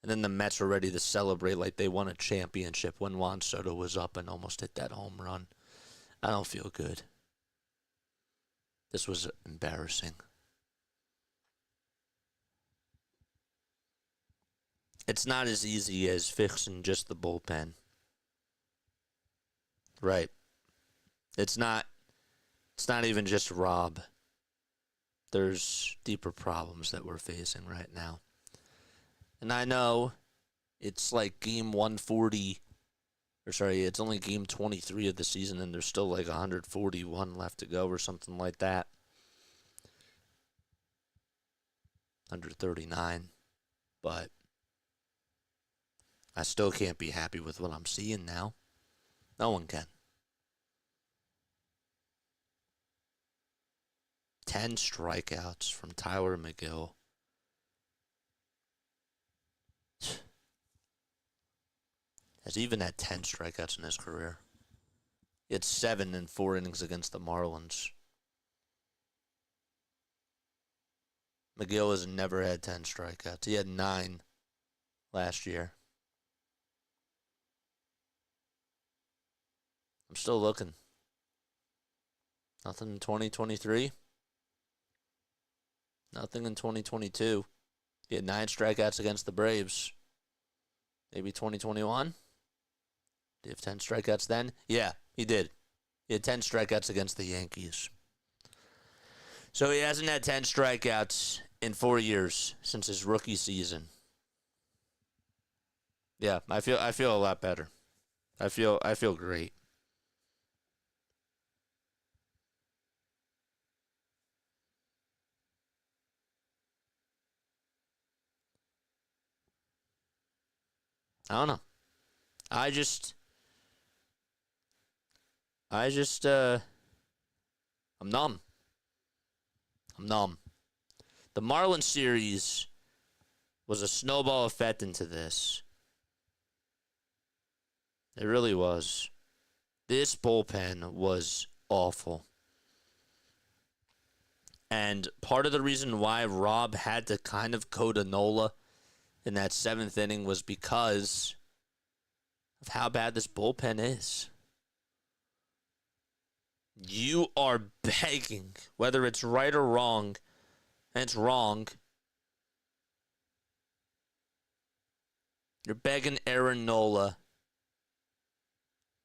And then the Mets were ready to celebrate like they won a championship when Juan Soto was up and almost hit that home run. I don't feel good. This was embarrassing. It's not as easy as fixing just the bullpen. Right. It's not even just Rob. There's deeper problems that we're facing right now. And I know it's like game 140, it's only game 23 of the season, and there's still like 141 left to go or something like that. 139. But I still can't be happy with what I'm seeing now. No one can. 10 strikeouts from Tyler McGill. Has even had 10 strikeouts in his career. He had 7 in 4 innings against the Marlins. McGill has never had 10 strikeouts. He had 9 last year. I'm still looking. Nothing in 2023. Nothing in 2022. He had 9 strikeouts against the Braves. Maybe 2021? Did he have 10 strikeouts then? Yeah, he did. He had 10 strikeouts against the Yankees. So he hasn't had 10 strikeouts in 4 years since his rookie season. Yeah, I feel a lot better. I feel great. I don't know. I'm numb. The Marlins series was a snowball effect into this. It really was. This bullpen was awful. And part of the reason why Rob had to kind of go to Nola in that 7th inning was because of how bad this bullpen is. You are begging, whether it's right or wrong, and it's wrong, You're begging Aaron Nola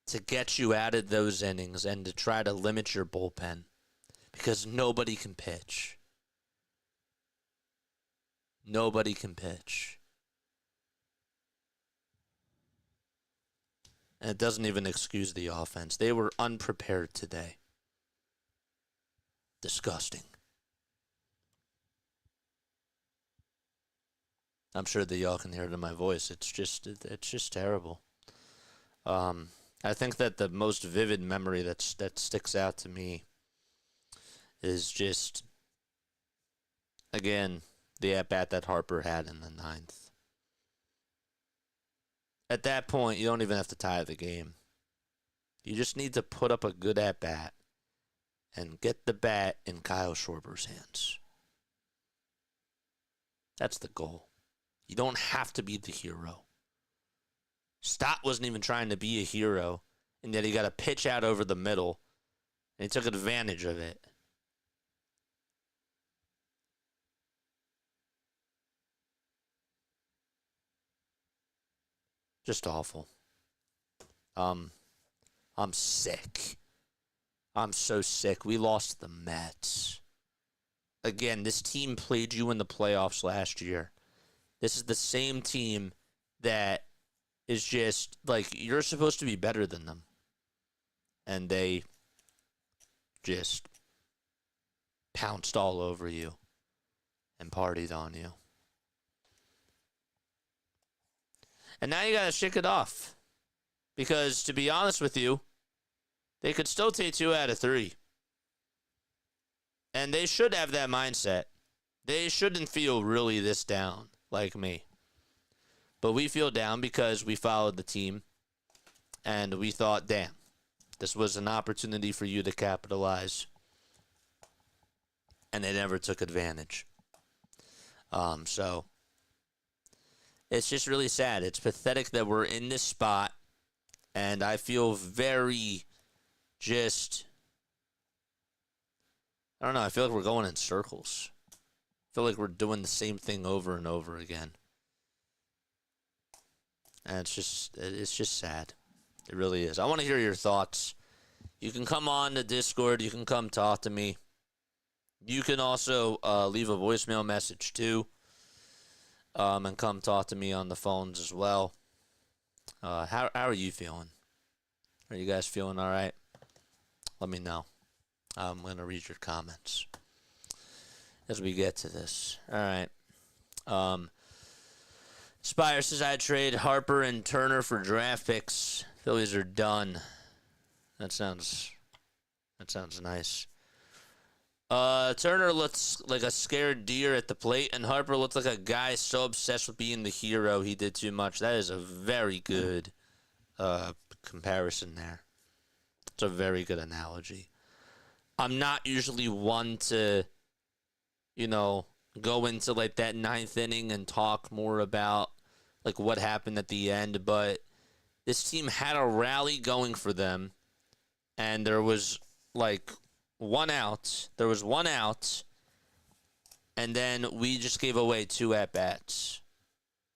to get you out of those innings and to try to limit your bullpen because nobody can pitch. Nobody can pitch. And it doesn't even excuse the offense. They were unprepared today. Disgusting. I'm sure that y'all can hear it in my voice. It's just terrible. I think that the most vivid memory that sticks out to me is just, again, the at-bat that Harper had in the ninth. At that point, you don't even have to tie the game. You just need to put up a good at-bat and get the bat in Kyle Schwarber's hands. That's the goal. You don't have to be the hero. Stott wasn't even trying to be a hero, and yet he got a pitch out over the middle, and he took advantage of it. Just awful. I'm sick. I'm so sick. We lost the Mets. Again, this team played you in the playoffs last year. This is the same team that is just like, you're supposed to be better than them. And they just pounced all over you and partied on you. And now you got to shake it off. Because, to be honest with you, they could still take 2 out of 3. And they should have that mindset. They shouldn't feel really this down like me. But we feel down because we followed the team. And we thought, damn, this was an opportunity for you to capitalize. And they never took advantage. So it's just really sad. It's pathetic that we're in this spot. And I feel very I don't know. I feel like we're going in circles. I feel like we're doing the same thing over and over again. And it's just sad. It really is. I want to hear your thoughts. You can come on the Discord. You can come talk to me. You can also leave a voicemail message too. And come talk to me on the phones as well. How are you feeling? Are you guys feeling all right? Let me know. I'm going to read your comments as we get to this. All right. Spire says, I'd trade Harper and Turner for draft picks. Phillies are done. That sounds nice. Turner looks like a scared deer at the plate, and Harper looks like a guy so obsessed with being the hero he did too much. That is a very good comparison there. It's a very good analogy. I'm not usually one to, go into like that ninth inning and talk more about like what happened at the end, but this team had a rally going for them, and there was like one out. There was one out, and then we just gave away 2 at-bats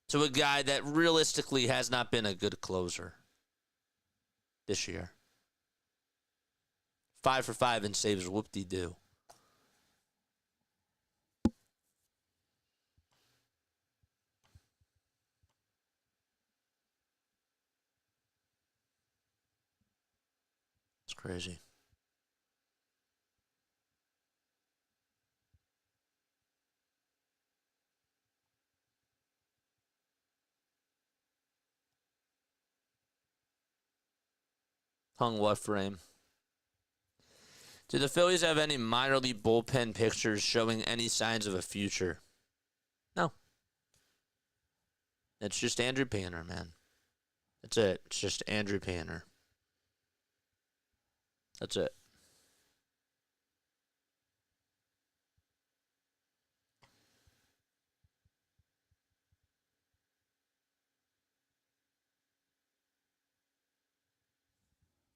to a guy that realistically has not been a good closer this year. 5 for 5 in saves, whoop-de-doo. It's crazy. Hung what frame? Do the Phillies have any minor league bullpen pictures showing any signs of a future? No. It's just Andrew Painter, man. That's it. It's just Andrew Painter. That's it.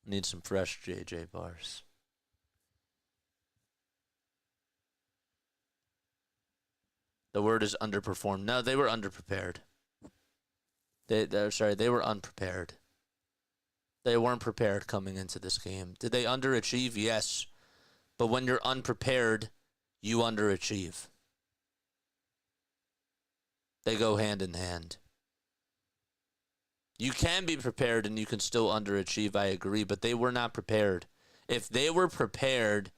Need some fresh JJ bars. The word is underperformed. No, they were underprepared. They were unprepared. They weren't prepared coming into this game. Did they underachieve? Yes. But when you're unprepared, you underachieve. They go hand in hand. You can be prepared and you can still underachieve, I agree, but they were not prepared. If they were prepared,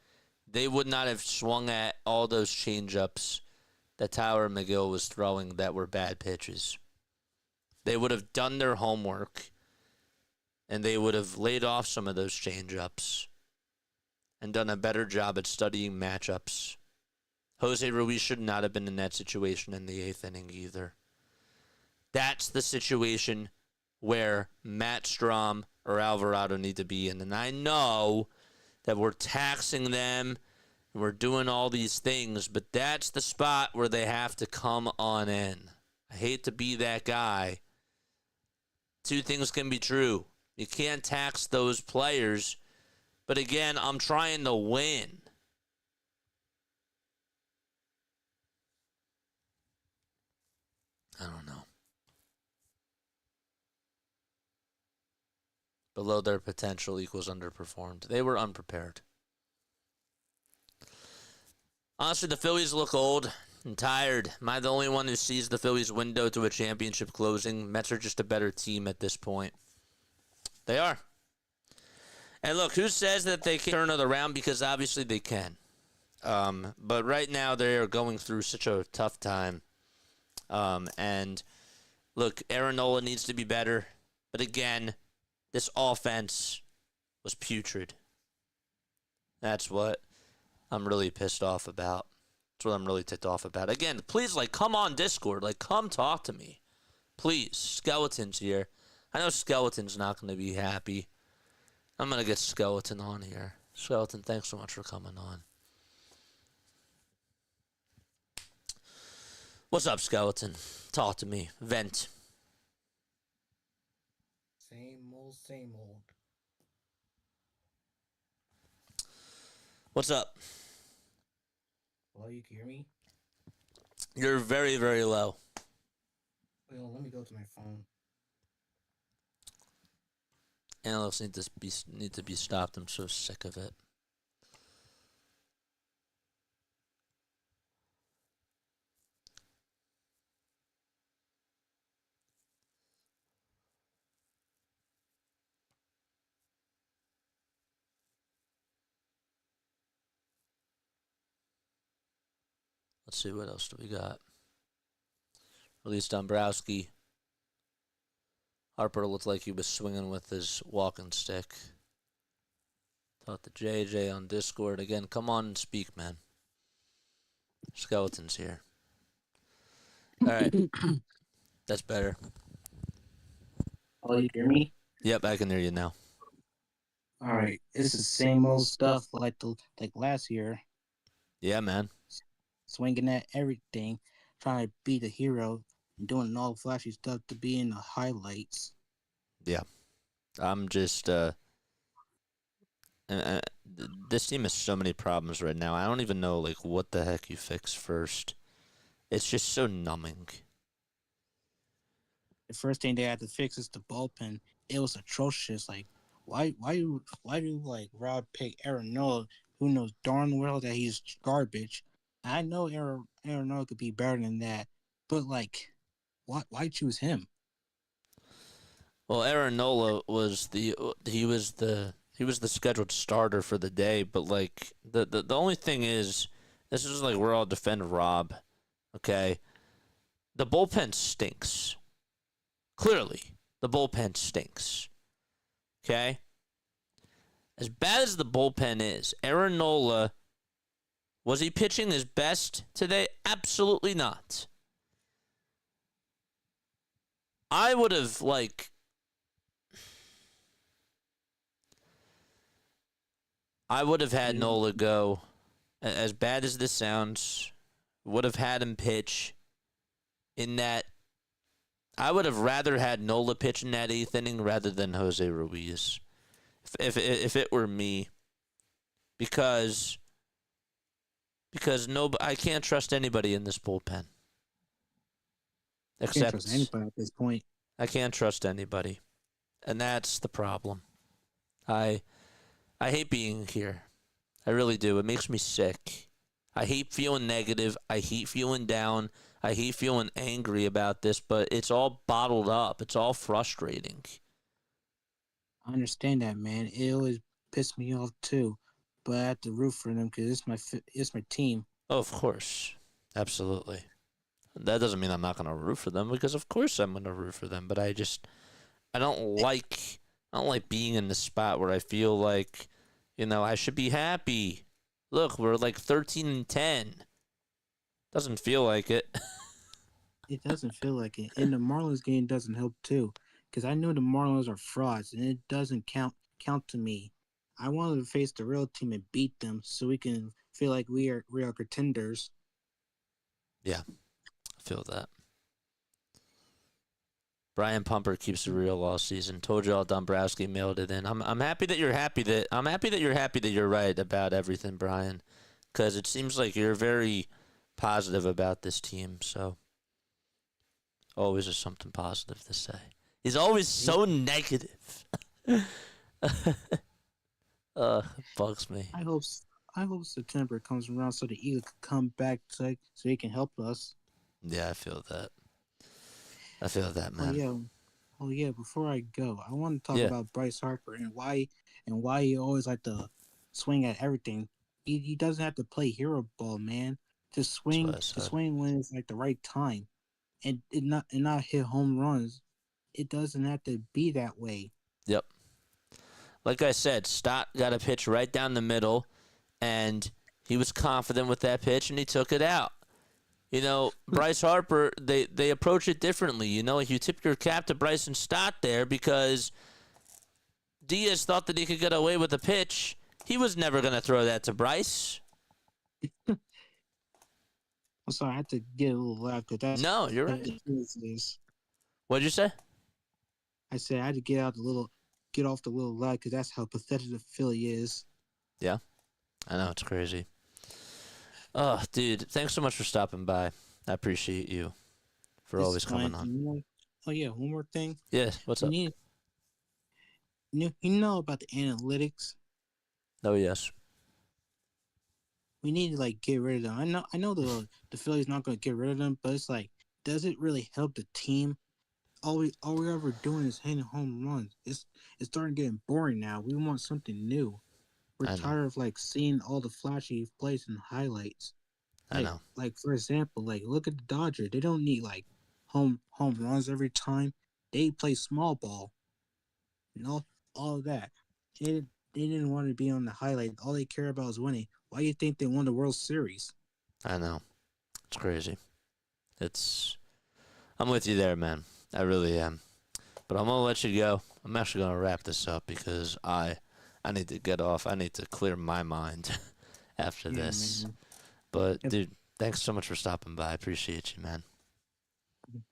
they would not have swung at all those changeups that Tyler McGill was throwing that were bad pitches. They would have done their homework, and they would have laid off some of those changeups and done a better job at studying matchups. Jose Ruiz should not have been in that situation in the 8th inning either. That's the situation where Matt Strahm or Alvarado need to be in. And I know that we're taxing them and we're doing all these things, but that's the spot where they have to come on in. I hate to be that guy. Two things can be true. You can't tax those players, but again, I'm trying to win. I don't know. Below their potential equals underperformed. They were unprepared. Honestly, the Phillies look old and tired. Am I the only one who sees the Phillies' window to a championship closing? Mets are just a better team at this point. They are. And look, who says that they can turn it around? Because obviously they can. But right now they are going through such a tough time. And look, Aaron Nola needs to be better. But again, this offense was putrid. That's what I'm really pissed off about. That's what I'm really ticked off about. Again, please, come on Discord. Come talk to me. Please. Skeleton's here. I know Skeleton's not going to be happy. I'm going to get Skeleton on here. Skeleton, thanks so much for coming on. What's up, Skeleton? Talk to me. Vent. Same old, same old. What's up? Hello, you can hear me? You're very, very low. Well, let me go to my phone. Analysts need to be stopped. I'm so sick of it. Let's see, what else do we got? Released Dombrowski. Harper looked like he was swinging with his walking stick. Talk to JJ on Discord. Again, come on and speak, man. Skeleton's here. All right. That's better. Hello, you can hear me? Yep, I can hear you now. All right, it's the same old stuff like last year. Yeah, man. Swinging at everything, trying to be the hero, and doing all flashy stuff to be in the highlights. Yeah. I'm just, this team has so many problems right now. I don't even know, what the heck you fix first. It's just so numbing. The first thing they had to fix is the bullpen. It was atrocious. Why do Rob pick Aaron Nola, who knows darn well that he's garbage? I know Aaron Nola could be better than that, but why choose him? Well, Aaron Nola was the scheduled starter for the day, but the only thing is, this is we're all defend Rob, okay? The bullpen stinks. Clearly, the bullpen stinks. Okay? As bad as the bullpen is, Aaron Nola, was he pitching his best today? Absolutely not. I would have, had Nola go. As bad as this sounds, would have had him pitch in that. I would have rather had Nola pitch in that 8th inning rather than Jose Ruiz, if it were me, because I can't trust anybody in this bullpen. Can't trust anybody at this point. I can't trust anybody. And that's the problem. I hate being here. I really do. It makes me sick. I hate feeling negative. I hate feeling down. I hate feeling angry about this, but it's all bottled up. It's all frustrating. I understand that, man. It always pissed me off too, but I have to root for them because it's my team. Oh, of course. Absolutely. That doesn't mean I'm not going to root for them, because of course I'm going to root for them, but I don't like being in the spot where I feel like, I should be happy. Look, we're like 13-10. Doesn't feel like it. It doesn't feel like it. And the Marlins game doesn't help too, because I know the Marlins are frauds, and it doesn't count to me. I wanted to face the real team and beat them, so we can feel like we are contenders. Yeah, I feel that. Brian Pumper keeps it real all season. Told you all Dombrowski mailed it in. I'm happy that you're happy that you're right about everything, Brian, because it seems like you're very positive about this team. So always is something positive to say. He's always so negative. It bugs me. I hope September comes around so the Eagles can come back so he can help us. Yeah, I feel that. Man. Oh yeah. Before I go, I want to talk about Bryce Harper and why he always like to swing at everything. He doesn't have to play hero ball, man. Just swing when it's like the right time, and not hit home runs. It doesn't have to be that way. Yep. Like I said, Stott got a pitch right down the middle, and he was confident with that pitch, and he took it out. Bryce Harper, they approach it differently. You tip your cap to Bryson Stott there because Diaz thought that he could get away with a pitch. He was never going to throw that to Bryce. I'm sorry, I had to get a little loud because that's... No, you're right. What'd you say? I said I had to get off the little loud because that's how pathetic the Philly is. Yeah, I know, it's crazy. Oh, dude, thanks so much for stopping by. I appreciate you for always coming on. Oh, yeah, one more thing. Yeah, what's up? You know about the analytics? Oh, yes. We need to, get rid of them. I know the Phillies not going to get rid of them, but it's does it really help the team? All we're ever doing is hitting home runs. It's starting getting boring now. We want something new. We're tired of seeing all the flashy plays and highlights. I know. For example, look at the Dodgers. They don't need home runs every time. They play small ball. And all of that. They didn't want to be on the highlight. All they care about is winning. Why do you think they won the World Series? I know. It's crazy. I'm with you there, man. I really am. But I'm gonna let you go. I'm actually gonna wrap this up because I need to get off. I need to clear my mind after this. Man. But, dude, thanks so much for stopping by. I appreciate you, man.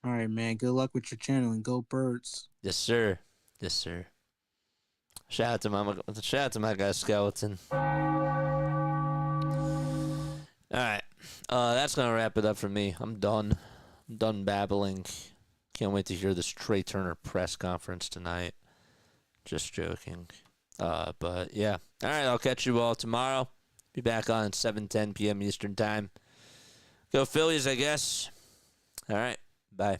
All right, man. Good luck with your channel and go Birds. Yes, sir. Yes, sir. Shout out to my guy Skeleton. All right. That's going to wrap it up for me. I'm done. I'm done babbling. Can't wait to hear this Trey Turner press conference tonight. Just joking. But yeah. All right, I'll catch you all tomorrow. Be back on 7:10 p.m. Eastern Time. Go Phillies, I guess. All right. Bye.